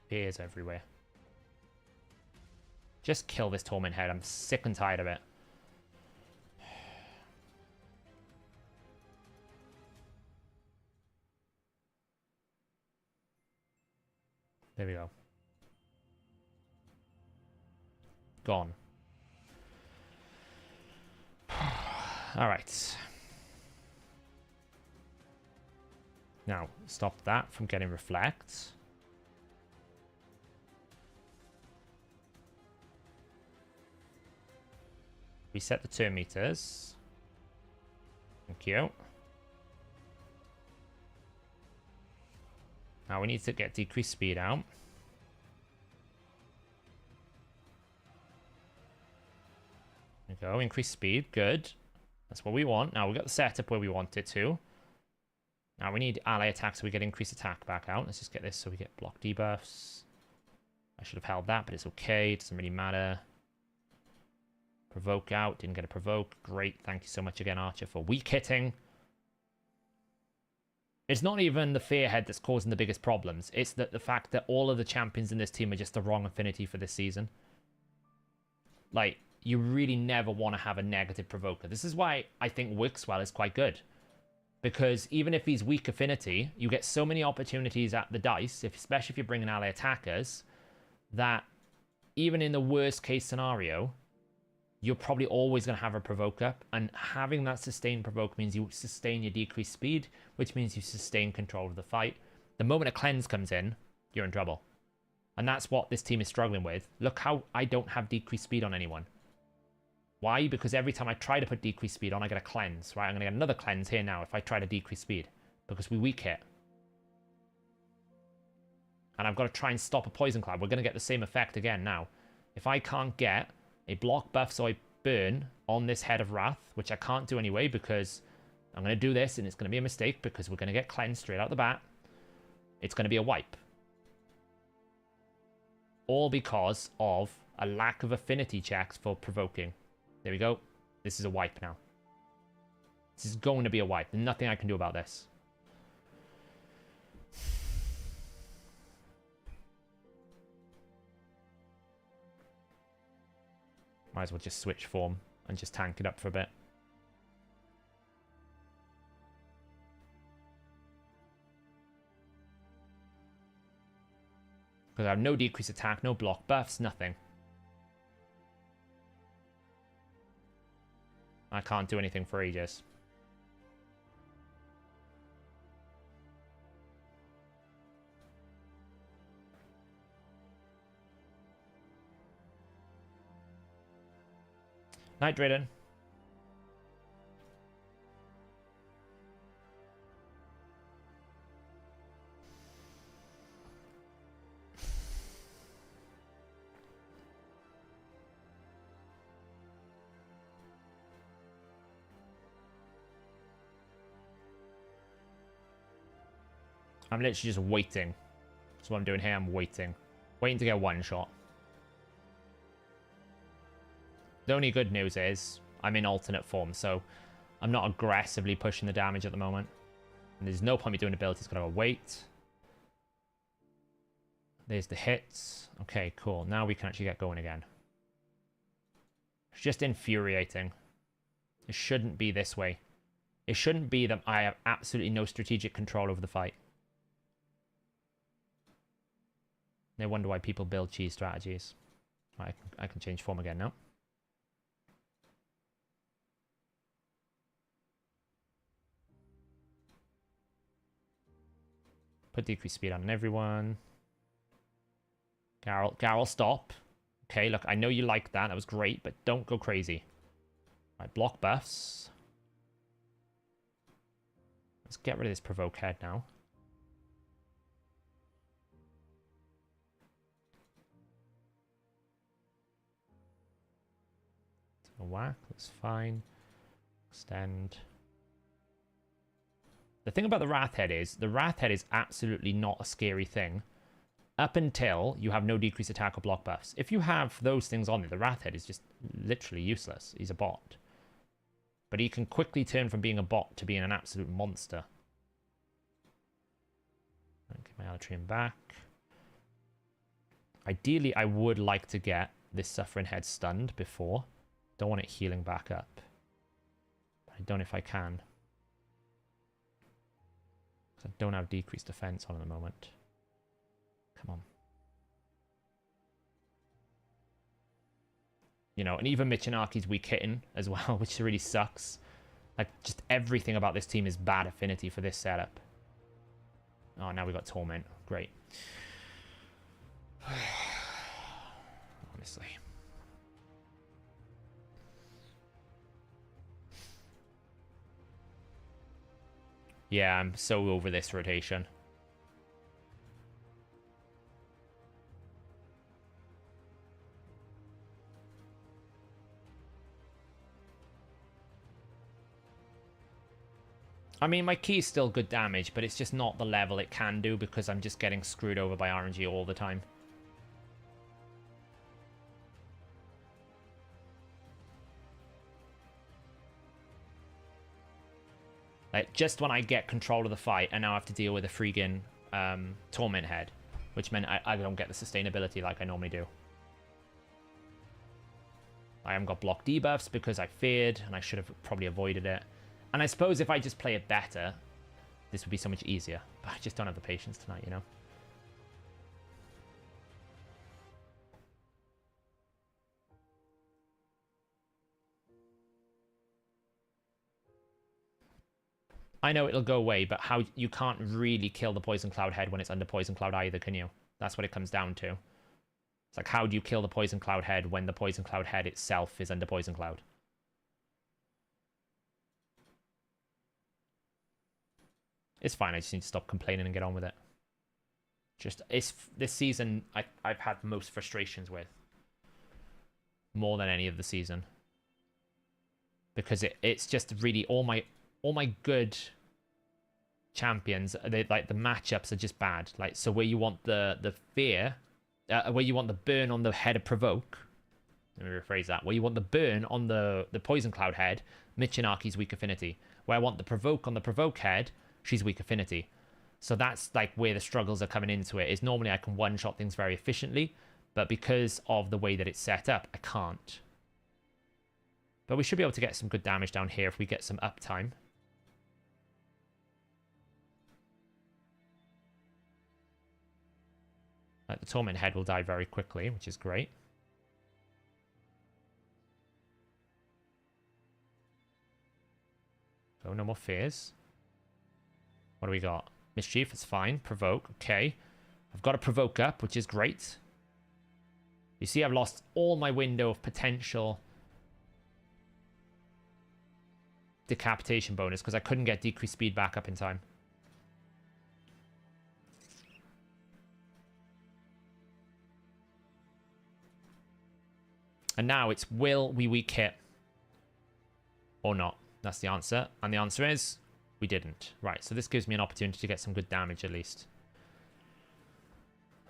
Fears everywhere. Just kill this Torment Head. I'm sick and tired of it. There we go. Gone. Alright. Now, stop that from getting reflect. Reset the turn meters. Thank you. Now we need to get decreased speed out. There we go, increase speed, good. That's what we want. Now we got the setup where we want it to. Now we need ally attack so we get increased attack back out. Let's just get this so we get block debuffs. I should have held that, but it's okay. It doesn't really matter. Provoke out, didn't get a provoke. Great, thank you so much again, Archer, for weak hitting. It's not even the Fearhead that's causing the biggest problems. It's the fact that all of the champions in this team are just the wrong affinity for this season. Like, you really never want to have a negative provoker. This is why I think Wixwell is quite good. Because even if he's weak affinity, you get so many opportunities at the dice, especially if you're bringing ally attackers, that even in the worst case scenario, you're probably always going to have a provoker, and having that sustained provoke means you sustain your decreased speed, which means you sustain control of the fight. The moment a cleanse comes in, you're in trouble. And that's what this team is struggling with. Look how I don't have decreased speed on anyone. Why? Because every time I try to put decreased speed on, I get a cleanse, right? I'm going to get another cleanse here now if I try to decrease speed, because we weak hit. And I've got to try and stop a poison cloud. We're going to get the same effect again now. If I can't get a block buff so I burn on this Head of Wrath, which I can't do anyway because I'm going to do this and it's going to be a mistake because we're going to get cleansed straight out the bat. It's going to be a wipe. All because of a lack of affinity checks for provoking. There we go. This is a wipe now. This is going to be a wipe. There's nothing I can do about this. Might as well just switch form and just tank it up for a bit. Because I have no decrease attack, no block buffs, nothing. I can't do anything for ages. Night Drayden. I'm literally just waiting. That's what I'm doing here. I'm waiting. Waiting to get one shot. The only good news is I'm in alternate form, so I'm not aggressively pushing the damage at the moment. And there's no point me doing abilities, gotta wait. There's the hits. Okay, cool. Now we can actually get going again. It's just infuriating. It shouldn't be this way. It shouldn't be that I have absolutely no strategic control over the fight. They wonder why people build cheese strategies. I can change form again now. Put decrease speed on everyone. Garrel, stop. Okay, look, I know you like that. That was great, but don't go crazy. Right, block buffs. Let's get rid of this provoke head now. A whack, that's fine. Extend. The thing about the Wrath Head is, the Wrath Head is absolutely not a scary thing up until you have no decreased attack or block buffs. If you have those things on there, the Wrath Head is just literally useless. He's a bot. But he can quickly turn from being a bot to being an absolute monster. Get my Alatrian back. Ideally, I would like to get this Suffering Head stunned before. Don't want it healing back up. I don't know if I can. I don't have decreased defense on at the moment. Come on. You know, and even Michinarki's weak hitting as well, which really sucks. Like, just everything about this team is bad affinity for this setup. Oh, now we got Torment. Great. Honestly. Yeah, I'm so over this rotation. I mean, my key is still good damage, but it's just not the level it can do because I'm just getting screwed over by RNG all the time. Like, just when I get control of the fight, I now have to deal with a freaking Torment Head, which meant I don't get the sustainability like I normally do. I haven't got block debuffs because I feared, and I should have probably avoided it. And I suppose if I just play it better, this would be so much easier. But I just don't have the patience tonight, you know? I know it'll go away, but how you can't really kill the Poison Cloud Head when it's under Poison Cloud either, can you? That's what it comes down to. It's like, how do you kill the Poison Cloud Head when the Poison Cloud Head itself is under Poison Cloud? It's fine, I just need to stop complaining and get on with it. Just, it's this season I've had most frustrations with. More than any of the season. Because it's just really all my good champions, like the matchups are just bad. Like, so where you want the fear, where you want the burn on the head of provoke, let me rephrase that, where you want the burn on the Poison Cloud Head, Michinarki's weak affinity. Where I want the provoke on the provoke head, she's weak affinity. So that's like where the struggles are coming into it, is normally I can one-shot things very efficiently, but because of the way that it's set up, I can't. But we should be able to get some good damage down here if we get some uptime. Like, the Torment Head will die very quickly, which is great. So, no more fears. What do we got? Mischief, it's fine. Provoke, okay. I've got a Provoke up, which is great. You see, I've lost all my window of potential decapitation bonus because I couldn't get decreased speed back up in time. And now it's, will we weak hit or not? That's the answer. And the answer is, we didn't. Right, so this gives me an opportunity to get some good damage at least.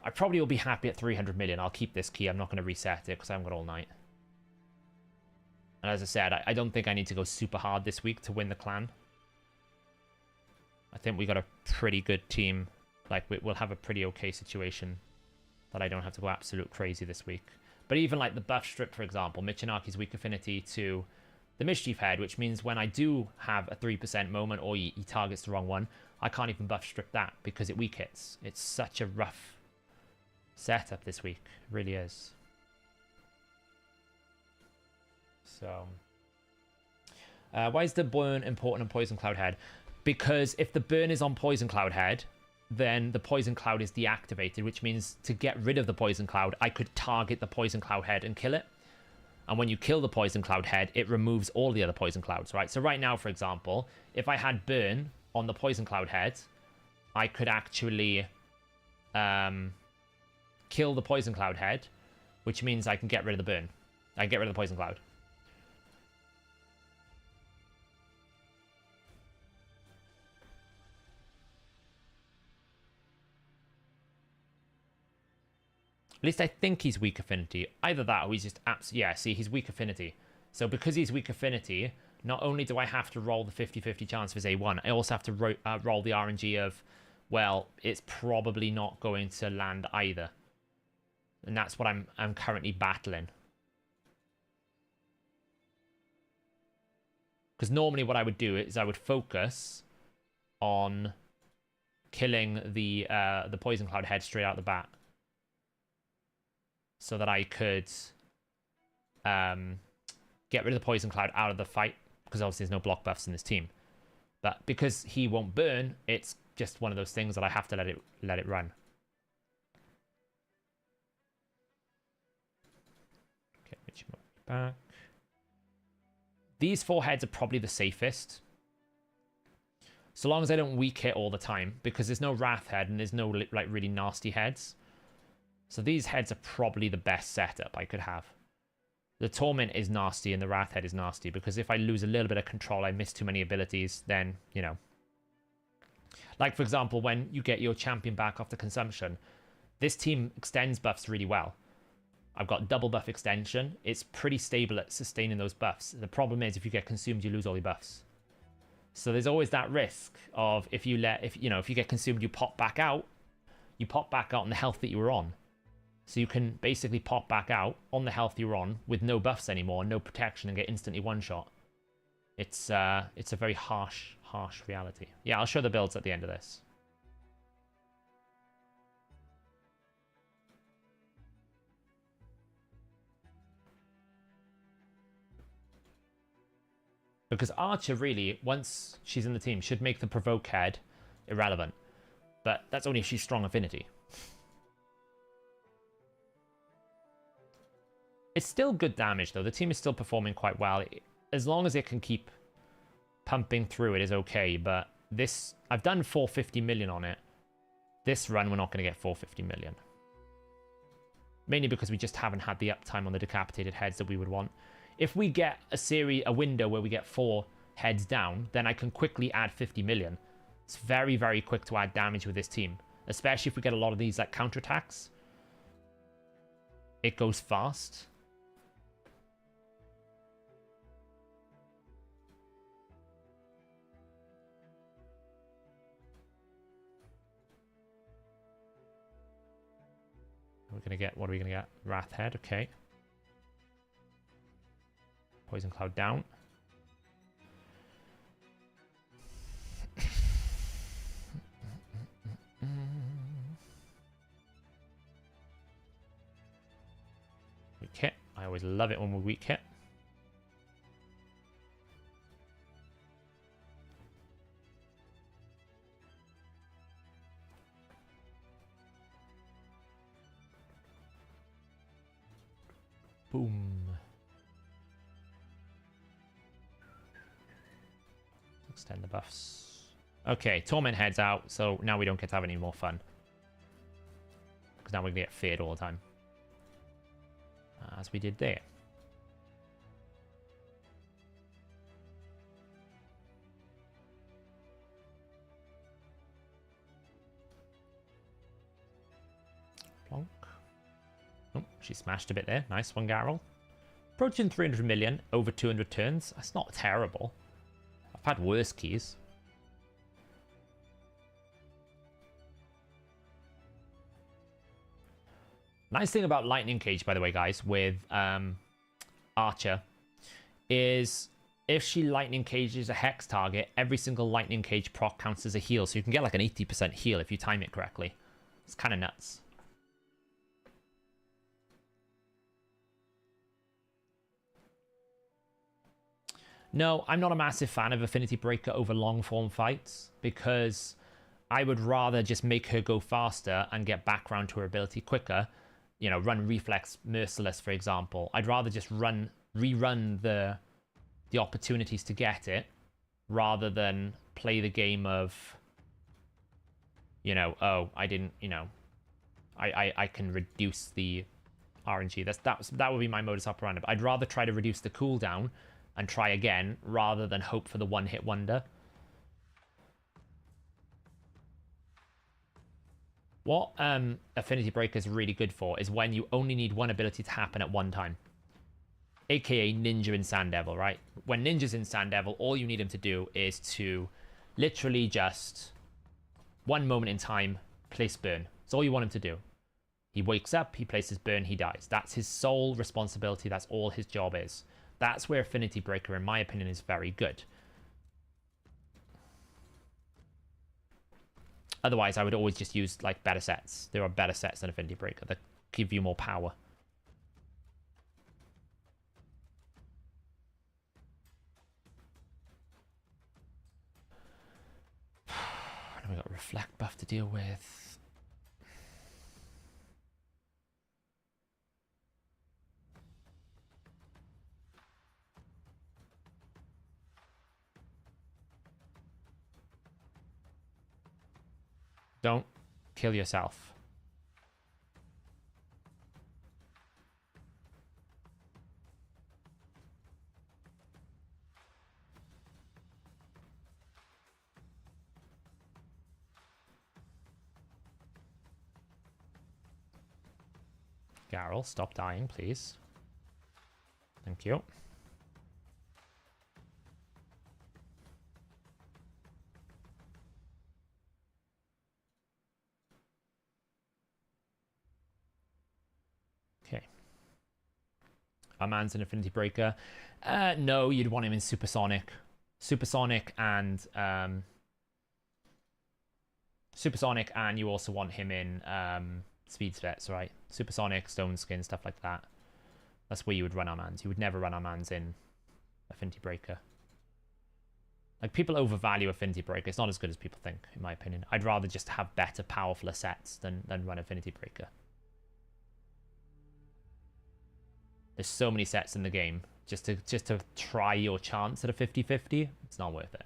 I probably will be happy at 300 million. I'll keep this key. I'm not going to reset it because I haven't got all night. And as I said, I don't think I need to go super hard this week to win the clan. I think we got a pretty good team. Like, we'll have a pretty okay situation that I don't have to go absolute crazy this week. But even like the buff strip, for example, Michinarki's weak affinity to the Mischief Head, which means when I do have a 3% moment or he targets the wrong one, I can't even buff strip that because it weak hits. It's such a rough setup this week. It really is. So, why is the burn important on Poison Cloud Head? Because if the burn is on Poison Cloud Head, then the Poison Cloud is deactivated, which means to get rid of the Poison Cloud, I could target the Poison Cloud Head and kill it. And when you kill the Poison Cloud Head, it removes all the other Poison Clouds, right? So right now, for example, if I had burn on the Poison Cloud Head, I could actually kill the Poison Cloud Head, which means I can get rid of the burn. I can get rid of the Poison Cloud. At least I think he's weak affinity. Either that or he's just absolutely... Yeah, see, he's weak affinity. So because he's weak affinity, not only do I have to roll the 50-50 chance for his A1, I also have to roll the RNG of, well, it's probably not going to land either. And that's what I'm currently battling. Because normally what I would do is I would focus on killing the Poison Cloud Head straight out the bat, so that I could get rid of the Poison Cloud out of the fight, because obviously there's no block buffs in this team. But because he won't burn, it's just one of those things that I have to let it run. Okay, Mitch back. These 4 heads are probably the safest, so long as I don't weak hit all the time, because there's no Wrath head and there's no like really nasty heads. So these heads are probably the best setup I could have. The Torment is nasty and the Wrath head is nasty, because if I lose a little bit of control, I miss too many abilities, then, you know. Like, for example, when you get your champion back off the consumption, this team extends buffs really well. I've got double buff extension. It's pretty stable at sustaining those buffs. The problem is if you get consumed, you lose all your buffs. So there's always that risk of if you get consumed, you pop back out on the health that you were on. So you can basically pop back out on the health you're on with no buffs anymore, no protection, and get instantly one-shot. It's a very harsh reality. Yeah, I'll show the builds at the end of this. Because Archer really, once she's in the team, should make the provoke head irrelevant. But that's only if she's strong affinity. It's still good damage, though. The team is still performing quite well. As long as it can keep pumping through, it is okay. But this... I've done 450 million on it. This run, we're not going to get 450 million. Mainly because we just haven't had the uptime on the decapitated heads that we would want. If we get a window where we get 4 heads down, then I can quickly add 50 million. It's very, very quick to add damage with this team. Especially if we get a lot of these like counterattacks. It goes fast. We're gonna get, what are we gonna get? Wrath head, okay. Poison Cloud down. Weak hit. I always love it when we weak hit. Boom. Extend the buffs. Okay, Torment heads out, so now we don't get to have any more fun. Because now we're going to get feared all the time. As we did there. Plonk. Oh, she smashed a bit there. Nice one, Garrel. Approaching 300 million, over 200 turns. That's not terrible. I've had worse keys. Nice thing about Lightning Cage, by the way, guys, with Archer, is if she Lightning Cages a Hex target, every single Lightning Cage proc counts as a heal. So you can get like an 80% heal if you time it correctly. It's kind of nuts. No, I'm not a massive fan of Affinity Breaker over long form fights because I would rather just make her go faster and get back round to her ability quicker. You know, run Reflex Merciless, for example. I'd rather just rerun the opportunities to get it rather than play the game of, you know, oh, I didn't, you know, I can reduce the RNG. That would be my modus operandi. I'd rather try to reduce the cooldown and try again rather than hope for the one-hit wonder. What Affinity Breaker is really good for is when you only need one ability to happen at one time. AKA Ninja in Sand Devil, right? When Ninja's in Sand Devil, all you need him to do is to literally just one moment in time, place burn. That's all you want him to do. He wakes up, he places burn, he dies. That's his sole responsibility. That's all his job is. That's where Affinity Breaker, in my opinion, is very good. Otherwise, I would always just use like better sets. There are better sets than Affinity Breaker that give you more power. And we got Reflect buff to deal with. Don't kill yourself. Garrel, stop dying, please. Thank you. Okay. Our man's an Affinity Breaker. No, you'd want him in Supersonic. Supersonic, and you also want him in Speed Sets, right? Supersonic, Stone Skin, stuff like that. That's where you would run our mans. You would never run our mans in Affinity Breaker. Like, people overvalue Affinity Breaker. It's not as good as people think, in my opinion. I'd rather just have better, powerful sets than run Affinity Breaker. There's so many sets in the game. Just to try your chance at a 50-50, it's not worth it.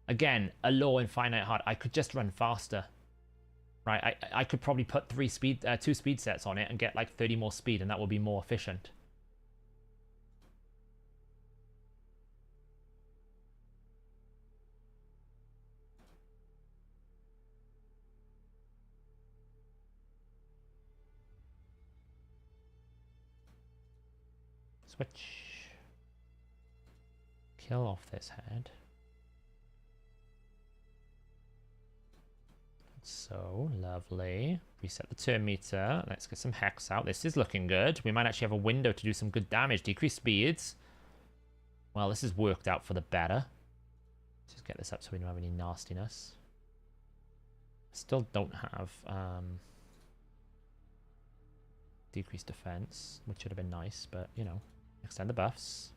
Again, a low Infinite Heart, I could just run faster. Right, I could probably put two speed sets on it and get like 30 more speed, and that would be more efficient. Switch. Kill off this head. So, lovely. Reset the turn meter. Let's get some Hex out. This is looking good. We might actually have a window to do some good damage. Decrease speeds. Well, this has worked out for the better. Let's just get this up so we don't have any nastiness. Still don't have decreased defense, which would have been nice, but, you know, extend the buffs.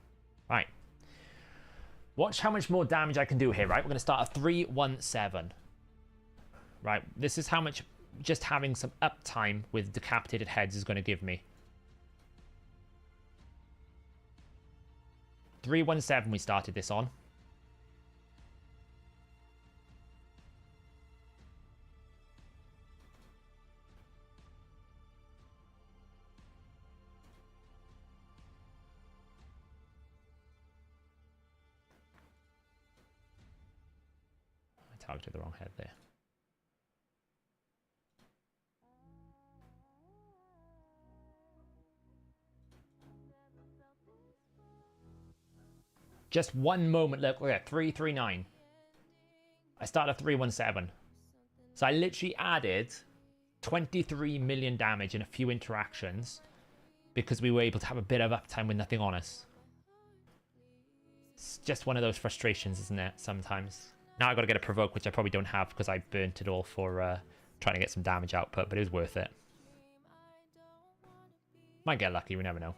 Right. Watch how much more damage I can do here, right? We're going to start at 317. Right, this is how much just having some uptime with decapitated heads is going to give me. 317 we started this on. I targeted the wrong head there. Just one moment, look at 339. I started at 317. So I literally added 23 million damage in a few interactions because we were able to have a bit of uptime with nothing on us. It's just one of those frustrations, isn't it, sometimes? Now I've got to get a provoke, which I probably don't have because I burnt it all for trying to get some damage output, but it was worth it. Might get lucky, we never know.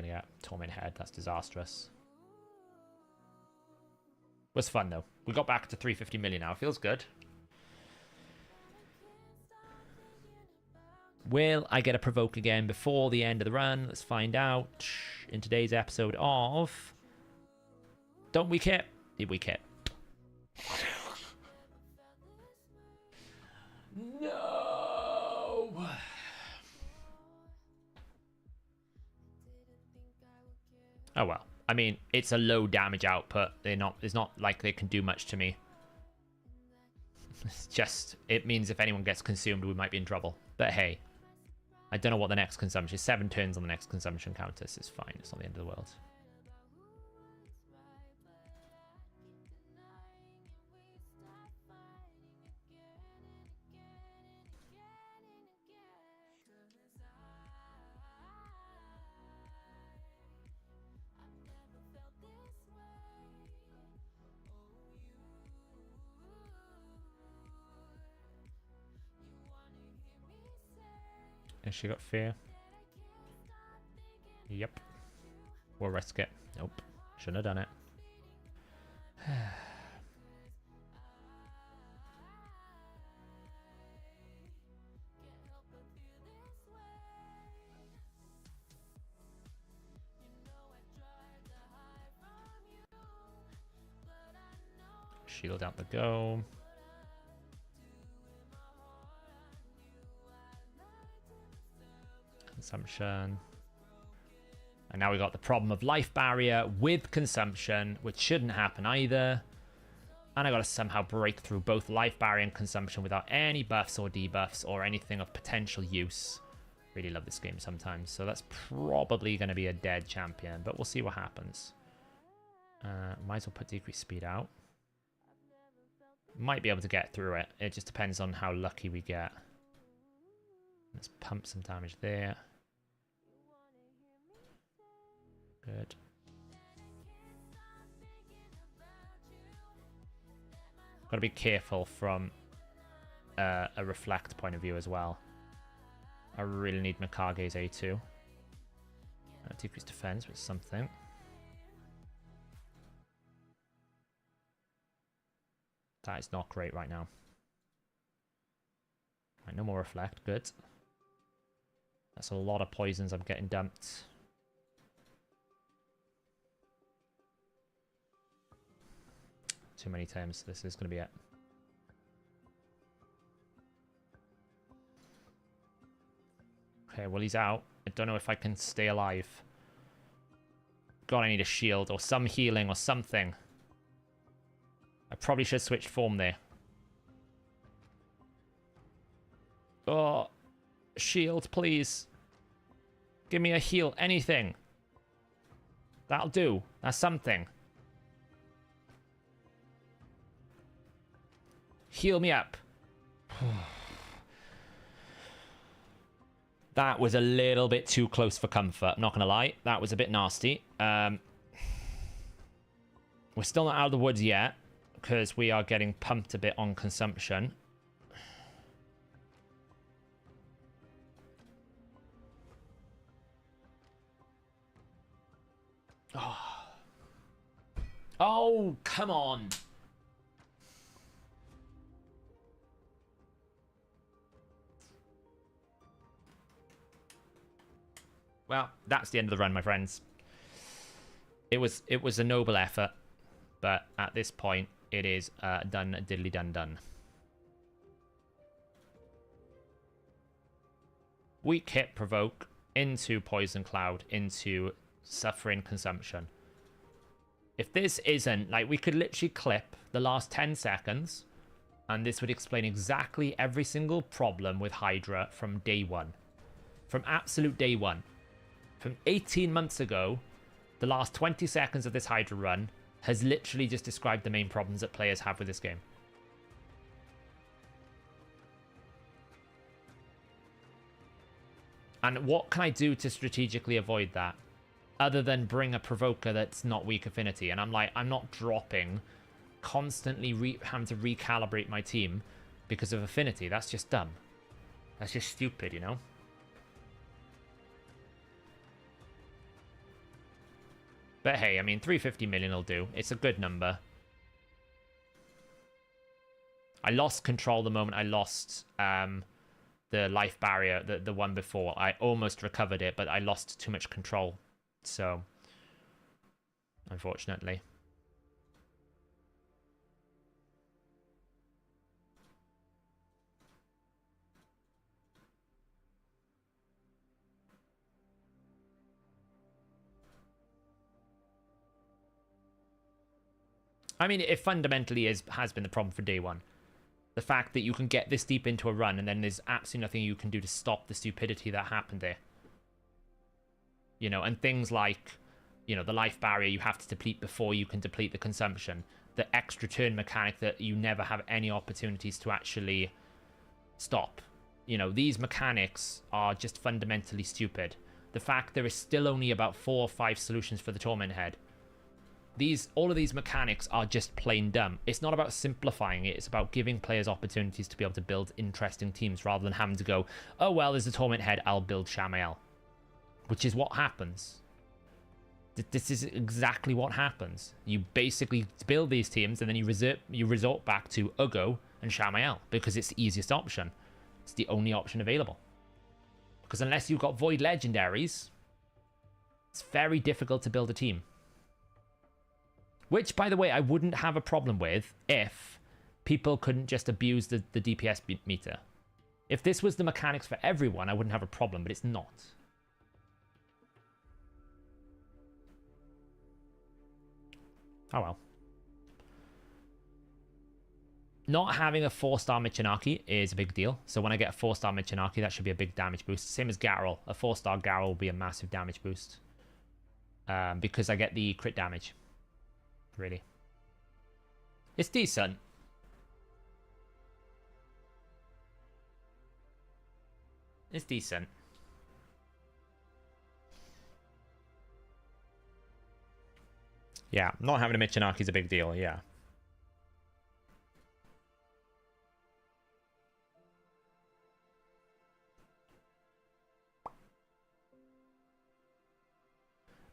yeah, Torment Head. That's disastrous. Was fun though. We got back to 350 million now. Feels good. Will I get a provoke again before the end of the run? Let's find out in today's episode of Don't We Kit? Did we kit? No. Oh well. I mean, it's a low damage output. It's not like they can do much to me. It's just, it means if anyone gets consumed, we might be in trouble. But hey, I don't know what the next consumption is. 7 turns on the next consumption countess is fine. It's not the end of the world. Has she got fear? Yep. We'll risk it. Nope. Shouldn't have done it. Shield out the go. Consumption. And now we got the problem of life barrier with consumption, which shouldn't happen either. And I got to somehow break through both life barrier and consumption without any buffs or debuffs or anything of potential use. Really love this game sometimes. So that's probably going to be a dead champion, but we'll see what happens. Might as well put decreased speed out. Might be able to get through it. It just depends on how lucky we get. Let's pump some damage there. Good. Got to be careful from a reflect point of view as well. I really need Mikage's A2. Decrease defense with something. That is not great right now. Right, no more reflect. Good. That's a lot of poisons I'm getting dumped. Too many times. This is going to be it. Okay, well, he's out. I don't know if I can stay alive. God, I need a shield or some healing or something. I probably should switch form there. Oh, shield, please. Give me a heal, anything. That'll do. That's something. Heal me up. That was a little bit too close for comfort, not gonna lie. That was a bit nasty. We're still not out of the woods yet, because we are getting pumped a bit on consumption. Oh, come on. Well, that's the end of the run, my friends. It was a noble effort, but at this point, it is done, diddly done done. Weak hit provoke into poison cloud into suffering consumption. If this isn't, like, we could literally clip the last 10 seconds and this would explain exactly every single problem with Hydra from day one. From absolute day one. From 18 months ago, the last 20 seconds of this Hydra run has literally just described the main problems that players have with this game. And what can I do to strategically avoid that? Other than bring a provoker that's not weak affinity. And I'm like, I'm not dropping, constantly having to recalibrate my team because of affinity. That's just dumb. That's just stupid, you know? But hey, I mean, 350 million will do. It's a good number. I lost control the moment I lost the life barrier, the one before. I almost recovered it, but I lost too much control. So, unfortunately. I mean, it fundamentally has been the problem for day one. The fact that you can get this deep into a run and then there's absolutely nothing you can do to stop the stupidity that happened there. You know, and things like, you know, the life barrier you have to deplete before you can deplete the consumption. The extra turn mechanic that you never have any opportunities to actually stop. You know, these mechanics are just fundamentally stupid. The fact there is still only about 4 or 5 solutions for the Torment Head. All of these mechanics are just plain dumb. It's not about simplifying it. It's about giving players opportunities to be able to build interesting teams rather than having to go, oh, well, there's a Torment Head, I'll build Shamael. Which is what happens. This is exactly what happens. You basically build these teams and then you resort back to Ugo and Shamael because it's the easiest option. It's the only option available. Because unless you've got Void Legendaries, it's very difficult to build a team. Which, by the way, I wouldn't have a problem with if people couldn't just abuse the DPS meter. If this was the mechanics for everyone, I wouldn't have a problem, but it's not. Oh well. Not having a 4-star Michinaki is a big deal. So when I get a 4-star Michinaki, that should be a big damage boost. Same as Garrel. A 4-star Garrel will be a massive damage boost. Because I get the crit damage. Really. It's decent. It's decent. Yeah, not having a Michinaki is a big deal, yeah.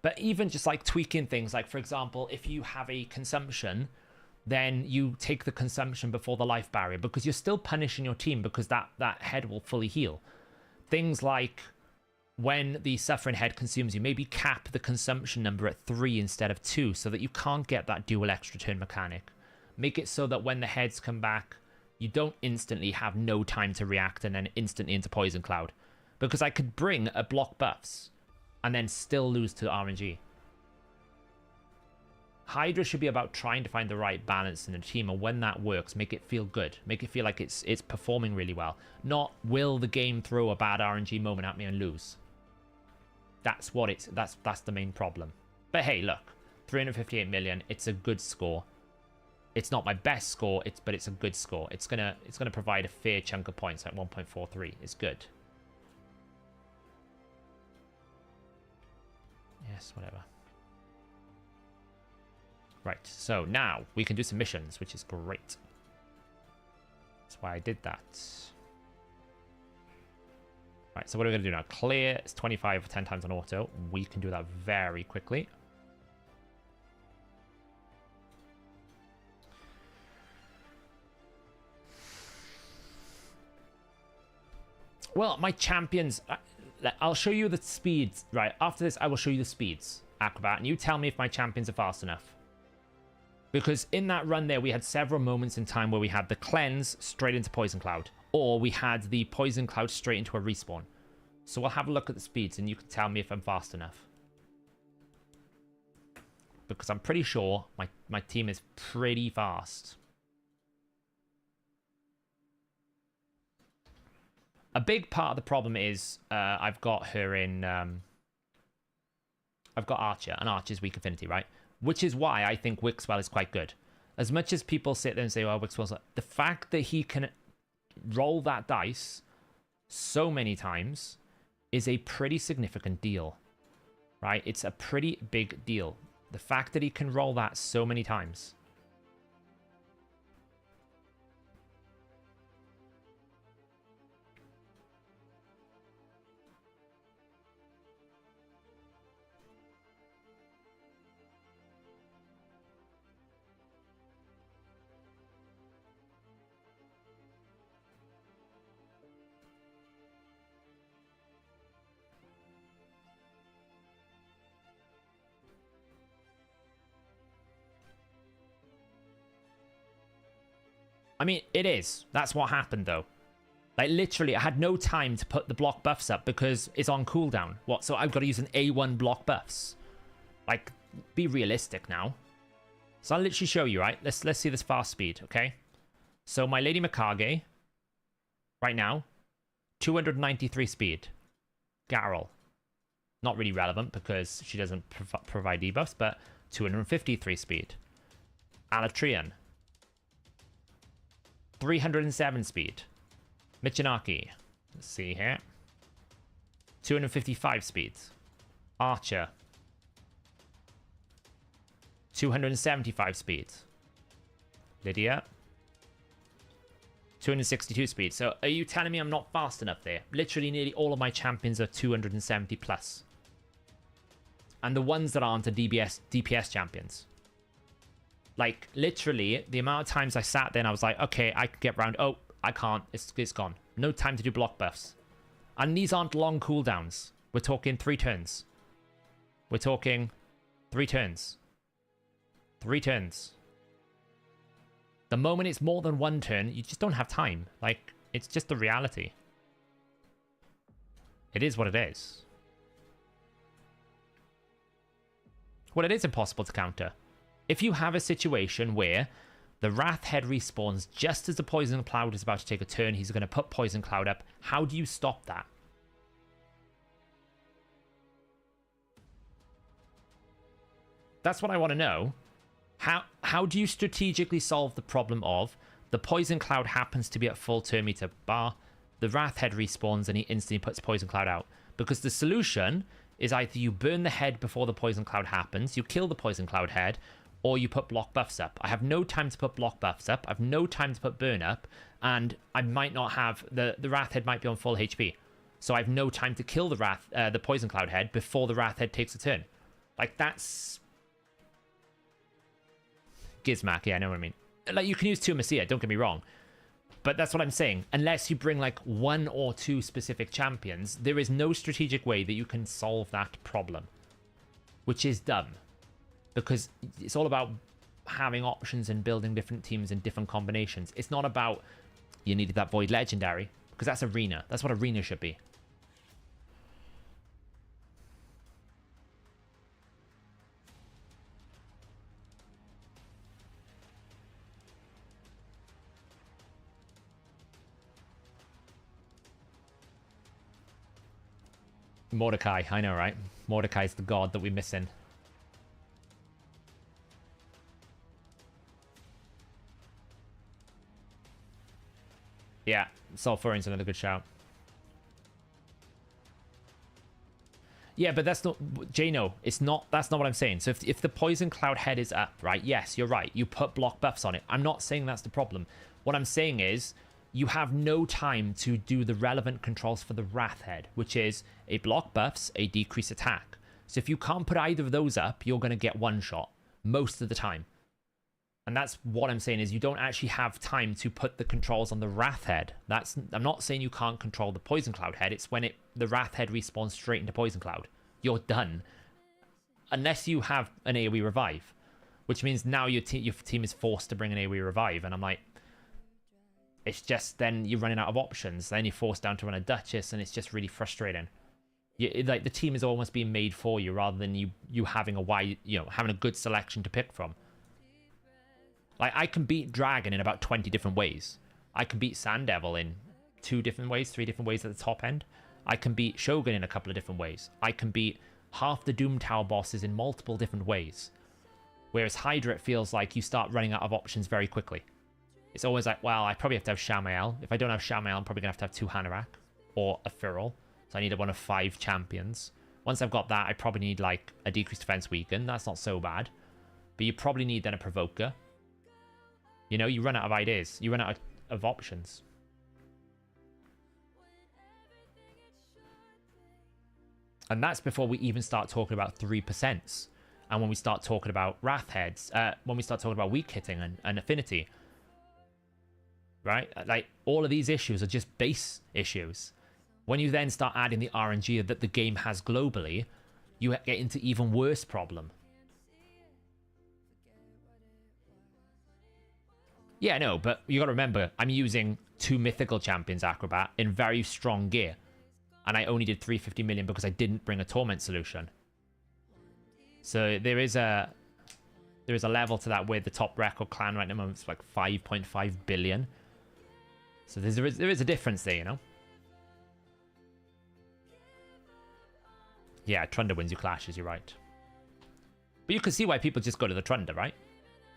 But even just like tweaking things, like for example, if you have a consumption, then you take the consumption before the life barrier because you're still punishing your team because that head will fully heal. Things like when the suffering head consumes you, maybe cap the consumption number at 3 instead of 2 so that you can't get that dual extra turn mechanic. Make it so that when the heads come back, you don't instantly have no time to react and then instantly into Poison Cloud. Because I could bring a block buffs and then still lose to RNG. Hydra should be about trying to find the right balance in a team, and when that works, make it feel good. Make it feel like it's performing really well. Not will the game throw a bad RNG moment at me and lose. That's what that's the main problem. But hey, look, 358 million, it's a good score. It's not my best score, but it's a good score. It's gonna provide a fair chunk of points at 1.43. It's good. Yes, whatever. Right, so now we can do some missions, which is great. That's why I did that. Right, so what are we going to do now? Clear is 25 or 10 times on auto. We can do that very quickly. Well, my champions... I'll show you the speeds. Right, after this, I will show you the speeds, Acrobat, and you tell me if my champions are fast enough. Because in that run there, we had several moments in time where we had the cleanse straight into Poison Cloud, or we had the Poison Cloud straight into a respawn. So we'll have a look at the speeds, and you can tell me if I'm fast enough. Because I'm pretty sure my team is pretty fast. A big part of the problem is I've got her in... I've got Archer, and Archer's weak affinity, right? Which is why I think Wixwell is quite good. As much as people sit there and say, well, Wixwell's... The fact that he can roll that dice so many times is a pretty significant deal, right? It's a pretty big deal. The fact that he can roll that so many times. I mean, it is. That's what happened, though. Like, literally, I had no time to put the block buffs up because it's on cooldown. What? So I've got to use an A1 block buffs. Like, be realistic now. So I'll literally show you, right? Let's see this fast speed, okay? So my Lady Mikage, right now, 293 speed. Garrel. Not really relevant because she doesn't provide debuffs, but 253 speed. Alatrian. 307 speed. Michinaki. Let's see here. 255 speed. Archer. 275 speed. Lydia. 262 speed. So are you telling me I'm not fast enough there? Literally nearly all of my champions are 270 plus. And the ones that aren't are DPS champions. Like, literally, the amount of times I sat there and I was like, okay, I can get round. Oh, I can't. It's gone. No time to do block buffs. And these aren't long cooldowns. We're talking 3 turns. We're talking 3 turns. 3 turns. The moment it's more than 1 turn, you just don't have time. Like, it's just the reality. It is what it is. Well, it is impossible to counter. If you have a situation where the Wrath Head respawns just as the Poison Cloud is about to take a turn, he's going to put Poison Cloud up, how do you stop that? That's what I want to know. How do you strategically solve the problem of the Poison Cloud happens to be at full turn meter bar, the Wrath Head respawns and he instantly puts Poison Cloud out? Because the solution is either you burn the head before the Poison Cloud happens, you kill the Poison Cloud head, or you put block buffs up. I have no time to put block buffs up, I have no time to put burn up, and I might not have, the Wrath Head might be on full HP. So I have no time to kill the Poison Cloud head before the Wrath Head takes a turn. Like, that's... Gizmac, yeah, I know what I mean. Like, you can use 2 Messiah, don't get me wrong. But that's what I'm saying. Unless you bring, like, 1 or 2 specific champions, there is no strategic way that you can solve that problem. Which is dumb. Because it's all about having options and building different teams and different combinations. It's not about, you needed that Void Legendary. Because that's Arena. That's what Arena should be. Mordecai, I know, right? Mordecai's the god that we're missing. Yeah, Sulfurian's another good shout. Yeah, but that's not... Jano, it's not... That's not what I'm saying. So if the Poison Cloud head is up, right? Yes, you're right. You put block buffs on it. I'm not saying that's the problem. What I'm saying is you have no time to do the relevant controls for the Wrath Head, which is a block buffs, a decrease attack. So if you can't put either of those up, you're going to get one shot most of the time. And that's what I'm saying is you don't actually have time to put the controls on the Wrath Head. I'm not saying you can't control the Poison Cloud head. It's when the Wrath Head respawns straight into Poison Cloud. You're done. Unless you have an AoE revive, which means now your team is forced to bring an AoE revive. And I'm like, it's just then you're running out of options. Then you're forced down to run a Duchess, and it's just really frustrating. Like the team is almost being made for you rather than you having having a good selection to pick from. Like, I can beat Dragon in about 20 different ways. I can beat Sand Devil in 2 different ways, 3 different ways at the top end. I can beat Shogun in a couple of different ways. I can beat half the Doom Tower bosses in multiple different ways. Whereas Hydra, it feels like you start running out of options very quickly. It's always like, well, I probably have to have Shamael. If I don't have Shamael, I'm probably going to have 2 Hanorach or a Feral. So I need one of 5 champions. Once I've got that, I probably need, like, a decreased defense weaken. That's not so bad. But you probably need then a Provoker. You know, you run out of ideas. You run out of options. And that's before we even start talking about 3%. And when we start talking about Wrath Heads, when we start talking about weak hitting and affinity. Right? Like, all of these issues are just base issues. When you then start adding the RNG that the game has globally, you get into even worse problem. Yeah, no, but you got to remember, I'm using 2 mythical champions Acrobat in very strong gear. And I only did 350 million because I didn't bring a torment solution. So there is a level to that where the top record clan right now is like 5.5 billion. So there is a difference there, you know? Yeah, Trunda wins you clashes, you're right. But you can see why people just go to the Trunda, right?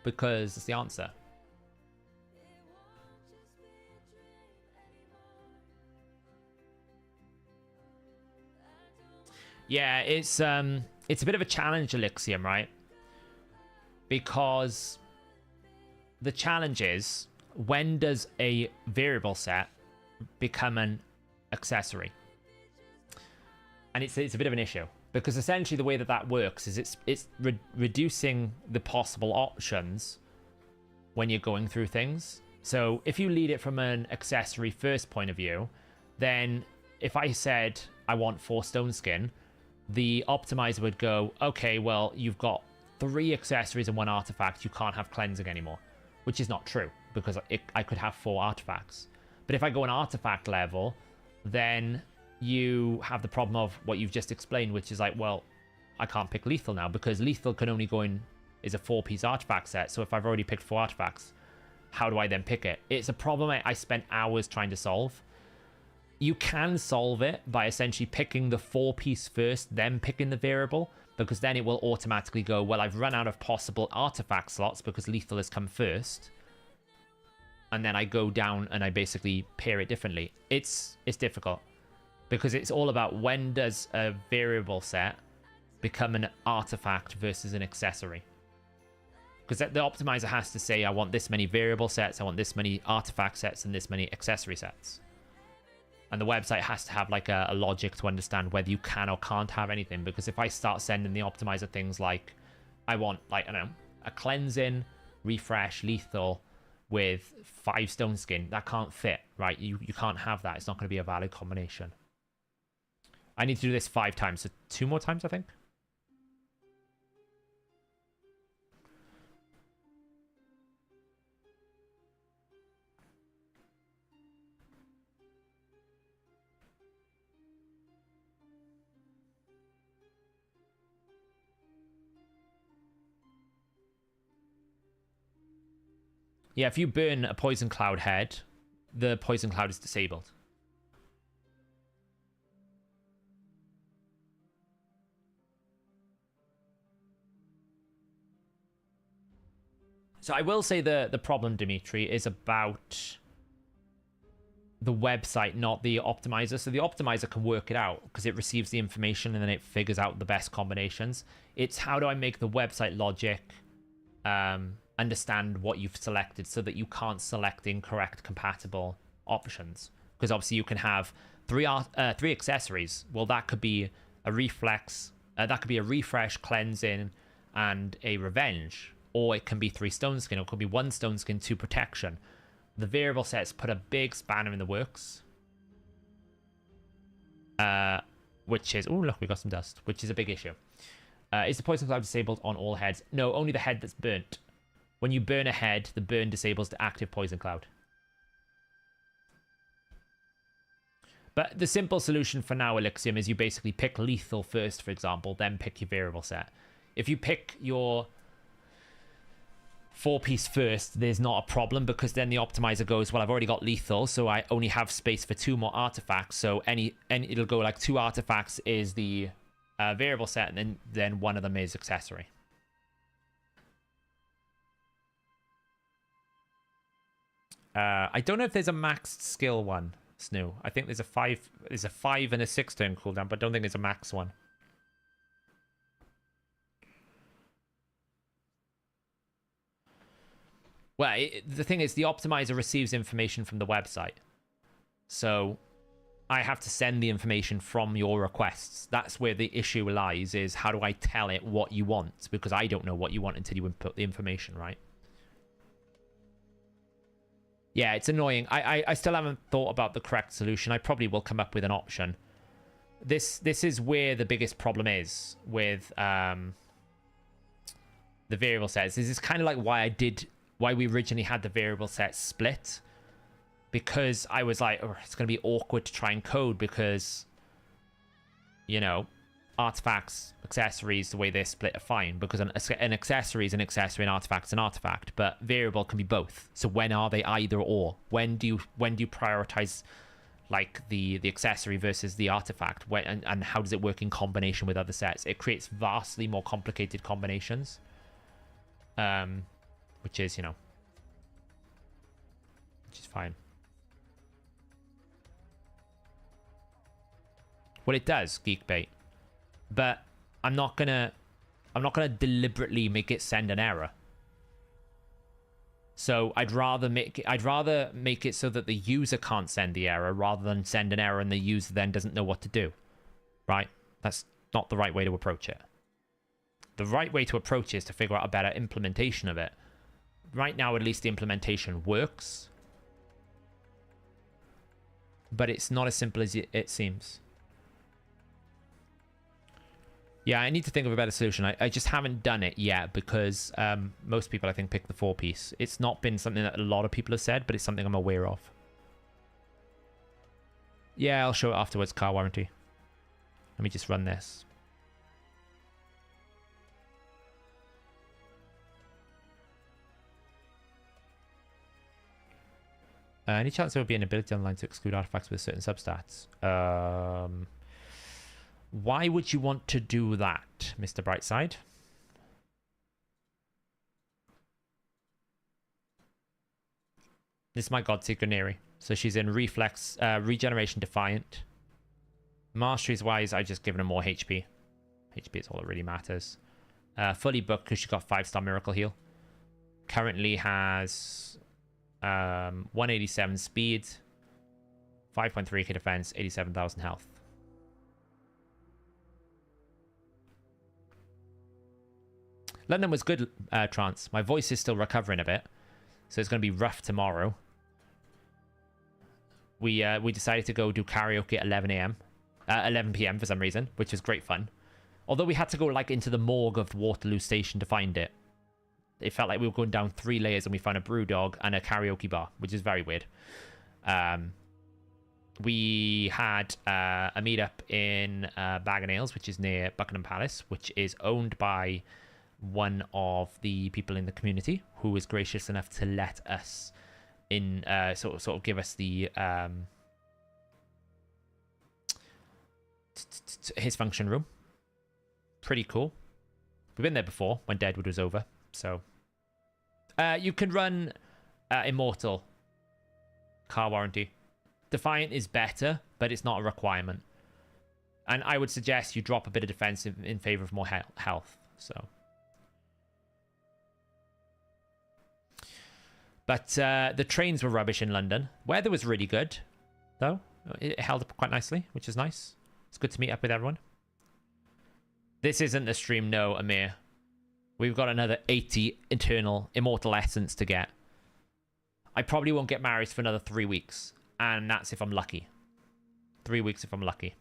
Because it's the answer. Yeah, it's a bit of a challenge, Elixium, right? Because the challenge is, when does a variable set become an accessory? And it's a bit of an issue, because essentially the way that works is it's reducing the possible options when you're going through things. So if you lead it from an accessory first point of view, then if I said I want 4 stone skin, the optimizer would go, okay, well, you've got 3 accessories and 1 artifact, you can't have cleansing anymore, which is not true, because I could have 4 artifacts. But if I go an artifact level, then you have the problem of what you've just explained, which is like, well, I can't pick lethal now, because lethal can only go in, is a 4-piece artifact set, so if I've already picked 4 artifacts, how do I then pick it? It's a problem I spent hours trying to solve. You can solve it by essentially picking the 4-piece first, then picking the variable, because then it will automatically go, well, I've run out of possible artifact slots because lethal has come first. And then I go down and I basically pair it differently. It's difficult, because it's all about when does a variable set become an artifact versus an accessory. Because the optimizer has to say, I want this many variable sets, I want this many artifact sets, and this many accessory sets. And the website has to have like a logic to understand whether you can or can't have anything. Because if I start sending the optimizer things like, I want, like, I don't know, a cleansing, refresh, lethal with 5 stone skin, that can't fit, right? You can't have that. It's not going to be a valid combination. I need to do this 5 times, so 2 more times, I think. Yeah, if you burn a poison cloud head, the poison cloud is disabled. So I will say the problem, Dimitri, is about the website, not the optimizer. So the optimizer can work it out because it receives the information and then it figures out the best combinations. It's how do I make the website logic understand what you've selected so that you can't select incorrect compatible options. Because obviously you can have 3 accessories. Well, that could be a reflex, that could be a refresh, cleansing, and a revenge. Or it can be 3 stone skin, or it could be 1 stone skin, 2 protection. The variable sets put a big spanner in the works. Which is, oh look, we got some dust, which is a big issue. Is the poison cloud disabled on all heads? No, only the head that's burnt. When you burn a head, the burn disables the active poison cloud. But the simple solution for now, Elixium, is you basically pick lethal first, for example, then pick your variable set. If you pick your 4-piece first, there's not a problem, because then the optimizer goes, well, I've already got lethal, so I only have space for 2 more artifacts. So it'll go like 2 artifacts is the variable set, and then 1 of them is accessory. I don't know if there's a maxed skill one, Snoo. I think there's a 5 and a 6 turn cooldown, but I don't think there's a max one. Well, the thing is, the optimizer receives information from the website. So I have to send the information from your requests. That's where the issue lies, is how do I tell it what you want? Because I don't know what you want until you input the information, right? Yeah, it's annoying. I still haven't thought about the correct solution. I probably will come up with an option. This is where the biggest problem is with the variable sets. This is kind of like why I did why we originally had the variable set split, because I was like, oh, it's going to be awkward to try and code because, you know, artifacts, accessories, the way they're split are fine, because an accessory is an accessory, an artifact's an artifact, but variable can be both. So when are they either or? When do you prioritize like the accessory versus the artifact? When and how does it work in combination with other sets? It creates vastly more complicated combinations, which is, you know, which is fine. Well, it does, Geekbait, but I'm not gonna deliberately make it send an error. So I'd rather make it so that the user can't send the error rather than send an error and the user then doesn't know what to do. Right? That's not the right way to approach it. The right way to approach it is to figure out a better implementation of it. Right now, at least the implementation works, but it's not as simple as it seems. Yeah, I need to think of a better solution. I just haven't done it yet because most people, I think, pick the 4-piece. It's not been something that a lot of people have said, but it's something I'm aware of. Yeah, I'll show it afterwards, car warranty. Let me just run this. Any chance there would be an ability online to exclude artifacts with certain substats? Why would you want to do that, Mr. Brightside? This is my Godseeker Neri. So she's in Reflex, Regeneration Defiant. Masteries wise, I just given her more HP. HP is all that really matters. Fully booked because she got 5-star Miracle Heal. Currently has 187 speed, 5.3k defense, 87,000 health. London was good, Trance. My voice is still recovering a bit, so it's going to be rough tomorrow. We decided to go do karaoke at 11 a.m. 11 p.m. for some reason, which was great fun. Although we had to go like into the morgue of Waterloo Station to find it. It felt like we were going down 3 layers and we found a brew dog and a karaoke bar, which is very weird. We had a meetup in Bag and Ales, which is near Buckingham Palace, which is owned by one of the people in the community who was gracious enough to let us in, sort of give us the his function room. Pretty cool. We've been there before when Deadwood was over, so you can run Immortal car warranty. Defiant is better, but it's not a requirement, and I would suggest you drop a bit of defense in favor of more health. So. But the trains were rubbish in London. Weather was really good, though. It held up quite nicely, which is nice. It's good to meet up with everyone. This isn't the stream, no, Amir. We've got another 80 internal Immortal Essence to get. I probably won't get married for another 3 weeks. And that's if I'm lucky. 3 weeks if I'm lucky.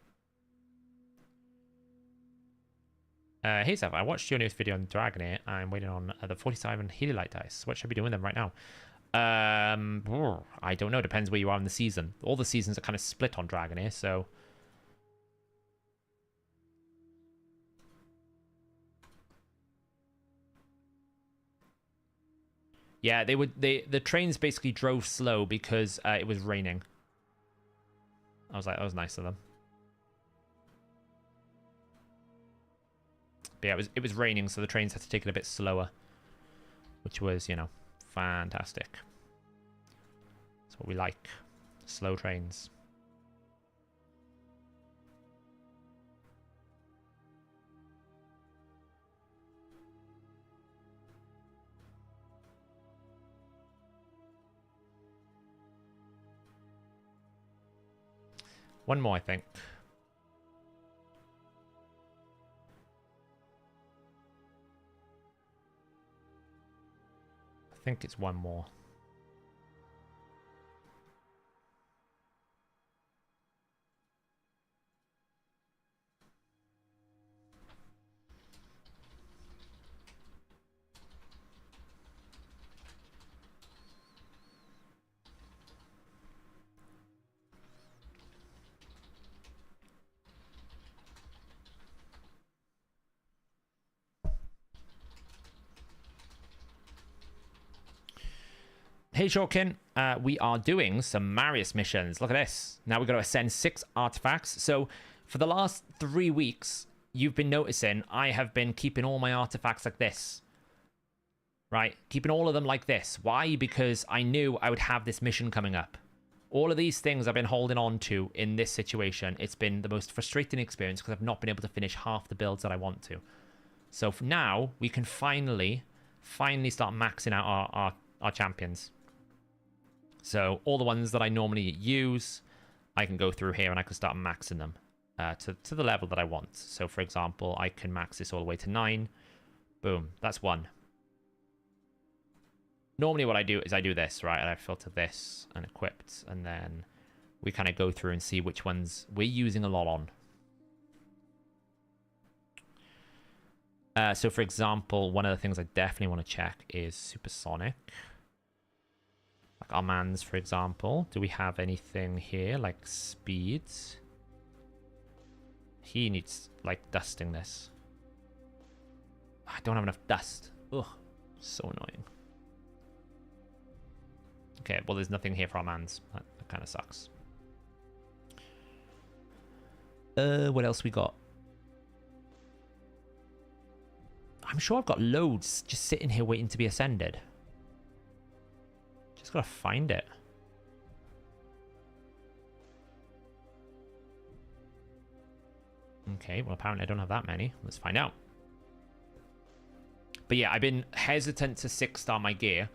Hey, Seth, I watched your newest video on Dragonair. I'm waiting on the 47 Heliolite dice. What should I be doing with them right now? I don't know. Depends where you are in the season. All the seasons are kind of split on Dragonair, so... Yeah, the trains basically drove slow because it was raining. I was like, that was nice of them. But yeah, it was raining, so the trains had to take it a bit slower. Which was, you know, fantastic. That's what we like. Slow trains. One more, I think. I think it's one more. Hey, Shorkin. We are doing some Marius missions. Look at this. Now we've got to ascend 6 artifacts. So for the last 3 weeks, you've been noticing I have been keeping all my artifacts like this. Right? Keeping all of them like this. Why? Because I knew I would have this mission coming up. All of these things I've been holding on to in this situation. It's been the most frustrating experience because I've not been able to finish half the builds that I want to. So for now, we can finally start maxing out our champions. So all the ones that I normally use, I can go through here and I can start maxing them to the level that I want. So for example, I can max this all the way to 9. Boom, that's 1. Normally what I do is I do this, right? And I filter this and equipped, and then we kind of go through and see which ones we're using a lot on. So for example, one of the things I definitely want to check is supersonic. Like our mans, for example. Do we have anything here like speeds? He needs like dusting this. I don't have enough dust. Ugh, so annoying. Okay, well, there's nothing here for our mans. That kind of sucks. What else we got? I'm sure I've got loads just sitting here waiting to be ascended. Just gotta find it. Okay, well, apparently I don't have that many. Let's find out. But yeah, I've been hesitant to 6-star my gear.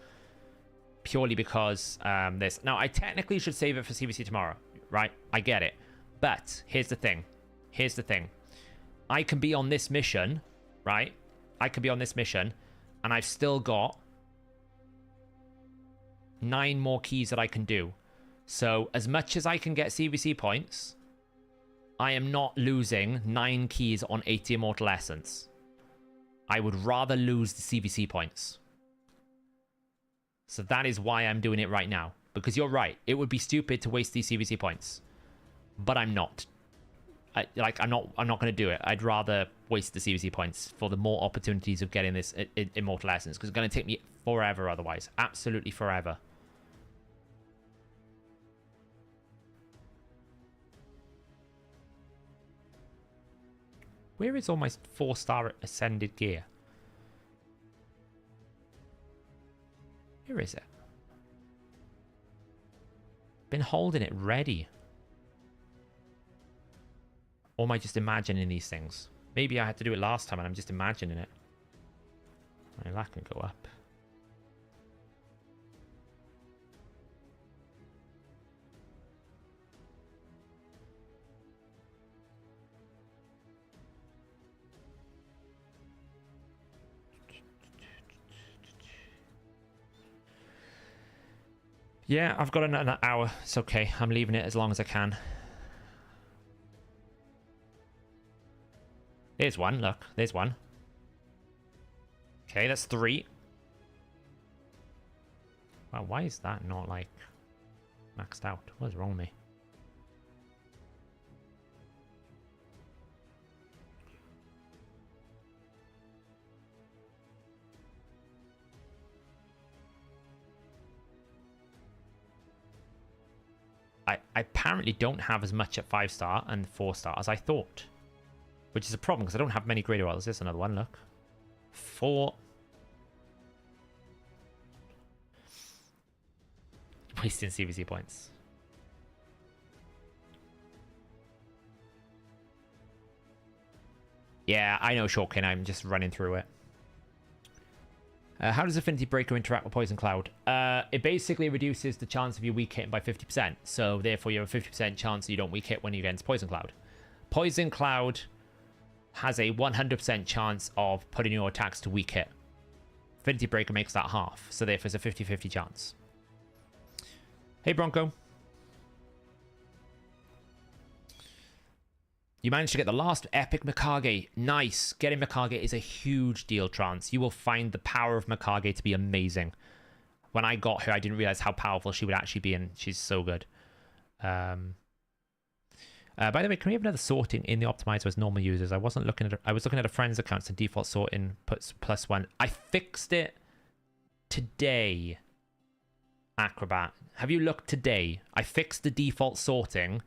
Purely because this. Now, I technically should save it for CVC tomorrow, right? I get it. But here's the thing. Here's the thing. I can be on this mission, right? I could be on this mission, and I've still got 9 more keys that I can do. So, as much as I can get CVC points, I am not losing 9 keys on 80 Immortal Essence. I would rather lose the CVC points. So that is why I'm doing it right now. Because you're right. It would be stupid to waste these CVC points. But I'm not. I'm not going to do it. I'd rather waste the CVC points for the more opportunities of getting this Immortal Essence. Because it's going to take me forever otherwise. Absolutely forever. Where is all my 4-star ascended gear? Where is it? Been holding it ready. Or am I just imagining these things? Maybe I had to do it last time and I'm just imagining it. Well, that can go up. Yeah, I've got an hour. It's okay. I'm leaving it as long as I can. There's one. Look, there's one. Okay, that's 3. Wow, why is that not, like, maxed out? What is wrong with me? I apparently don't have as much at 5-star and 4-star as I thought. Which is a problem because I don't have many greater oils. There's another one, look. 4. Wasting CVC points. Yeah, I know, Shortkin. I'm just running through it. How does Affinity Breaker interact with Poison Cloud? It basically reduces the chance of you weak hitting by 50%. So therefore you have a 50% chance that you don't weak hit when you're against Poison Cloud. Poison Cloud has a 100% chance of putting your attacks to weak hit. Affinity Breaker makes that half. So therefore it's a 50-50 chance. Hey Bronco. You managed to get the last epic Mikage. Nice. Getting Mikage is a huge deal, Trance. You will find the power of Mikage to be amazing. When I got her, I didn't realize how powerful she would actually be, and she's so good. By the way, can we have another sorting in the optimizer as normal users? I was looking at a friend's accounts and default sorting puts +1. I fixed it today. Acrobat. Have you looked today? I fixed the default sorting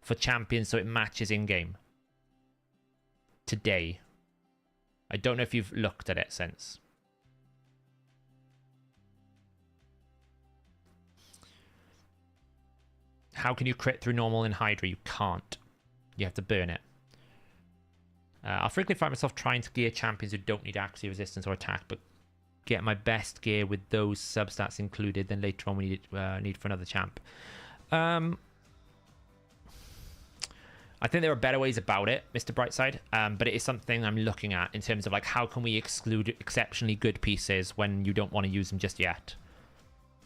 for champions so it matches in-game. Today. I don't know if you've looked at it since. How can you crit through normal in Hydra? You can't. You have to burn it. I'll frequently find myself trying to gear champions who don't need accuracy, resistance, or attack, but get my best gear with those substats included. Then later on we need for another champ. I think there are better ways about it, Mr. Brightside, but it is something I'm looking at in terms of like how can we exclude exceptionally good pieces when you don't want to use them just yet.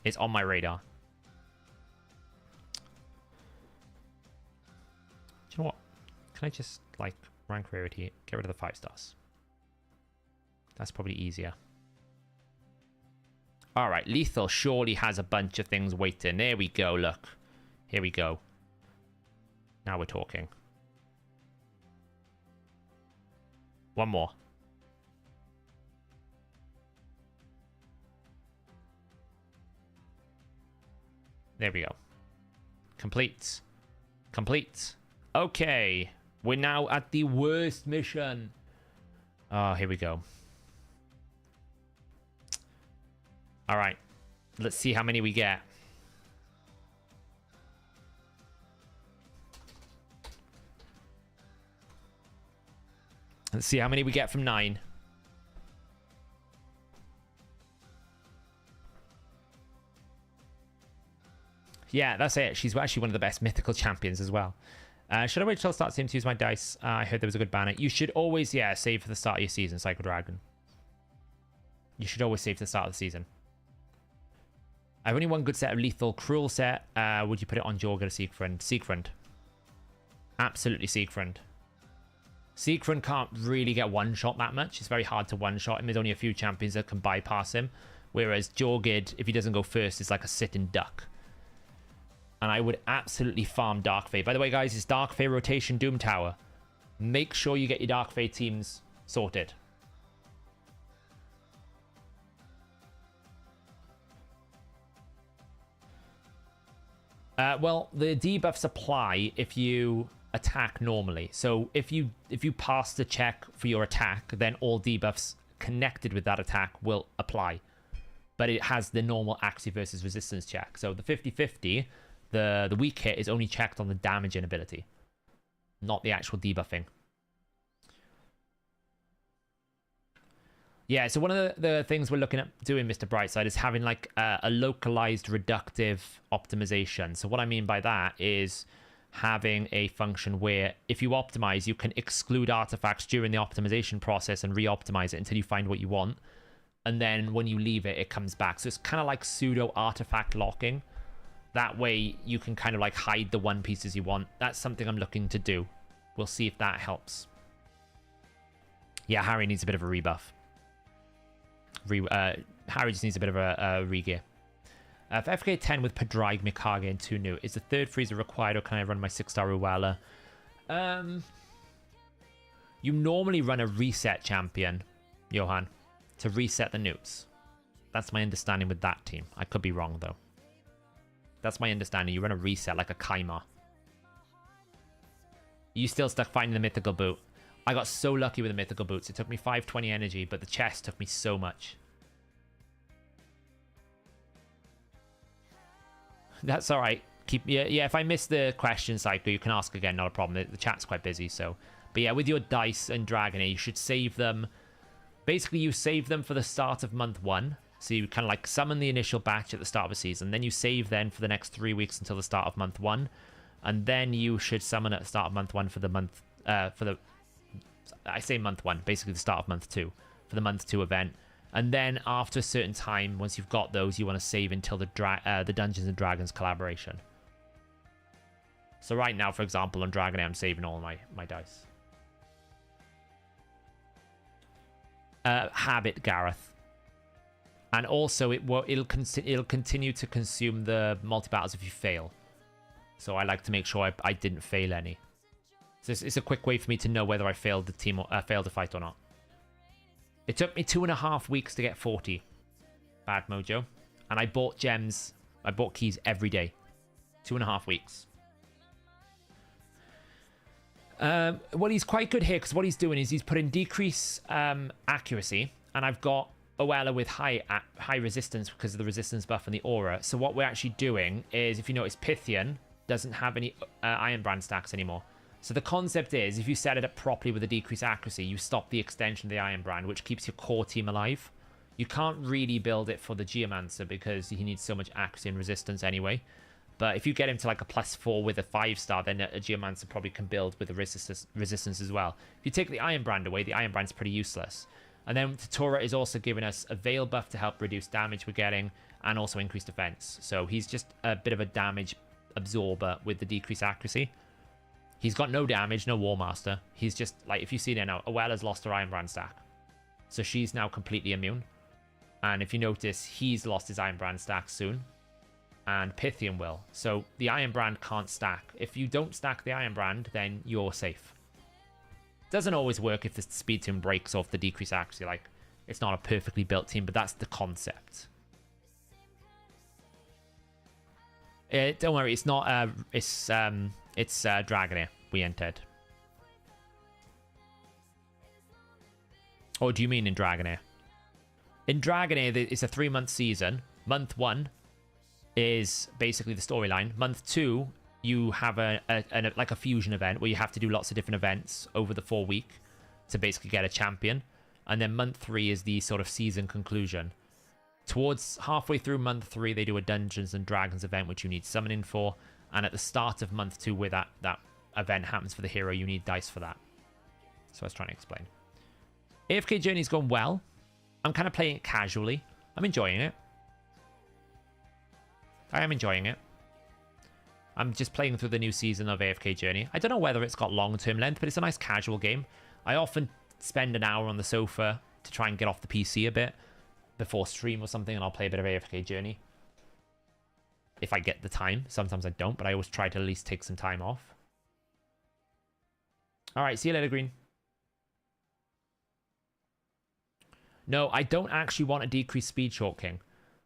It's on my radar. Do you know what? Can I just like rank rarity, get rid of the 5 stars? That's probably easier. All right, Lethal surely has a bunch of things waiting. There we go, look. Here we go. Now we're talking. One more. There we go. Complete. Complete. Okay. We're now at the worst mission. Oh, here we go. All right. Let's see how many we get. Let's see how many we get from 9. Yeah, that's it. She's actually one of the best mythical champions as well. Should I wait till I start to use my dice? I heard there was a good banner. You should always, yeah, save for the start of your season, Psycho Dragon. You should always save for the start of the season. I've only one good set of lethal cruel set. Would you put it on Jorg or Siegfried? Siegfried. Absolutely Siegfried. Siegfried can't really get one-shot that much. It's very hard to one-shot him. There's only a few champions that can bypass him. Whereas Jorgid, if he doesn't go first, is like a sitting duck. And I would absolutely farm Darkfey. By the way, guys, it's Darkfey rotation Doom Tower. Make sure you get your Darkfey teams sorted. Well, the debuffs apply if you attack normally. So if you pass the check for your attack, then all debuffs connected with that attack will apply. But it has the normal accuracy versus resistance check. So the 50-50, the weak hit is only checked on the damaging ability, not the actual debuffing. Yeah, so one of the things we're looking at doing, Mr. Brightside, is having like a localized reductive optimization. So what I mean by that is having a function where if you optimize, you can exclude artifacts during the optimization process and re-optimize it until you find what you want. And then when you leave it, it comes back. So it's kind of like pseudo artifact locking. That way you can kind of like hide the one pieces you want. That's something I'm looking to do. We'll see if that helps. Yeah, Harry needs a bit of a rebuff. Harry just needs a bit of a regear. For FK 10 with Pedrig, Mikage, and 2 new, is the third freezer required, or can I run my 6-star Ruella? You normally run a reset champion, Johan, to reset the newts. That's my understanding with that team. I could be wrong, though. That's my understanding. You run a reset like a Kaima. You still stuck finding the mythical boot. I got so lucky with the mythical boots. It took me 520 energy, but the chest took me so much. That's all right. Yeah. If I miss the question cycle, you can ask again. Not a problem. The chat's quite busy. So, but yeah, with your dice and Dragonair, you should save them. Basically, you save them for the start of month 1. So you kind of like summon the initial batch at the start of a season. Then you save then for the next 3 weeks until the start of month 1, and then you should summon at the start of month 1 for the month I say month 1, basically the start of month 2 for the month 2 event. And then after a certain time, once you've got those, you want to save until the Dungeons and Dragons collaboration. So right now, for example, on Dragonair, I'm saving all my dice. Habit, Gareth. And also, it'll continue to consume the multi-battles if you fail. So I like to make sure I didn't fail any. So it's a quick way for me to know whether I failed the team or failed the fight or not. It took me 2.5 weeks to get 40. Bad mojo. And I bought gems I bought keys every day. 2.5 weeks. Well, he's quite good here because what he's doing is he's putting decrease accuracy, and I've got Oella with high resistance because of the resistance buff and the aura. So what we're actually doing is, if you notice, Pythian doesn't have any Iron Brand stacks anymore. So the concept is, if you set it up properly with a decreased accuracy, you stop the extension of the Iron Brand, which keeps your core team alive. You can't really build it for the Geomancer because he needs so much accuracy and resistance anyway. But if you get him to like a +4 with a 5-star, then a Geomancer probably can build with a resistance as well. If you take the Iron Brand away, the Iron Brand's pretty useless. And then Tatura is also giving us a Veil buff to help reduce damage we're getting and also increase defense. So he's just a bit of a damage absorber with the decreased accuracy. He's got no damage, no War Master. He's just, like, if you see there now, Oella's lost her Iron Brand stack. So she's now completely immune. And if you notice, he's lost his Iron Brand stack soon. And Pythian will. So the Iron Brand can't stack. If you don't stack the Iron Brand, then you're safe. Doesn't always work if the speed team breaks off the decreased accuracy. Like, it's not a perfectly built team, but that's the concept. Don't worry, it's not. It's Dragonair we entered. Or do you mean in Dragonair? In Dragonair, it's a 3-month season. Month 1 is basically the storyline. Month 2, you have like a fusion event where you have to do lots of different events over the 4 week to basically get a champion. And then month 3 is the sort of season conclusion. Towards halfway through month 3, they do a Dungeons and Dragons event, which you need summoning for. And at the start of month 2, where that event happens for the hero, you need dice for that. So I was trying to explain. AFK Journey's gone well. I'm kind of playing it casually. I'm enjoying it. I am enjoying it. I'm just playing through the new season of AFK Journey. I don't know whether it's got long-term length, but it's a nice casual game. I often spend an hour on the sofa to try and get off the PC a bit before stream or something, and I'll play a bit of AFK Journey. If I get the time. Sometimes I don't, but I always try to at least take some time off. Alright, see you later, Green. No, I don't actually want a decreased speed short king.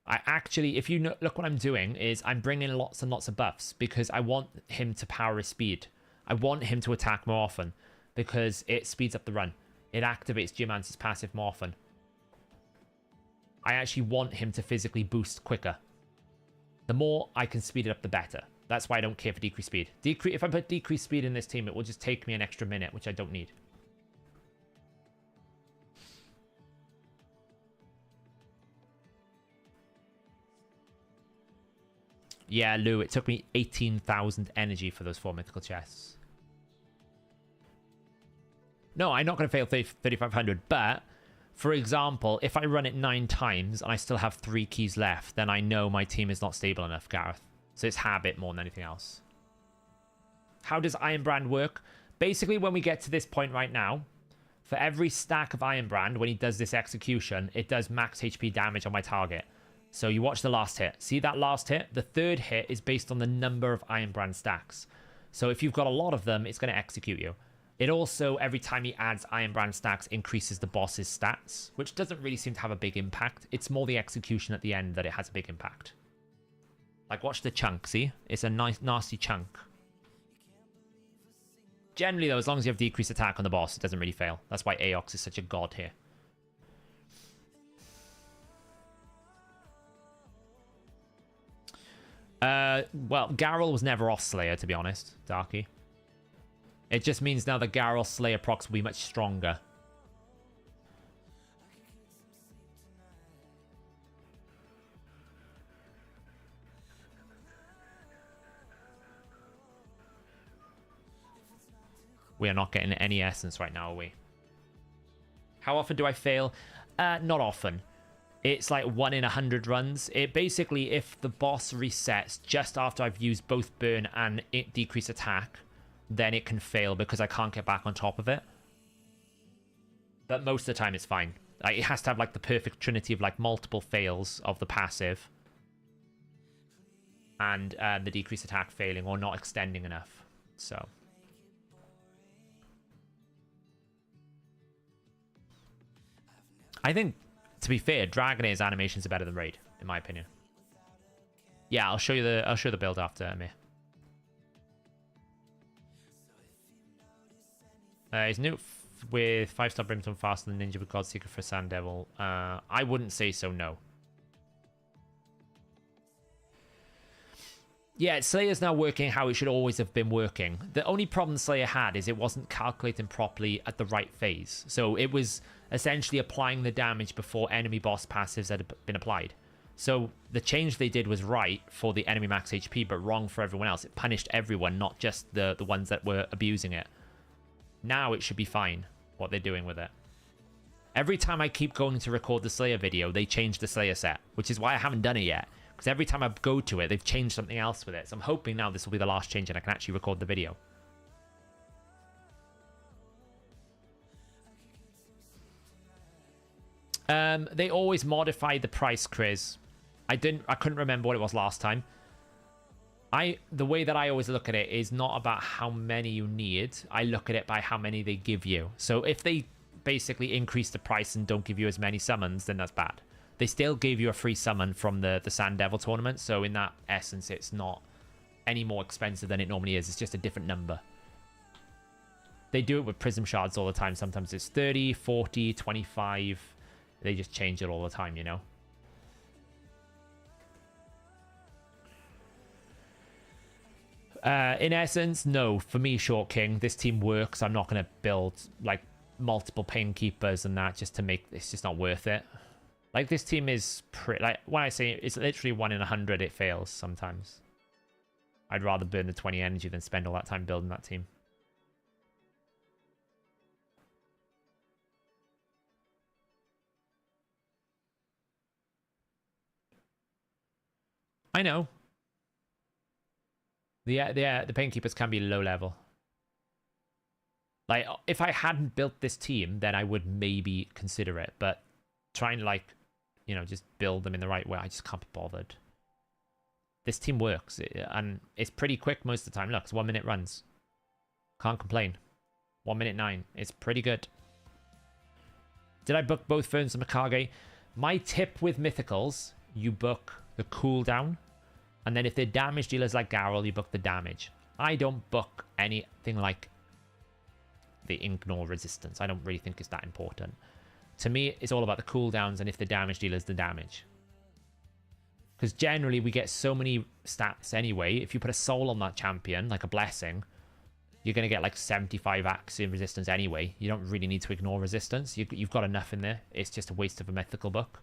I actually, if you look what I'm doing, is I'm bringing in lots and lots of buffs because I want him to power his speed. I want him to attack more often because it speeds up the run. It activates Geomancer's passive more often. I actually want him to physically boost quicker. The more I can speed it up, the better. That's why I don't care for decreased speed. If I put decreased speed in this team, it will just take me an extra minute, which I don't need. Yeah, Lou, it took me 18,000 energy for those 4 mythical chests. No, I'm not going to fail 3,500, but, for example, if I run it 9 times and I still have 3 keys left, then I know my team is not stable enough, Gareth. So it's habit more than anything else. How does Iron Brand work? Basically, when we get to this point right now, for every stack of Iron Brand, when he does this execution, it does max HP damage on my target. So you watch the last hit. See that last hit? The third hit is based on the number of Iron Brand stacks. So if you've got a lot of them, it's going to execute you. It also, every time he adds Iron Brand stacks, increases the boss's stats, which doesn't really seem to have a big impact. It's more the execution at the end that it has a big impact. Like, watch the chunk, see? It's a nice, nasty chunk. Generally, though, as long as you have decreased attack on the boss, it doesn't really fail. That's why Aox is such a god here. Well, Garrel was never off Slayer, to be honest, Darky. It just means now that Garrel Slayer procs will be much stronger. We are not getting any essence right now, are we? How often do I fail? Not often. It's like 1 in 100 runs. It basically, if the boss resets just after I've used both burn and decrease attack, then it can fail because I can't get back on top of it. But most of the time it's fine. Like, it has to have like the perfect trinity of like multiple fails of the passive and the decrease attack failing or not extending enough. So I think, to be fair, Dragonair's animations are better than Raid, in my opinion. Yeah, I'll show you the build after me. He's new with 5-star Brimstone faster than Ninja with Godseeker for Sand Devil. I wouldn't say so, no. Yeah, Slayer's now working how it should always have been working. The only problem Slayer had is it wasn't calculating properly at the right phase. So it was essentially applying the damage before enemy boss passives had been applied. So the change they did was right for the enemy max HP, but wrong for everyone else. It punished everyone, not just the ones that were abusing it. Now it should be fine, what they're doing with it. Every time I keep going to record the Slayer video, they change the Slayer set, which is why I haven't done it yet. Because every time I go to it, they've changed something else with it. So I'm hoping now this will be the last change and I can actually record the video. They always modify the price, Chris. I couldn't remember what it was last time. The way that I always look at it is not about how many you need. I look at it by how many they give you. So if they basically increase the price and don't give you as many summons, then that's bad. They still gave you a free summon from the Sand Devil tournament. So in that essence, it's not any more expensive than it normally is. It's just a different number. They do it with Prism Shards all the time. Sometimes it's 30, 40, 25. They just change it all the time, you know? In essence, no. For me, Short King, this team works. I'm not going to build, like, multiple Pain Keepers and that just to make... It's just not worth it. Like, this team is pretty... Like, when I say it's literally 1 in 100, it fails sometimes. I'd rather burn the 20 energy than spend all that time building that team. I know. The Pain Keepers can be low level. Like, if I hadn't built this team, then I would maybe consider it. But trying to, like, you know, just build them in the right way, I just can't be bothered. This team works, and it's pretty quick most of the time. Look, it's 1 minute runs. Can't complain. 1 minute 9. It's pretty good. Did I book both Ferns and Mikage? My tip with Mythicals, you book the cooldown. And then if they're damage dealers like Garrel, you book the damage. I don't book anything like the ignore resistance. I don't really think it's that important. To me, it's all about the cooldowns and if the damage dealers, the damage. Because generally, we get so many stats anyway. If you put a soul on that champion, like a blessing, you're going to get like 75 axiom resistance anyway. You don't really need to ignore resistance. You've got enough in there. It's just a waste of a mythical book.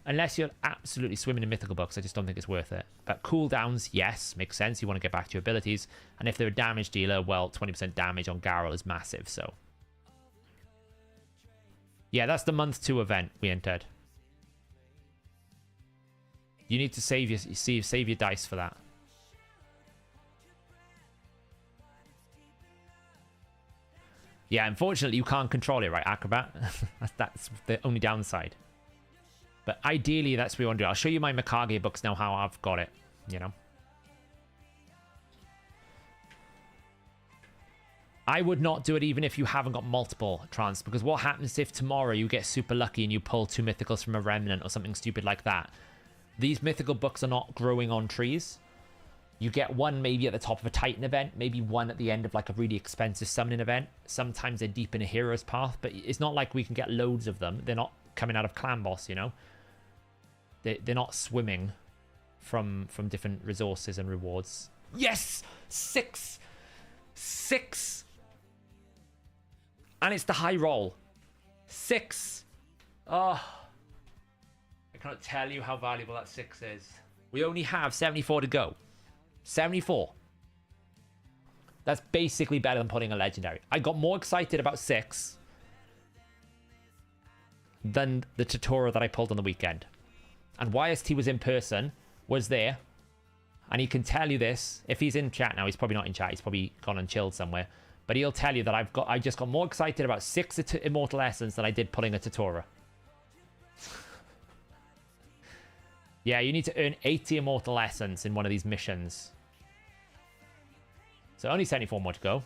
Unless you're absolutely swimming in mythical books, I just don't think it's worth it. But cooldowns, yes, makes sense. You want to get back to your abilities. And if they're a damage dealer, well, 20% damage on Garrel is massive, so. Yeah, that's the month 2 event we entered. You need to save your dice for that. Yeah, unfortunately, you can't control it, right, Acrobat? That's the only downside. But ideally, that's what we want to do. I'll show you my Mikage books now, how I've got it, you know. I would not do it even if you haven't got multiple trans, because what happens if tomorrow you get super lucky and you pull 2 mythicals from a remnant or something stupid like that? These mythical books are not growing on trees. You get one maybe at the top of a Titan event, maybe one at the end of like a really expensive summoning event. Sometimes they're deep in a hero's path, but it's not like we can get loads of them. They're not coming out of clan boss, you know. They're not swimming from different resources and rewards. Yes! 6! And it's the high roll. 6! Oh. I cannot tell you how valuable that 6 is. We only have 74 to go. 74. That's basically better than putting a legendary. I got more excited about 6 than the tutorial that I pulled on the weekend. And YST was in person, was there, and he can tell you this. If he's in chat now, he's probably not in chat. He's probably gone and chilled somewhere. But he'll tell you that I just got more excited about 6 Immortal Essence than I did pulling a tutorial. Yeah, you need to earn 80 Immortal Essence in one of these missions. So only 74 more to go.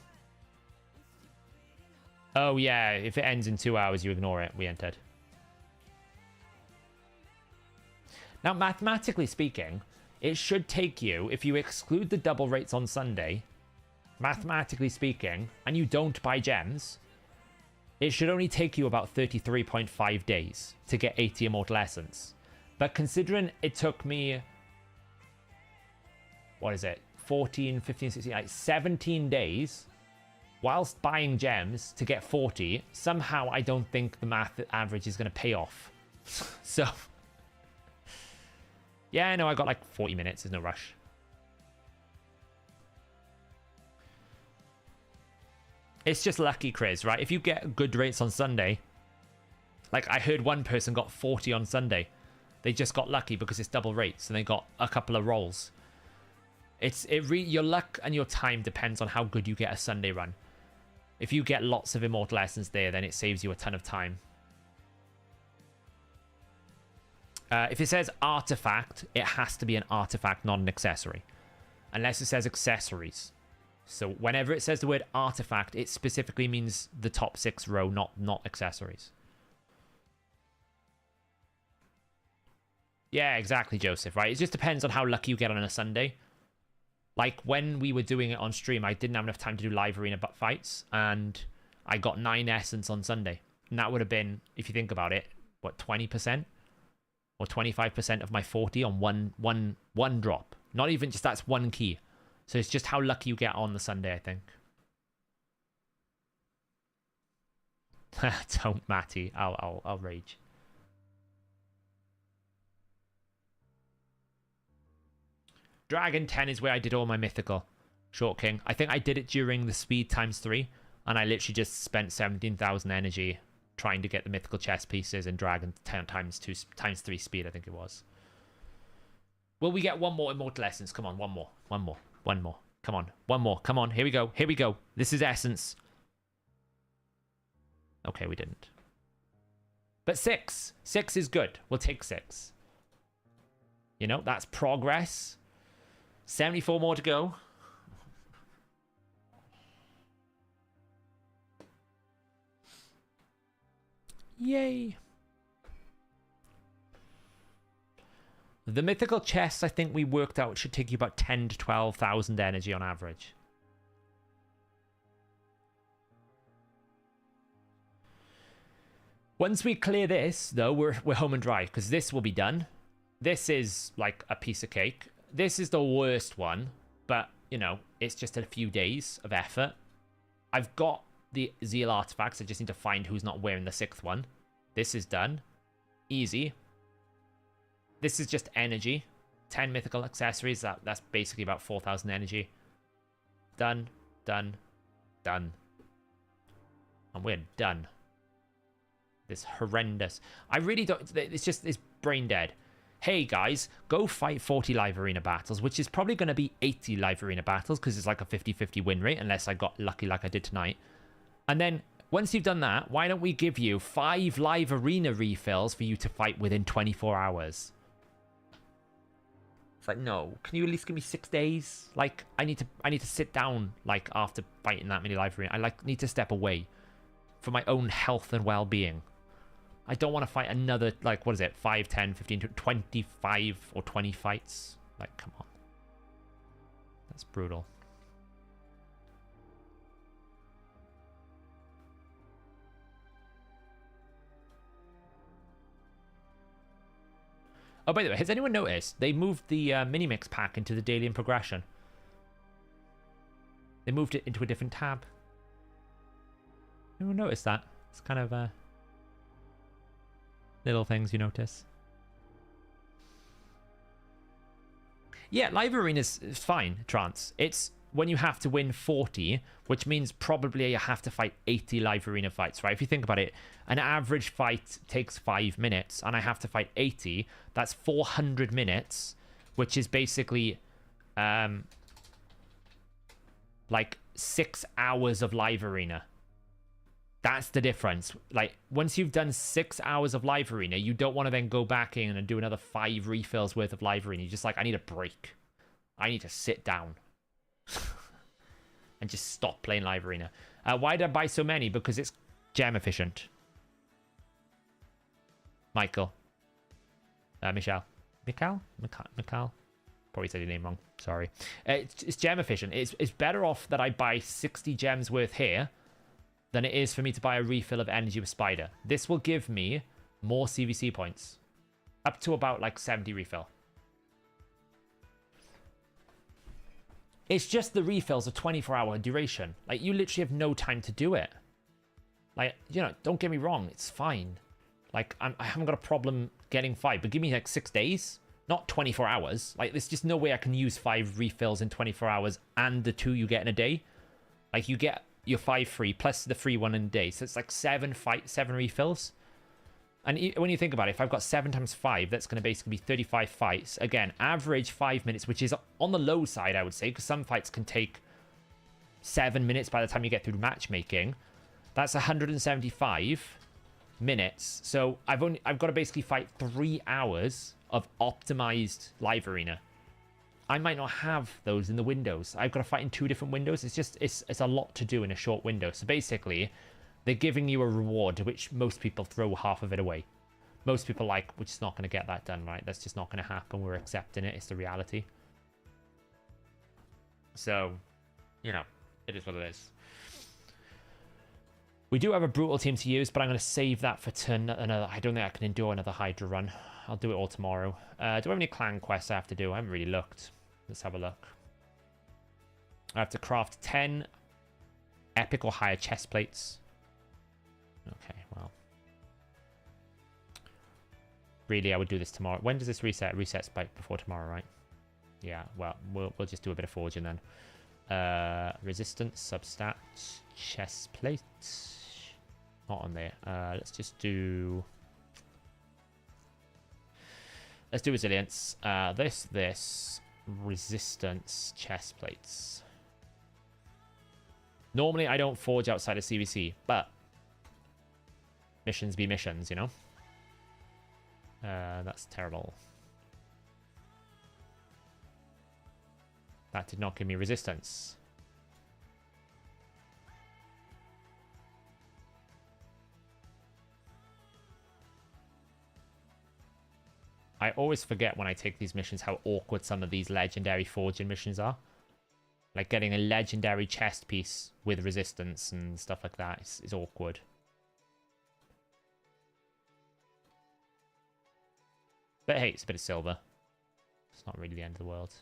Oh yeah, if it ends in 2 hours, you ignore it. We entered. Now, mathematically speaking, it should take you, if you exclude the double rates on Sunday, mathematically speaking, and you don't buy gems, it should only take you about 33.5 days to get 80 Immortal Essence. But considering it took me, what is it, 14, 15, 16, like 17 days whilst buying gems to get 40, somehow I don't think the math average is going to pay off. So, yeah, no, I got like 40 minutes. There's no rush. It's just lucky, Chris, right? If you get good rates on Sunday, like I heard one person got 40 on Sunday. They just got lucky because it's double rates and they got a couple of rolls. Your luck and your time depends on how good you get a Sunday run. If you get lots of Immortal Essence there, then it saves you a ton of time. If it says artifact, it has to be an artifact, not an accessory. Unless it says accessories. So whenever it says the word artifact, it specifically means the top 6 row, not accessories. Yeah, exactly, Joseph, right? It just depends on how lucky you get on a Sunday. Like, when we were doing it on stream, I didn't have enough time to do live arena fights, and I got 9 essence on Sunday. And that would have been, if you think about it, what, 20%? Or 25% of my 40 on one drop. Not even just, that's one key. So it's just how lucky you get on the Sunday, I think. Don't, Matty. I'll rage. Dragon 10 is where I did all my mythical. Short King. I think I did it during the speed ×3, and I literally just spent 17,000 energy trying to get the mythical chest pieces and Dragon 10 ×3 speed, I think it was. Will we get one more Immortal Essence? Come on, one more. Come on, one more. Come on, here we go. This is Essence. Okay, we didn't. But 6. 6 is good. We'll take 6. You know, that's progress. 74 more to go. Yay. The mythical chests, I think we worked out, should take you about 10 to 12,000 energy on average. Once we clear this, though, we're home and dry, because this will be done. This is like a piece of cake. This is the worst one, but, you know, it's just a few days of effort. I've got the Zeal artifacts. I just need to find who's not wearing the 6th one. This is done. Easy. This is just energy. 10 mythical accessories. That's basically about 4,000 energy. Done. And we're done. This horrendous. I really don't... It's brain dead. Hey, guys, go fight 40 live arena battles, which is probably going to be 80 live arena battles, because it's like a 50-50 win rate, unless I got lucky like I did tonight. And then, once you've done that, why don't we give you 5 live arena refills for you to fight within 24 hours? It's like, no, can you at least give me 6 days? Like, I need to sit down, like, after fighting that many live arena. I need to step away for my own health and well-being. I don't want to fight another, like, what is it, 5, 10, 15, 25 or 20 fights. Like, come on. That's brutal. Oh, by the way, has anyone noticed they moved the mini-mix pack into the daily and progression? They moved it into a different tab. Anyone notice that? It's kind of little things you notice. Yeah, live arena is fine, Trance. It's when you have to win 40, which means probably you have to fight 80 live arena fights, right? If you think about it, an average fight takes 5 minutes, and I have to fight 80. That's 400 minutes, which is basically like 6 hours of live arena. That's the difference. Like, once you've done 6 hours of live arena, you don't want to then go back in and do another 5 refills worth of live arena. You're just like, I need a break. I need to sit down and just stop playing live arena. Why did I buy so many? Because it's gem efficient. Michael. Michelle. Mikal? Probably said your name wrong. Sorry. It's gem efficient. It's better off that I buy 60 gems worth here than it is for me to buy a refill of energy with Spider. This will give me more CVC points. Up to about like 70 refill. It's just the refills of 24-hour duration. Like, you literally have no time to do it. Like, you know, don't get me wrong. It's fine. Like, I haven't got a problem getting 5, but give me like 6 days, not 24 hours. Like, there's just no way I can use 5 refills in 24 hours and the 2 you get in a day. Like, you get your 5 free plus the free 1 in a day. So it's like 7 refills. And when you think about it, if I've got 7 times 5, that's going to basically be 35 fights. Again, average 5 minutes, which is on the low side, I would say, because some fights can take 7 minutes by the time you get through matchmaking. That's 175 minutes. So I've got to basically fight 3 hours of optimized live arena. I might not have those in the windows. I've got to fight in 2 different windows. It's a lot to do in a short window. So basically, they're giving you a reward, which most people throw half of it away. Most people like, we're just not going to get that done, right? That's just not going to happen. We're accepting it. It's the reality. So, you know, it is what it is. We do have a brutal team to use, but I'm going to save that for another. I don't think I can endure another Hydra run. I'll do it all tomorrow. Do I have any clan quests I have to do? I haven't really looked. Let's have a look. I have to craft 10 epic or higher chest plates. Okay, well. Really, I would do this tomorrow. When does this reset? It resets before tomorrow, right? Yeah, well, we'll just do a bit of forging then. Resistance, substat, chest plate. Not on there. Let's just do... Let's do resilience. This, resistance, chest plates. Normally, I don't forge outside of CVC, but missions be missions, you know? That's terrible. That did not give me resistance. I always forget when I take these missions how awkward some of these legendary forging missions are. Like getting a legendary chest piece with resistance and stuff like that is awkward. But hey, it's a bit of silver. It's not really the end of the world.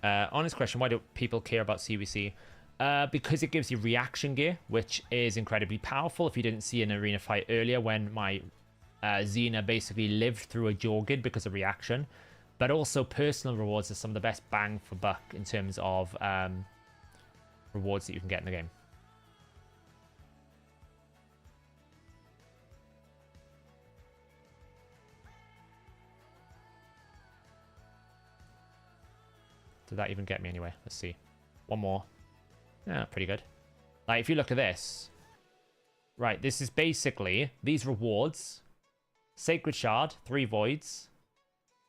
Honest question, why do people care about CVC? Because it gives you reaction gear, which is incredibly powerful. If you didn't see an arena fight earlier when my Xena basically lived through a Jorgid because of reaction. But also personal rewards are some of the best bang for buck in terms of rewards that you can get in the game. Did that even get me anyway? Let's see. One more. Yeah, pretty good. Like, if you look at this. Right, this is basically these rewards. Sacred Shard, 3 Voids.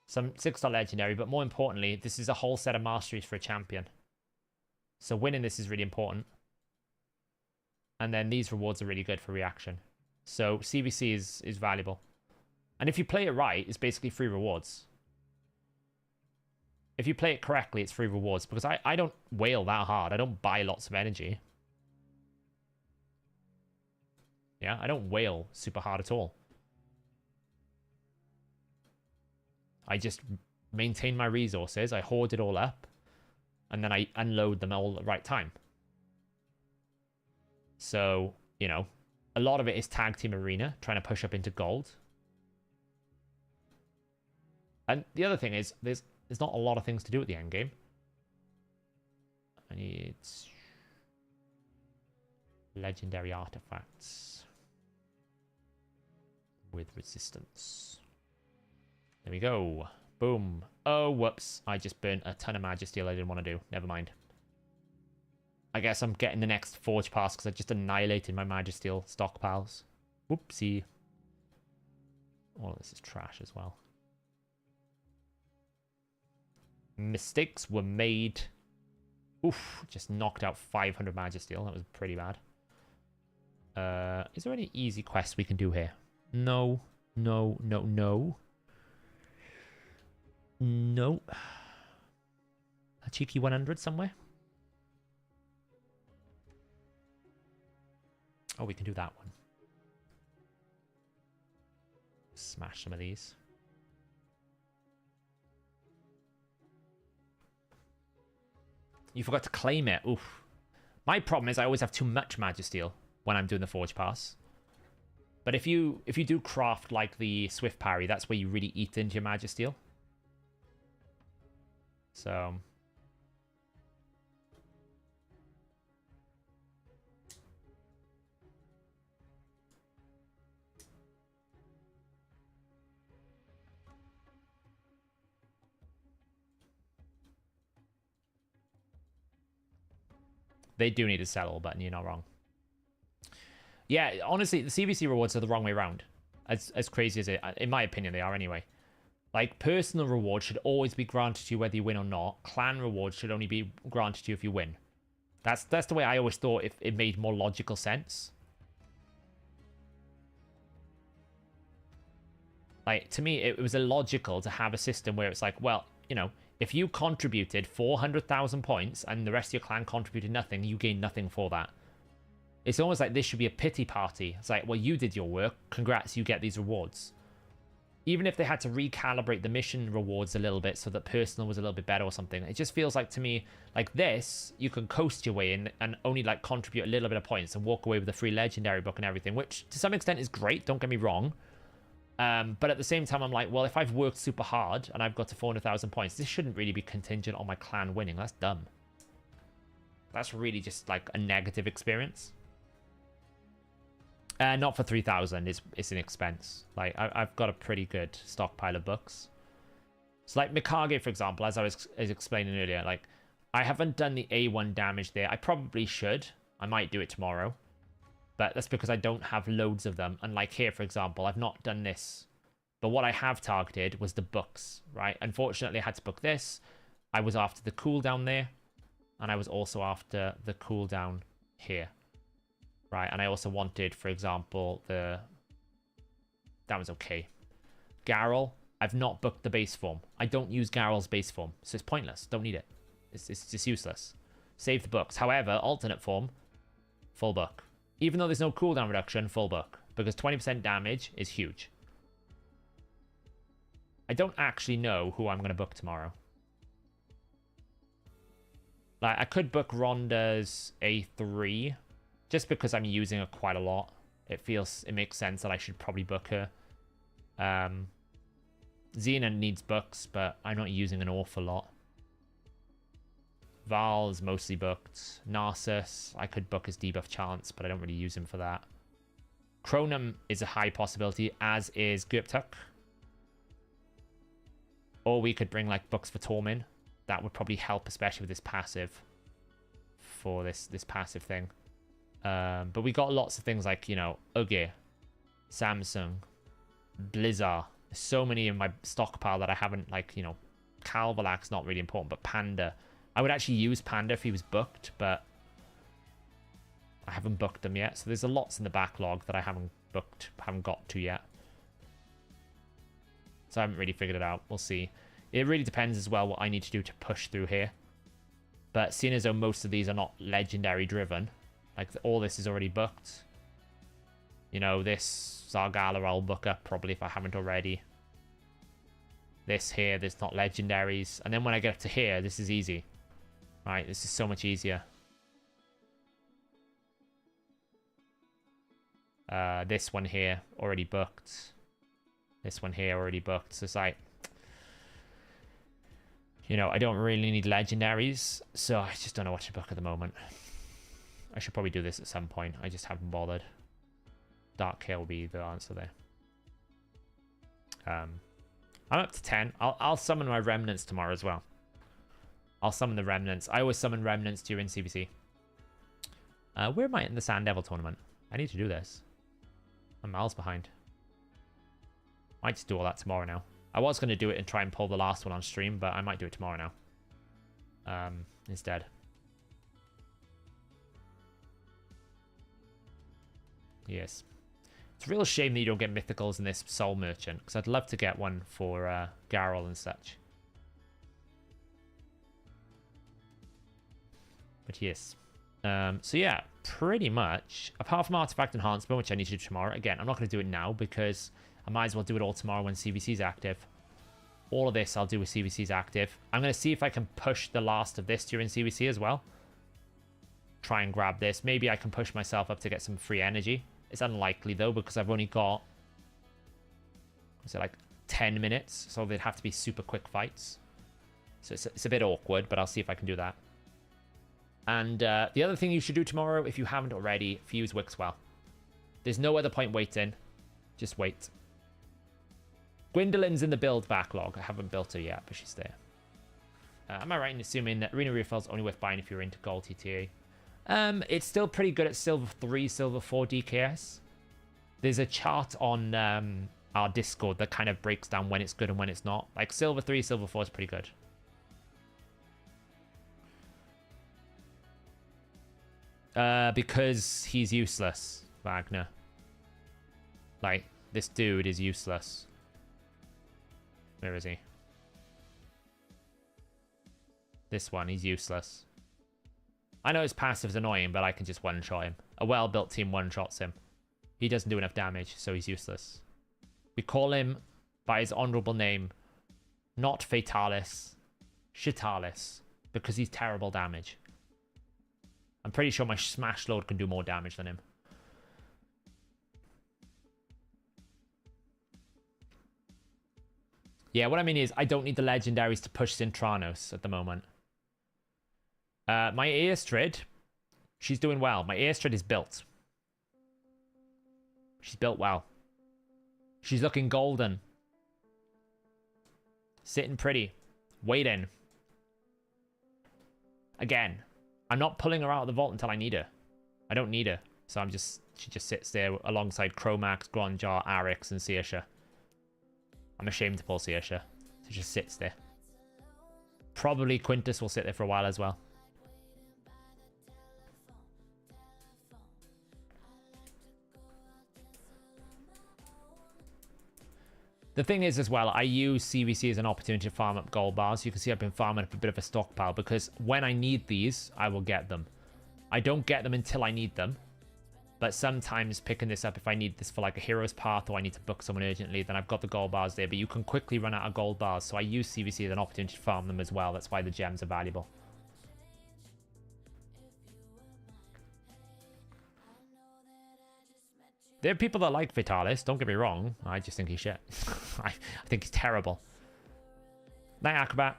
Some 6-star legendary, but more importantly, this is a whole set of masteries for a champion. So winning this is really important. And then these rewards are really good for reaction. So CVC is valuable. And if you play it right, it's basically free rewards. If you play it correctly, it's free rewards. Because I don't whale that hard. I don't buy lots of energy. Yeah, I don't whale super hard at all. I just maintain my resources. I hoard it all up. And then I unload them all at the right time. So, you know, a lot of it is tag team arena, trying to push up into gold. And the other thing is, there's not a lot of things to do at the end game. I need legendary artifacts with resistance. There we go. Boom. Oh, whoops. I just burnt a ton of Magisteel I didn't want to do. Never mind. I guess I'm getting the next Forge Pass because I just annihilated my Magisteel stockpiles. Whoopsie. All of this is trash as well. Mistakes were made. Oof, just knocked out 500 Magisteel. That was pretty bad. Is there any easy quests we can do here? No. No, no, no. No. A cheeky 100 somewhere? Oh, we can do that one. Smash some of these. You forgot to claim it. Oof. My problem is I always have too much Magisteel when I'm doing the Forge Pass. But if you do craft like the Swift Parry, that's where you really eat into your Magisteel. So they do need a settle button, you're not wrong. Yeah, honestly, the CVC rewards are the wrong way around. As crazy as it, in my opinion, they are anyway. Like, personal rewards should always be granted to you whether you win or not. Clan rewards should only be granted to you if you win. That's the way I always thought it made more logical sense. Like, to me, it was illogical to have a system where it's like, well, you know, if you contributed 400,000 points and the rest of your clan contributed nothing, you gain nothing for that. It's almost like this should be a pity party. It's like, well, you did your work. Congrats, you get these rewards. Even if they had to recalibrate the mission rewards a little bit so that personal was a little bit better or something, it just feels like to me, like this, you can coast your way in and only like contribute a little bit of points and walk away with a free legendary book and everything, which to some extent is great, don't get me wrong. But at the same time, I'm like, well, if I've worked super hard and I've got to 400,000 points, this shouldn't really be contingent on my clan winning. That's dumb. That's really just like a negative experience. Not for 3,000. It's an expense. Like, I've got a pretty good stockpile of books. So, like, Mikage, for example, as I was explaining earlier, like, I haven't done the A1 damage there. I probably should. I might do it tomorrow. But that's because I don't have loads of them. And, like, here, for example, I've not done this. But what I have targeted was the books, right? Unfortunately, I had to book this. I was after the cooldown there. And I was also after the cooldown here. Right, and I also wanted, for example, that was okay. Garrel, I've not booked the base form. I don't use Garrel's base form, so it's pointless. Don't need it. It's just useless. Save the books. However, alternate form, full book. Even though there's no cooldown reduction, full book. Because 20% damage is huge. I don't actually know who I'm going to book tomorrow. Like, I could book Rhonda's A3... just because I'm using her quite a lot. It makes sense that I should probably book her. Xena needs books, but I'm not using an awful lot. Val's mostly booked. Narcissus, I could book his debuff chance, but I don't really use him for that. Chronum is a high possibility, as is Gurptuk. Or we could bring like books for Tormin. That would probably help, especially with this passive. For this passive thing. But we got lots of things like, you know, Uge, Samsung, Blizzard. There's so many in my stockpile that I haven't, like, you know, Calvalak's not really important, but Panda. I would actually use Panda if he was booked, but I haven't booked them yet. So there's a lots in the backlog that I haven't got to yet. So I haven't really figured it out. We'll see. It really depends as well what I need to do to push through here. But seeing as though most of these are not legendary driven, like, all this is already booked. You know, this Zargala I'll book up probably if I haven't already. This here, there's not legendaries. And then when I get up to here, this is easy. Right, this is so much easier. This one here, already booked. This one here, already booked. So it's like... you know, I don't really need legendaries. So I just don't know what to book at the moment. I should probably do this at some point. I just haven't bothered. Dark Care will be the answer there. I'm up to 10. I'll summon my remnants tomorrow as well. I'll summon the remnants. I always summon remnants during CVC. Where am I in the Sand Devil tournament? I need to do this. I'm miles behind. Might just do all that tomorrow now. I was going to do it and try and pull the last one on stream, but I might do it tomorrow now. Instead. Yes. It's a real shame that you don't get mythicals in this Soul Merchant, because I'd love to get one for Garrel and such. But yes. So yeah, pretty much, apart from Artifact Enhancement, which I need to do tomorrow. Again, I'm not going to do it now, because I might as well do it all tomorrow when CVC is active. All of this I'll do with CVC's active. I'm going to see if I can push the last of this during CVC as well. Try and grab this. Maybe I can push myself up to get some free energy. It's unlikely though, because I've only got, is it like 10 minutes? So they'd have to be super quick fights. So it's a bit awkward, but I'll see if I can do that. And the other thing you should do tomorrow, if you haven't already, fuse Wixwell. There's no other point waiting. Just wait. Gwendolyn's in the build backlog. I haven't built her yet, but she's there. Am I right in assuming that Arena Refill's only worth buying if you're into gold TTA? It's still pretty good at Silver 3, Silver 4 DKS. There's a chart on our Discord that kind of breaks down when it's good and when it's not. Like Silver 3, Silver 4 is pretty good. Because he's useless, Wagner. Like, this dude is useless. Where is he? This one, he's useless. I know his passive's annoying, but I can just one-shot him. A well-built team one-shots him. He doesn't do enough damage, so he's useless. We call him by his honorable name, not Fatalis, Shitalis, because he's terrible damage. I'm pretty sure my Smash Lord can do more damage than him. Yeah, what I mean is I don't need the legendaries to push Sintranos at the moment. My Airstrid, she's doing well. My Airstrid is built. She's built well. She's looking golden. Sitting pretty. Waiting. Again, I'm not pulling her out of the vault until I need her. I don't need her. So she just sits there alongside Chromax, Gronjar, Arix, and Searsha. I'm ashamed to pull Searsha. She just sits there. Probably Quintus will sit there for a while as well. The thing is as well, I use CVC as an opportunity to farm up gold bars. You can see I've been farming up a bit of a stockpile because when I need these, I will get them. I don't get them until I need them. But sometimes picking this up, if I need this for like a hero's path or I need to book someone urgently, then I've got the gold bars there. But you can quickly run out of gold bars. So I use CVC as an opportunity to farm them as well. That's why the gems are valuable. There are people that like Vitalis, don't get me wrong. I just think he's shit. I think he's terrible. Night Acrobat.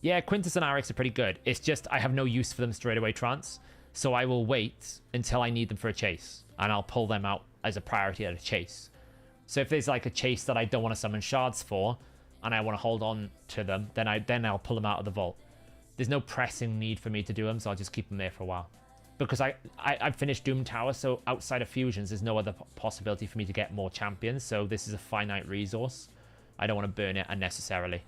Yeah, Quintus and Arix are pretty good. It's just I have no use for them straight away, Trance. So I will wait until I need them for a chase. And I'll pull them out as a priority at a chase. So if there's like a chase that I don't want to summon shards for, and I want to hold on to them, then I'll pull them out of the vault. There's no pressing need for me to do them, so I'll just keep them there for a while. Because I've finished Doom Tower, so outside of fusions, there's no other possibility for me to get more champions. So this is a finite resource. I don't want to burn it unnecessarily.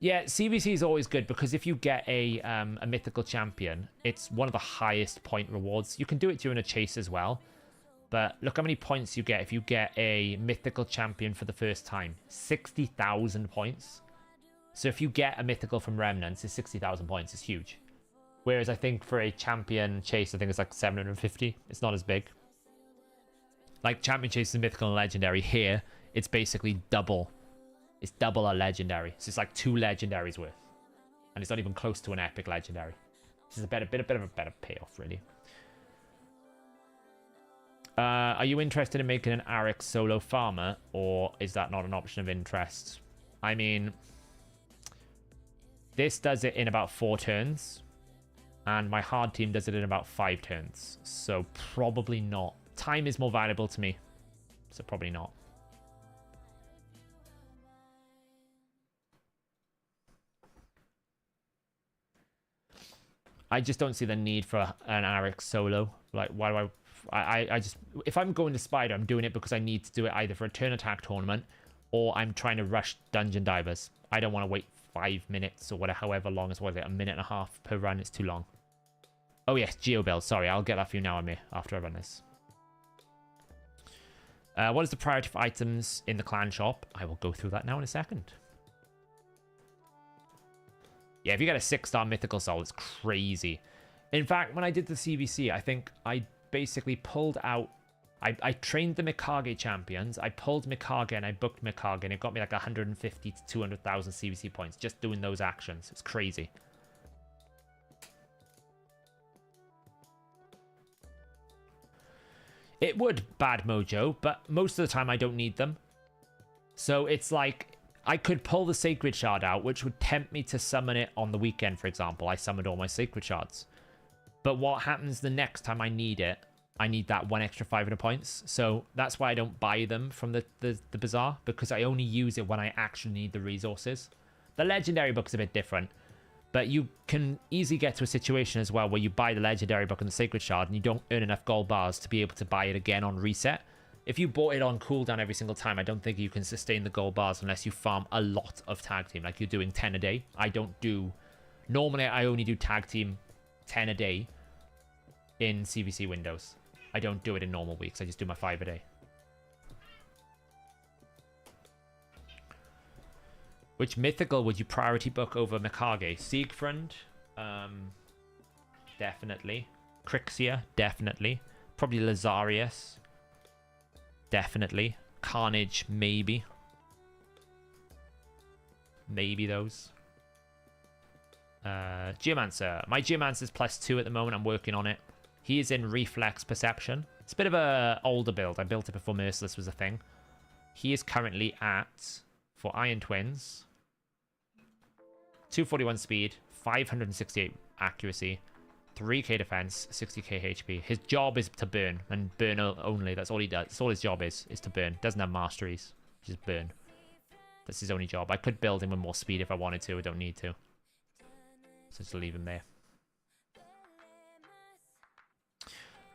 Yeah, CVC is always good because if you get a mythical champion, it's one of the highest point rewards. You can do it during a chase as well. But look how many points you get if you get a mythical champion for the first time. 60,000 points. So if you get a mythical from Remnants, it's 60,000 points. It's huge. Whereas I think for a champion chase, I think it's like 750. It's not as big. Like champion chase is mythical and legendary. Here, it's basically double. It's double a legendary. So it's like 2 legendaries worth. And it's not even close to an epic legendary. This is a bit of a better payoff, really. Are you interested in making an Arix solo farmer? Or is that not an option of interest? I mean, this does it in about 4 turns. And my hard team does it in about 5 turns. So probably not. Time is more valuable to me. So probably not. I just don't see the need for an Arix solo. Like, why do I just... If I'm going to Spider, I'm doing it because I need to do it either for a turn attack tournament or I'm trying to rush Dungeon Divers. I don't want to wait 5 minutes or whatever, however long it's, what is it, a minute and a half per run. It's too long. Oh, yes, Geo Build. Sorry, I'll get that for you now, Amir, after I run this. What is the priority for items in the clan shop? I will go through that now in a second. Yeah, if you get a 6-star mythical soul, it's crazy. In fact, when I did the CVC, I think I basically pulled out... I trained the Mikage champions. I pulled Mikage and I booked Mikage, and it got me like 150 to 200,000 CVC points just doing those actions. It's crazy. It would bad mojo, but most of the time I don't need them. So it's like I could pull the Sacred Shard out, which would tempt me to summon it on the weekend, for example. I summoned all my Sacred Shards. But what happens the next time I need it? I need that one extra 500 points. So that's why I don't buy them from the bazaar, because I only use it when I actually need the resources. The Legendary book's a bit different. But you can easily get to a situation as well where you buy the Legendary book and the Sacred Shard and you don't earn enough gold bars to be able to buy it again on reset. If you bought it on cooldown every single time, I don't think you can sustain the gold bars unless you farm a lot of tag team, like you're doing 10 a day. I don't do... Normally, I only do tag team 10 a day in CVC windows. I don't do it in normal weeks. I just do my 5 a day. Which mythical would you priority book over Mikage? Siegfried? Definitely. Crixia? Definitely. Probably Lazarius? Definitely. Carnage? Maybe. Maybe those. Geomancer. My Geomancer's +2 at the moment. I'm working on it. He is in Reflex Perception. It's a bit of a older build. I built it before Merciless was a thing. He is currently at, for Iron Twins... 241 speed, 568 accuracy, 3k defense, 60k HP. His job is to burn, and burn only. That's all he does. That's all his job is to burn. Doesn't have masteries. Just burn. That's his only job. I could build him with more speed if I wanted to. I don't need to. So just leave him there.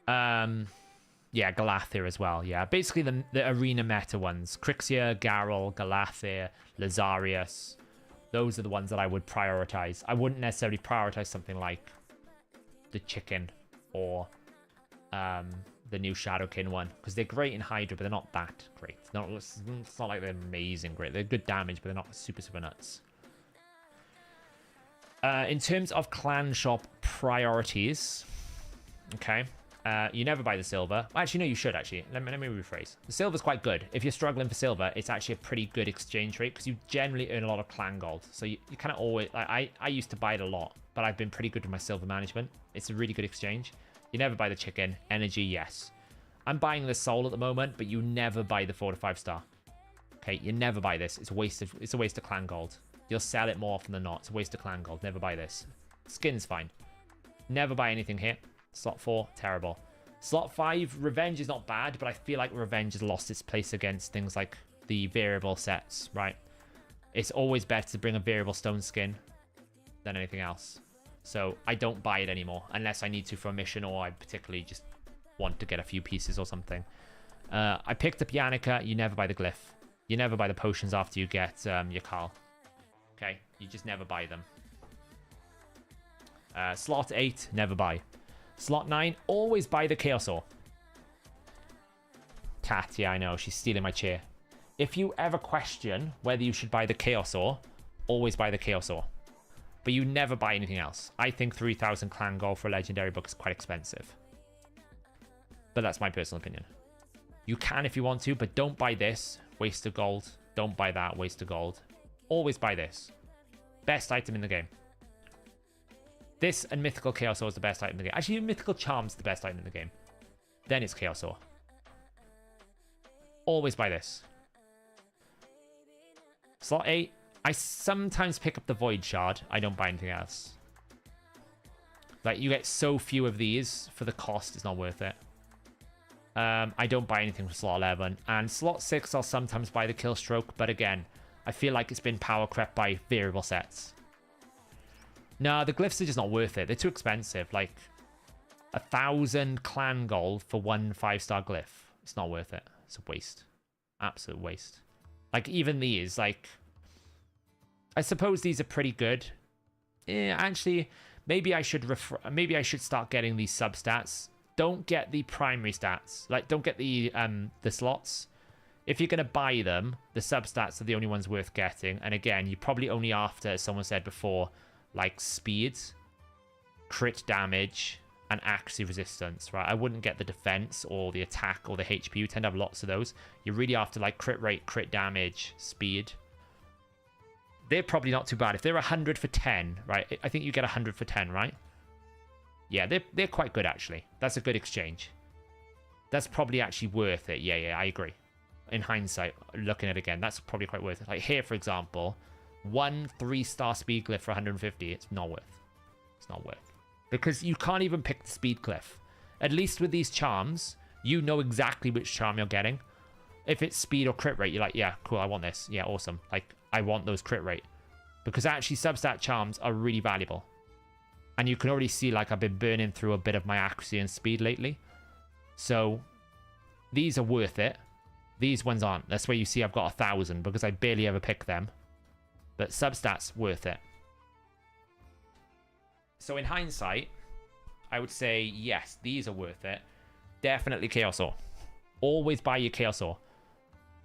Yeah, Galathir as well. Yeah, basically the arena meta ones. Crixia, Garrel, Galathir, Lazarius. Those are the ones that I would prioritize. I wouldn't necessarily prioritize something like the Chicken or the new Shadowkin one, because they're great in Hydra, but they're not that great. It's not like they're amazing great. They're good damage, but they're not super, super nuts. In terms of clan shop priorities, okay, you never buy the silver. Actually, no, you should, actually. Let me rephrase. The silver's quite good. If you're struggling for silver, it's actually a pretty good exchange rate because you generally earn a lot of clan gold. So you kind of always... Like, I used to buy it a lot, but I've been pretty good with my silver management. It's a really good exchange. You never buy the chicken. Energy, yes. I'm buying the soul at the moment, but you never buy the 4 to 5 star. Okay, you never buy this. It's a waste of clan gold. You'll sell it more often than not. It's a waste of clan gold. Never buy this. Skin's fine. Never buy anything here. Slot 4, terrible. Slot 5, Revenge is not bad, but I feel like Revenge has lost its place against things like the variable sets, right? It's always better to bring a variable stone skin than anything else. So I don't buy it anymore unless I need to for a mission or I particularly just want to get a few pieces or something. I picked up Yannicka. You never buy the glyph. You never buy the potions after you get your Carl. Okay, you just never buy them. Slot 8, never buy. Slot 9, always buy the Chaos Ore. Cat, yeah, I know, she's stealing my chair. If you ever question whether you should buy the Chaos Ore, always buy the Chaos Ore. But you never buy anything else. I think 3,000 clan gold for a legendary book is quite expensive. But that's my personal opinion. You can if you want to, but don't buy this. Waste of gold. Don't buy that. Waste of gold. Always buy this. Best item in the game. This and Mythical Chaos Ore is the best item in the game. Actually, Mythical Charm's the best item in the game. Then it's Chaos Ore. Always buy this. Slot 8. I sometimes pick up the Void Shard. I don't buy anything else. Like, you get so few of these for the cost. It's not worth it. I don't buy anything for slot 11. And slot 6, I'll sometimes buy the Killstroke. But again, I feel like it's been power crept by variable sets. No, the glyphs are just not worth it. They're too expensive. Like, 1,000 clan gold for one 5-star glyph. It's not worth it. It's a waste. Absolute waste. Like, even these, like... I suppose these are pretty good. Yeah, actually, maybe I should start getting these sub stats. Don't get the primary stats. Like, don't get the slots. If you're going to buy them, the sub stats are the only ones worth getting. And again, you're probably only after, as someone said before, like speed, crit damage, and accuracy resistance, right? I wouldn't get the defense or the attack or the HP. You tend to have lots of those. You're really after like crit rate, crit damage, speed. They're probably not too bad. If they're 100 for 10, right? I think you get 100 for 10, right? Yeah, they're quite good, actually. That's a good exchange. That's probably actually worth it. Yeah, I agree. In hindsight, looking at it again, that's probably quite worth it. Like here, for example, 1 3-star speed glyph for 150. It's not worth. It's not worth. Because you can't even pick the speed glyph. At least with these charms, you know exactly which charm you're getting. If it's speed or crit rate, you're like, yeah, cool, I want this. Yeah, awesome. Like, I want those crit rate. Because actually, substat charms are really valuable. And you can already see, like, I've been burning through a bit of my accuracy and speed lately. So, these are worth it. These ones aren't. That's where you see I've got 1,000 because I barely ever pick them. But substats, worth it. So in hindsight, I would say, yes, these are worth it. Definitely Chaos Ore. Always buy your Chaos Ore.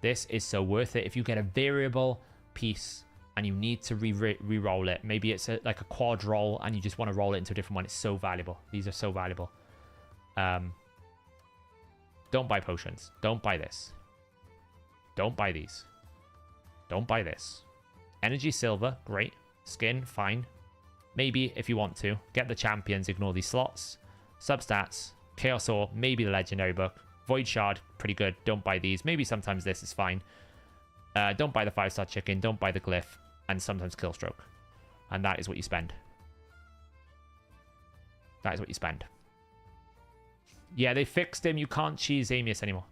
This is so worth it. If you get a variable piece and you need to re-roll it, maybe it's like a quad roll and you just want to roll it into a different one, it's so valuable. These are so valuable. Don't buy potions. Don't buy this. Don't buy these. Don't buy this. Energy silver, great. Skin, fine. Maybe if you want to. Get the champions, ignore these slots. Substats, Chaos Ore, maybe the legendary book. Void Shard, pretty good. Don't buy these. Maybe sometimes this is fine. Don't buy the 5-star chicken. Don't buy the glyph. And sometimes Killstroke. And that is what you spend. That is what you spend. Yeah, they fixed him. You can't cheese Amius anymore.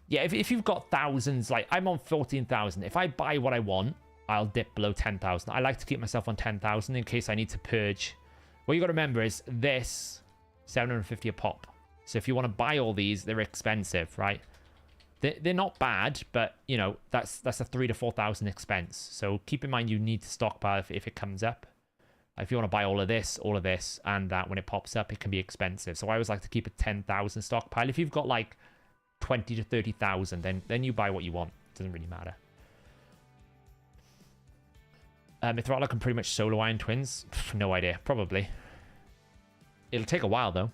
Yeah, if you've got thousands, like I'm on 14,000. If I buy what I want, I'll dip below 10,000. I like to keep myself on 10,000 in case I need to purge. What you got to remember is this 750 a pop. So if you want to buy all these, they're expensive, right? They're not bad, but you know that's a 3,000 to 4,000 expense. So keep in mind you need to stockpile if it comes up. If you want to buy all of this, and that when it pops up, it can be expensive. So I always like to keep a 10,000 stockpile. If you've got like 20 to 30,000, then you buy what you want. It doesn't really matter. Mithrala can pretty much solo Iron Twins. No idea. Probably. It'll take a while though.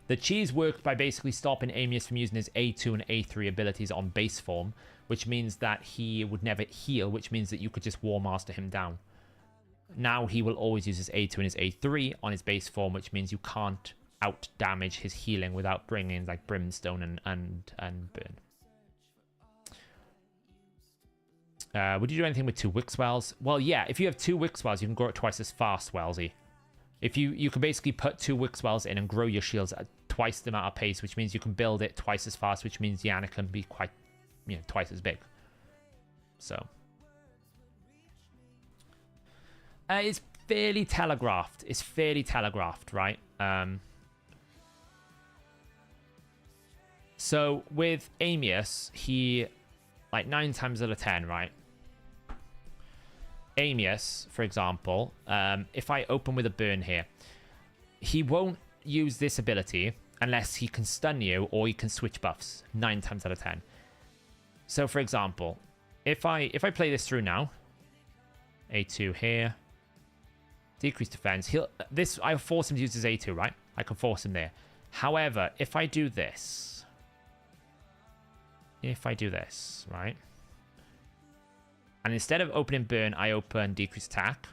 The cheese worked by basically stopping Amius from using his A2 and A3 abilities on base form, which means that he would never heal, which means that you could just War Master him down. Now he will always use his A2 and his A3 on his base form, which means you can't out damage his healing without bringing like Brimstone and Burn. Would you do anything with 2 Wixwells? Well, yeah, if you have 2 Wixwells, you can grow it twice as fast, Wellsy. If you can basically put 2 Wixwells in and grow your shields at twice the amount of pace, which means you can build it twice as fast, which means Yana can be quite, twice as big. So it's fairly telegraphed. It's fairly telegraphed, right? So with Amius, he, like 9 times out of 10, right? Amius, for example, if I open with a burn here, he won't use this ability unless he can stun you or he can switch buffs 9 times out of 10. So for example, if I play this through now, A2 here, decrease defense, I force him to use his A2, right? I can force him there. However, if I do this, right? And instead of opening burn, I open decrease attack.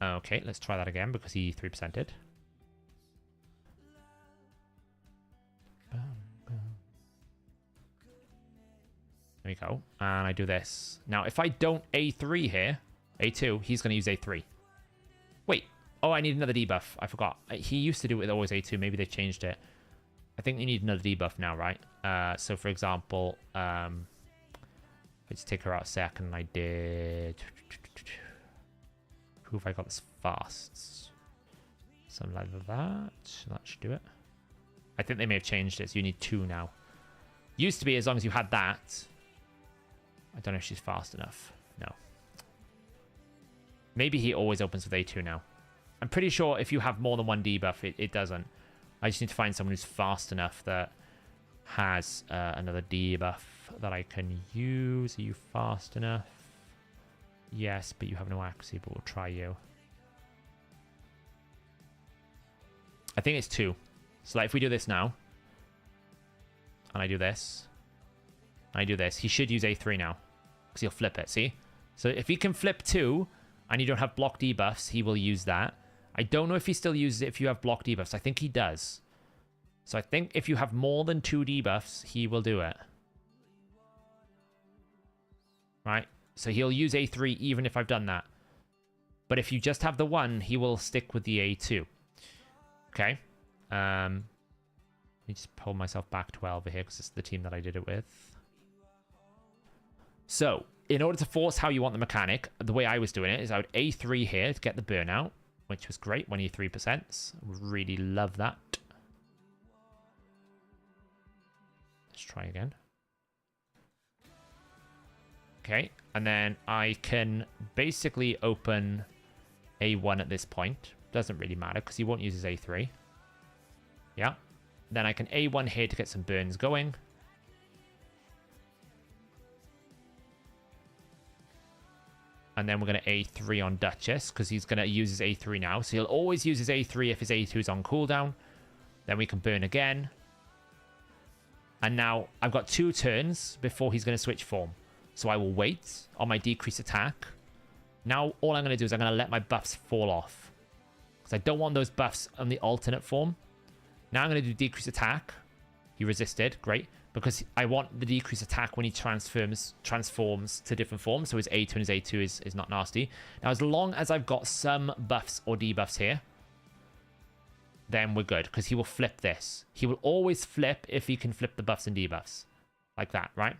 Okay, let's try that again because he 3%ed. There we go. And I do this. Now, if I don't A3 here, A2, he's going to use A3. Wait. Oh, I need another debuff. I forgot. He used to do it with always A2. Maybe they changed it. I think you need another debuff now, right? So, for example, let's take her out a second. I did... Who have I got this fast? Something like that. That should do it. I think they may have changed it, so you need 2 now. Used to be as long as you had that. I don't know if she's fast enough. No. Maybe he always opens with A2 now. I'm pretty sure if you have more than one debuff, it doesn't. I just need to find someone who's fast enough that has another debuff that I can use. Are you fast enough? Yes, but you have no accuracy, but we'll try you. I think it's 2. So like if we do this now, and I do this, and I do this, he should use A3 now, because he'll flip it, see? So if he can flip 2, and you don't have block debuffs, he will use that. I don't know if he still uses it if you have block debuffs. I think he does. So I think if you have more than 2 debuffs, he will do it. Right? So he'll use A3 even if I've done that. But if you just have the 1, he will stick with the A2. Okay. Let me just pull myself back 12 over here because it's the team that I did it with. So, in order to force how you want the mechanic, the way I was doing it is I would A3 here to get the burnout, which was great, 23%. Really love that. Let's try again. Okay, and then I can basically open A1 at this point. Doesn't really matter because he won't use his A3. Yeah. Then I can A1 here to get some burns going. And then we're going to A3 on Duchess because he's going to use his A3 now. So he'll always use his A3 if his A2 is on cooldown. Then we can burn again. And now I've got 2 turns before he's going to switch form. So I will wait on my decrease attack. Now all I'm going to do is I'm going to let my buffs fall off. Because I don't want those buffs on the alternate form. Now I'm going to do decrease attack. He resisted. Great. Because I want the decrease attack when he transforms to different forms. So his A2 and his A2 is not nasty. Now, as long as I've got some buffs or debuffs here, then we're good. Because he will flip this. He will always flip if he can flip the buffs and debuffs. Like that, right?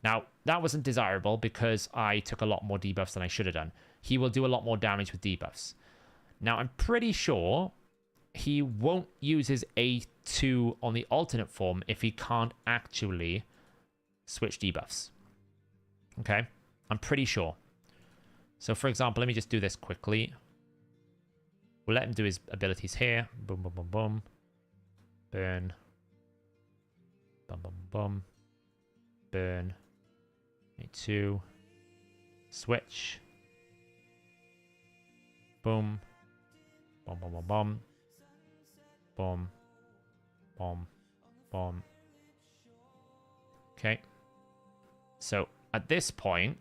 Now, that wasn't desirable because I took a lot more debuffs than I should have done. He will do a lot more damage with debuffs. Now, I'm pretty sure he won't use his A2 on the alternate form if he can't actually switch debuffs. Okay? I'm pretty sure. So, for example, let me just do this quickly. We'll let him do his abilities here. Boom, boom, boom, boom. Burn. Boom, boom, boom. Burn. A2. Switch. Boom. Boom, boom, boom, boom. Boom. Boom. Boom. Okay. So, at this point,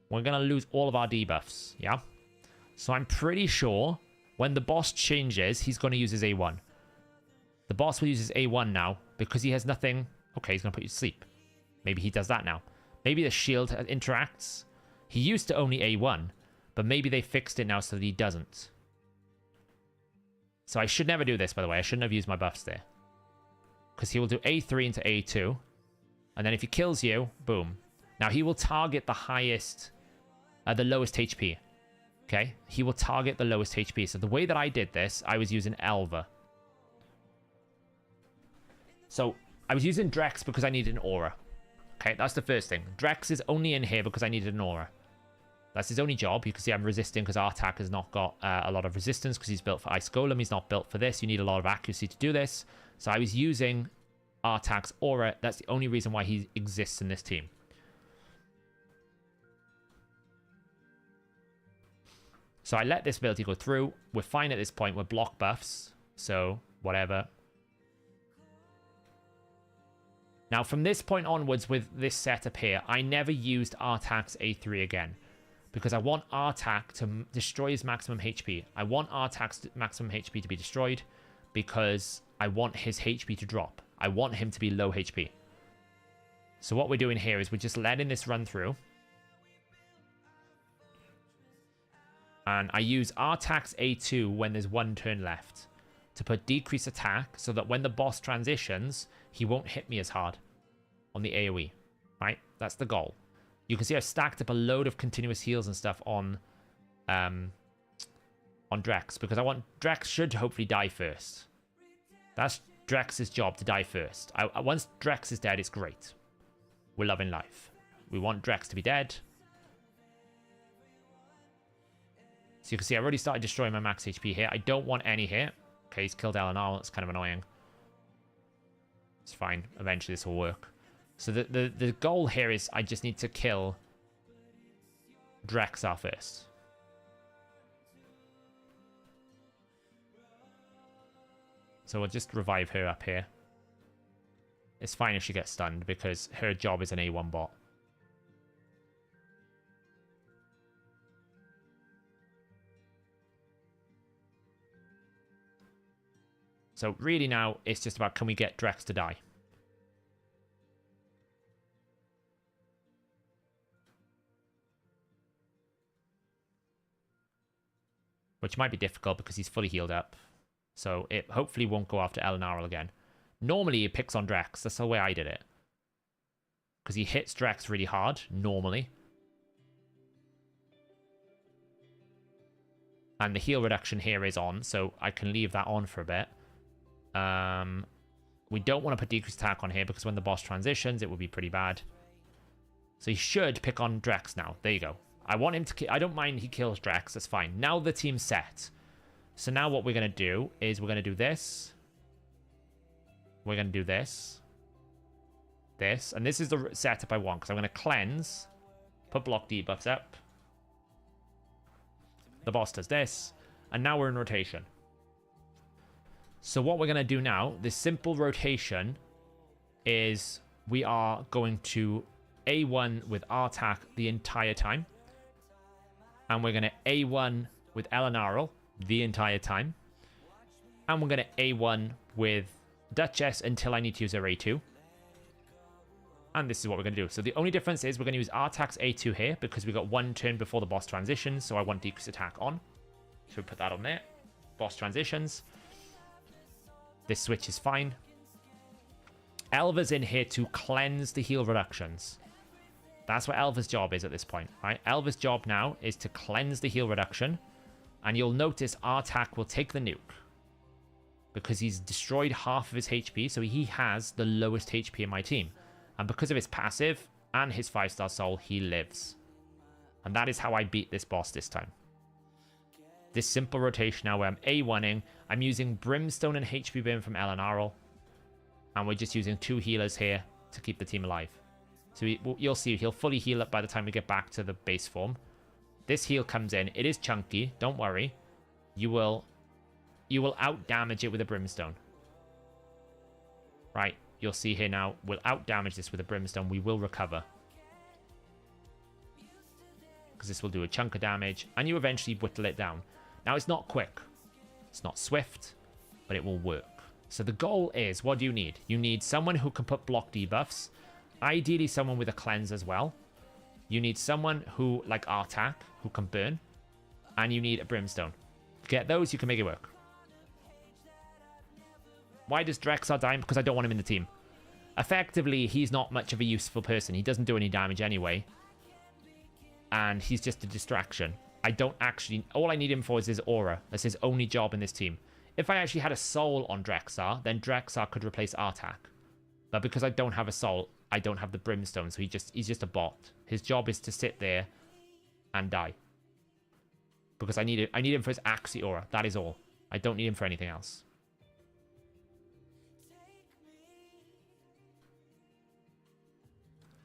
we're going to lose all of our debuffs, yeah? So I'm pretty sure when the boss changes, he's going to use his A1. The boss will use his A1 now because he has nothing. Okay, he's going to put you to sleep. Maybe he does that now. Maybe the shield interacts. He used to only A1, but maybe they fixed it now so that he doesn't. So I should never do this, by the way. I shouldn't have used my buffs there. Because he will do A3 into A2. And then if he kills you, boom. Now he will target the highest, the lowest HP. Okay? He will target the lowest HP. So the way that I did this, I was using Elva. So I was using Drex because I needed an aura. Okay, that's the first thing. Drex is only in here because I needed an aura. That's his only job. You can see I'm resisting because Artak has not got a lot of resistance because he's built for Ice Golem. He's not built for this. You need a lot of accuracy to do this. So I was using Artak's aura. That's the only reason why he exists in this team. So I let this ability go through. We're fine at this point. We're block buffs. So whatever. Now from this point onwards with this setup here, I never used Artak's A3 again. Because I want Artak to destroy his maximum HP. I want Artak's maximum HP to be destroyed because I want his HP to drop. I want him to be low HP. So what we're doing here is we're just letting this run through. And I use Artak's A2 when there's 1 turn left to put decrease attack so that when the boss transitions, he won't hit me as hard on the AoE. Right? That's the goal. You can see I've stacked up a load of continuous heals and stuff on Drex because I want Drex should hopefully die first. That's Drex's job, to die first. Once Drex is dead, it's great. We're loving life. We want Drex to be dead. So you can see I already started destroying my max HP here. I don't want any here. Okay, he's killed Eleanor. That's kind of annoying. It's fine. Eventually this will work. So the goal here is I just need to kill Drexar first. So we'll just revive her up here. It's fine if she gets stunned because her job is an A1 bot. So really now, it's just about can we get Drex to die? Which might be difficult because he's fully healed up. So it hopefully won't go after Eleanor again. Normally he picks on Drex. That's the way I did it. Because he hits Drex really hard, normally. And the heal reduction here is on, so I can leave that on for a bit. We don't want to put decreased attack on here because when the boss transitions, it would be pretty bad. So he should pick on Drex now. There you go. I want him to... I don't mind he kills Drex. That's fine. Now the team's set. So now what we're going to do is we're going to do this. We're going to do this. This. And this is the setup I want because I'm going to cleanse. Put block debuffs up. The boss does this. And now we're in rotation. So what we're going to do now, this simple rotation, is we are going to A1 with our attack the entire time. And we're going to A1 with Eleanor the entire time. And we're going to A1 with Duchess until I need to use her A2. And this is what we're going to do. So the only difference is we're going to use our attack's A2 here because we got one turn before the boss transitions. So I want decreased attack on. So we put that on there. Boss transitions. This switch is fine. Elva's in here to cleanse the heal reductions. That's what Elva's job is at this point, right? Elva's job now is to cleanse the heal reduction. And you'll notice our attack will take the nuke. Because he's destroyed half of his HP, so he has the lowest HP in my team. And because of his passive and his 5-star soul, he lives. And that is how I beat this boss this time. This simple rotation now where I'm A1ing. I'm using Brimstone and HP Burn from Eleanor. And we're just using 2 healers here to keep the team alive. So you'll see he'll fully heal up by the time we get back to the base form. This heal comes in. It is chunky. Don't worry. You will out-damage it with a Brimstone. Right. You'll see here now. We'll out-damage this with a Brimstone. We will recover. Because this will do a chunk of damage. And you eventually whittle it down. Now, it's not quick. It's not swift. But it will work. So the goal is, what do you need? You need someone who can put block debuffs. Ideally, someone with a cleanse as well. You need someone who, like Artak, who can burn. And you need a Brimstone. Get those, you can make it work. Why does Drexar die? Because I don't want him in the team. Effectively, he's not much of a useful person. He doesn't do any damage anyway. And he's just a distraction. I don't actually... All I need him for is his aura. That's his only job in this team. If I actually had a soul on Drexar, then Drexar could replace Artak. But because I don't have a soul, I don't have the Brimstone, so he's just a bot. His job is to sit there and die. Because I need him for his Axie aura. That is all. I don't need him for anything else.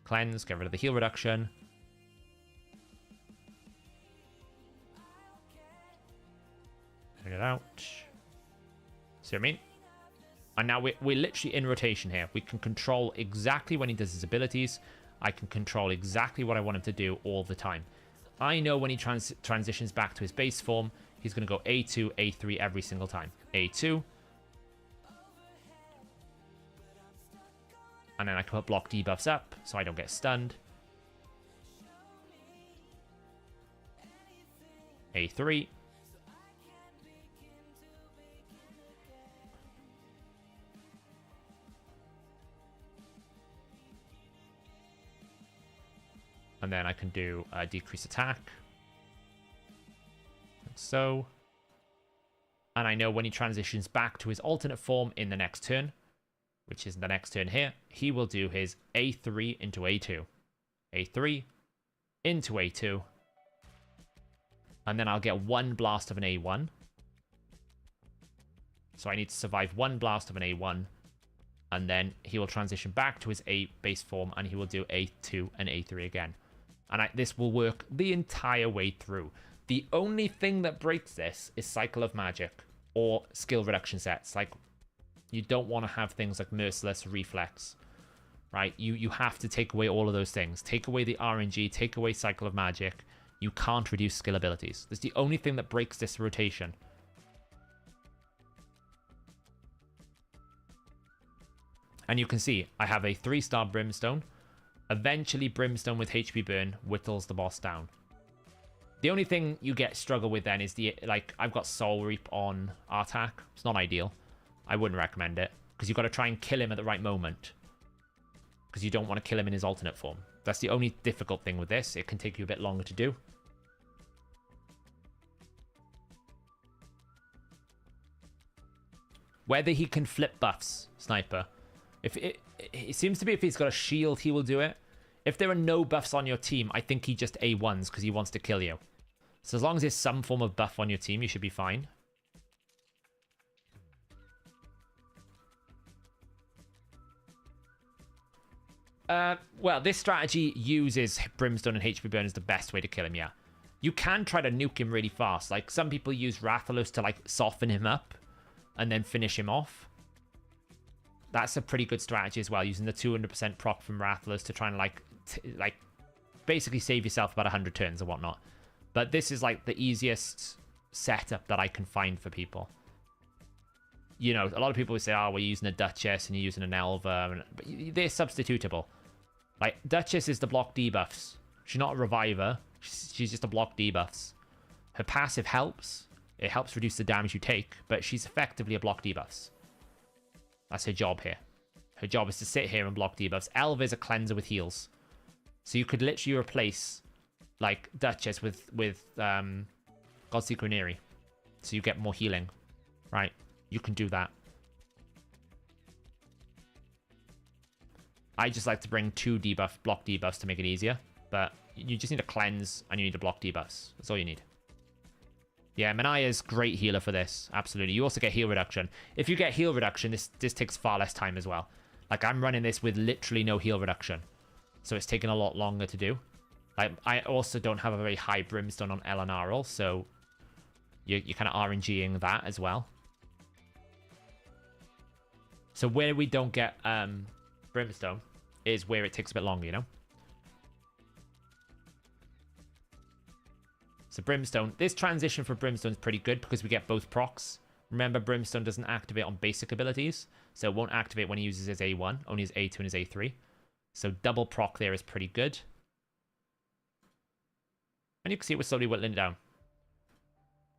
Cleanse, get rid of the heal reduction. Bring it out. See what I mean? And now we're literally in rotation here. We can control exactly when he does his abilities. I can control exactly what I want him to do all the time. I know when he transitions back to his base form, he's going to go A2, A3 every single time. A2. And then I can put block debuffs up so I don't get stunned. A3. And then I can do a decrease attack. Like so. And I know when he transitions back to his alternate form in the next turn, which is the next turn here, he will do his A3 into A2. A3 into A2. And then I'll get one blast of an A1. So I need to survive one blast of an A1. And then he will transition back to his A base form, and he will do A2 and A3 again. And this will work the entire way through. The only thing that breaks this is Cycle of Magic or skill reduction sets. Like, you don't want to have things like Merciless, Reflex, right? You have to take away all of those things. Take away the RNG, take away Cycle of Magic. You can't reduce skill abilities. That's the only thing that breaks this rotation. And you can see, I have a 3-star Brimstone. Eventually, Brimstone with HP burn whittles the boss down. The only thing you struggle with then is I've got Soul Reap on Artak. It's not ideal. I wouldn't recommend it, because you've got to try and kill him at the right moment. Because you don't want to kill him in his alternate form. That's the only difficult thing with this. It can take you a bit longer to do. Whether he can flip buffs, Sniper. It seems to be if he's got a shield, he will do it. If there are no buffs on your team, I think he just A1s because he wants to kill you. So as long as there's some form of buff on your team, you should be fine. Well, this strategy uses Brimstone and HP burn as the best way to kill him, yeah. You can try to nuke him really fast. Like, some people use Rathalos to, soften him up and then finish him off. That's a pretty good strategy as well, using the 200% proc from Rathalos to try and, basically save yourself about 100 turns or whatnot. But this is, the easiest setup that I can find for people. You know, a lot of people would say, oh, we're using a Duchess and you're using an Elva. But they're substitutable. Duchess is the block debuffs. She's not a reviver. She's just a block debuffs. Her passive helps. It helps reduce the damage you take, but she's effectively a block debuffs. That's her job here. Her job is to sit here and block debuffs. Elva is a cleanser with heals. So you could literally replace, Duchess with Godseeker Neri. So you get more healing, right? You can do that. I just like to bring 2 block debuffs to make it easier. But you just need a cleanse and you need to block debuffs. That's all you need. Yeah, Manaya's great healer for this. Absolutely. You also get heal reduction. If you get heal reduction, this takes far less time as well. I'm running this with literally no heal reduction. So it's taken a lot longer to do. I also don't have a very high Brimstone on Elenarl, so you're kind of RNGing that as well. So where we don't get Brimstone is where it takes a bit longer, you know? So Brimstone, this transition for Brimstone is pretty good because we get both procs. Remember, Brimstone doesn't activate on basic abilities, so it won't activate when he uses his A1, only his A2 and his A3. So double proc there is pretty good. And you can see we're slowly whittling it down.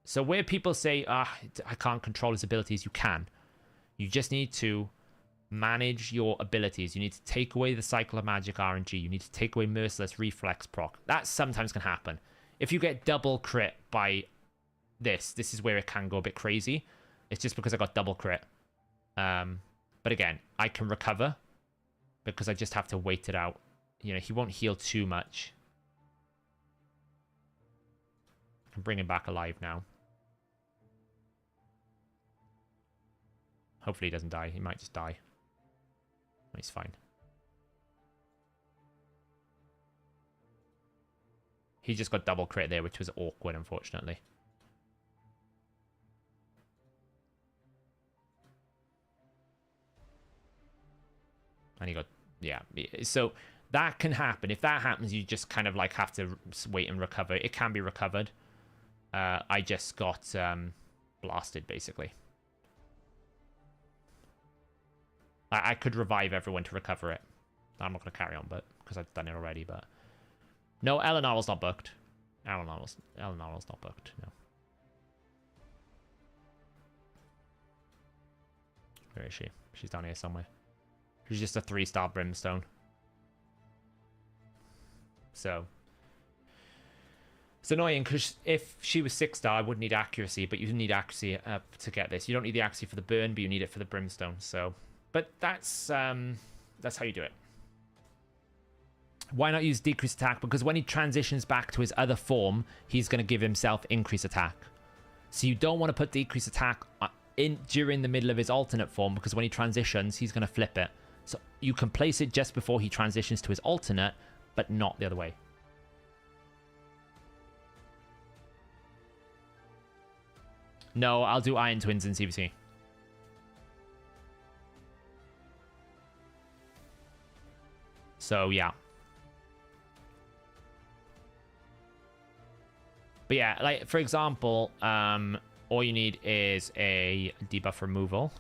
So where people say, I can't control his abilities, you can. You just need to manage your abilities. You need to take away the Cycle of Magic RNG. You need to take away Merciless Reflex proc. That sometimes can happen. If you get double crit by this is where it can go a bit crazy. It's just because I got double crit. But again, I can recover because I just have to wait it out. You know, he won't heal too much. I can bring him back alive now. Hopefully he doesn't die. He might just die. He's fine. He just got double crit there, which was awkward, unfortunately. And he got... Yeah. So that can happen. If that happens, you just kind of have to wait and recover. It can be recovered. I just got blasted, basically. I could revive everyone to recover it. I'm not going to carry on, but because I've done it already, but... No, Elenarl's not booked. Elenarl's not booked, no. Where is she? She's down here somewhere. She's just a 3-star Brimstone. So... It's annoying, because if she was 6-star, I wouldn't need accuracy, but you need accuracy to get this. You don't need the accuracy for the burn, but you need it for the Brimstone, so... But that's how you do it. Why not use decrease attack? Because when he transitions back to his other form, he's going to give himself increase attack. So you don't want to put decrease attack in during the middle of his alternate form, because when he transitions, he's going to flip it. So you can place it just before he transitions to his alternate, but not the other way. No, I'll do Iron Twins in CVC. So, yeah. But yeah, like, for example, all you need is a debuff removal.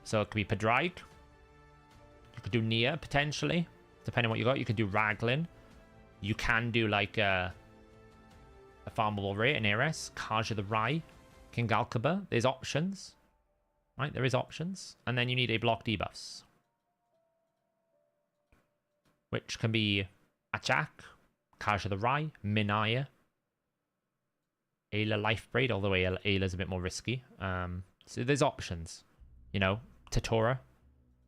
So it could be Padraig. You could do Nia, potentially. Depending on what you got. You could do Raglin. You can do, like, a farmable rate, an Ares, Kaja the Rai, King Alkaba. There's options. Right, there is options. And then you need a block debuffs. Which can be Achak, Kaja the Rai, Minaya, Ayla Lifebraid, although Ayla's a bit more risky. So there's options. You know, Tatora.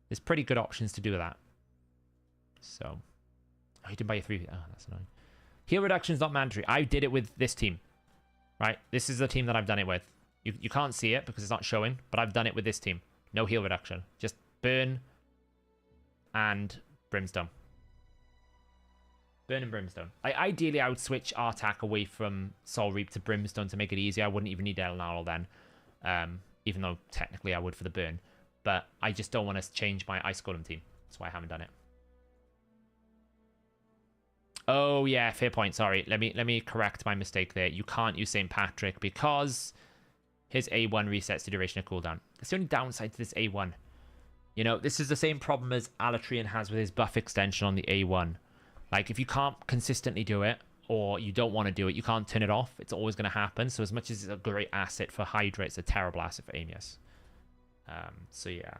There's pretty good options to do that. So, oh, you didn't buy your 3. Oh, that's annoying. Heal reduction is not mandatory. I did it with this team. Right? This is the team that I've done it with. You can't see it because it's not showing, but I've done it with this team. No heal reduction. Just burn and brimstone. Burn and brimstone. Ideally, I would switch Artak away from Soul Reap to brimstone to make it easier. I wouldn't even need Elnarl then. Even though technically I would for the burn. But I just don't want to change my Ice Golem team. That's why I haven't done it. Oh yeah, fair point. Sorry. Let me correct my mistake there. You can't use St. Patrick because his A1 resets the duration of cooldown. That's the only downside to this A1. You know, this is the same problem as Alatrian has with his buff extension on the A1. Like, if you can't consistently do it, or you don't want to do it, you can't turn it off. It's always going to happen. So as much as it's a great asset for Hydra, it's a terrible asset for Amius. So yeah.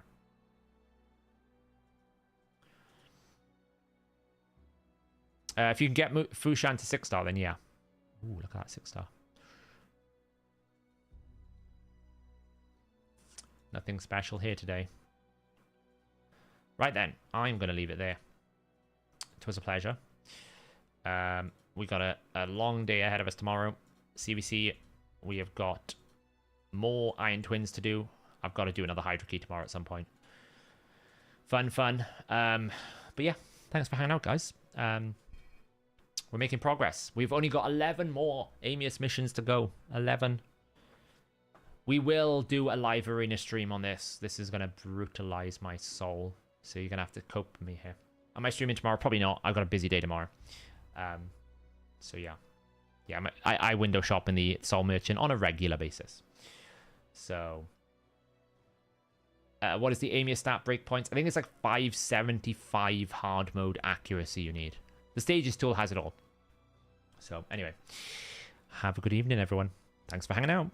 If you can get Fushan to 6-star, then yeah. Ooh, look at that 6-star. Nothing special here today. Right then, I'm going to leave it there. It was a pleasure. We got a long day ahead of us tomorrow. CVC, we have got more Iron Twins to do. I've got to do another Hydra Key tomorrow at some point. Fun. But yeah, thanks for hanging out, guys. We're making progress. We've only got 11 more Amius missions to go. 11. We will do a live arena stream on this. This is going to brutalize my soul. So you're going to have to cope with me here. Am I streaming tomorrow? Probably not. I've got a busy day tomorrow. So yeah. Yeah, I window shop in the Soul Merchant on a regular basis. So, what is the Amius stat breakpoints? I think it's like 575 hard mode accuracy you need. The Stages tool has it all. So, anyway. Have a good evening, everyone. Thanks for hanging out.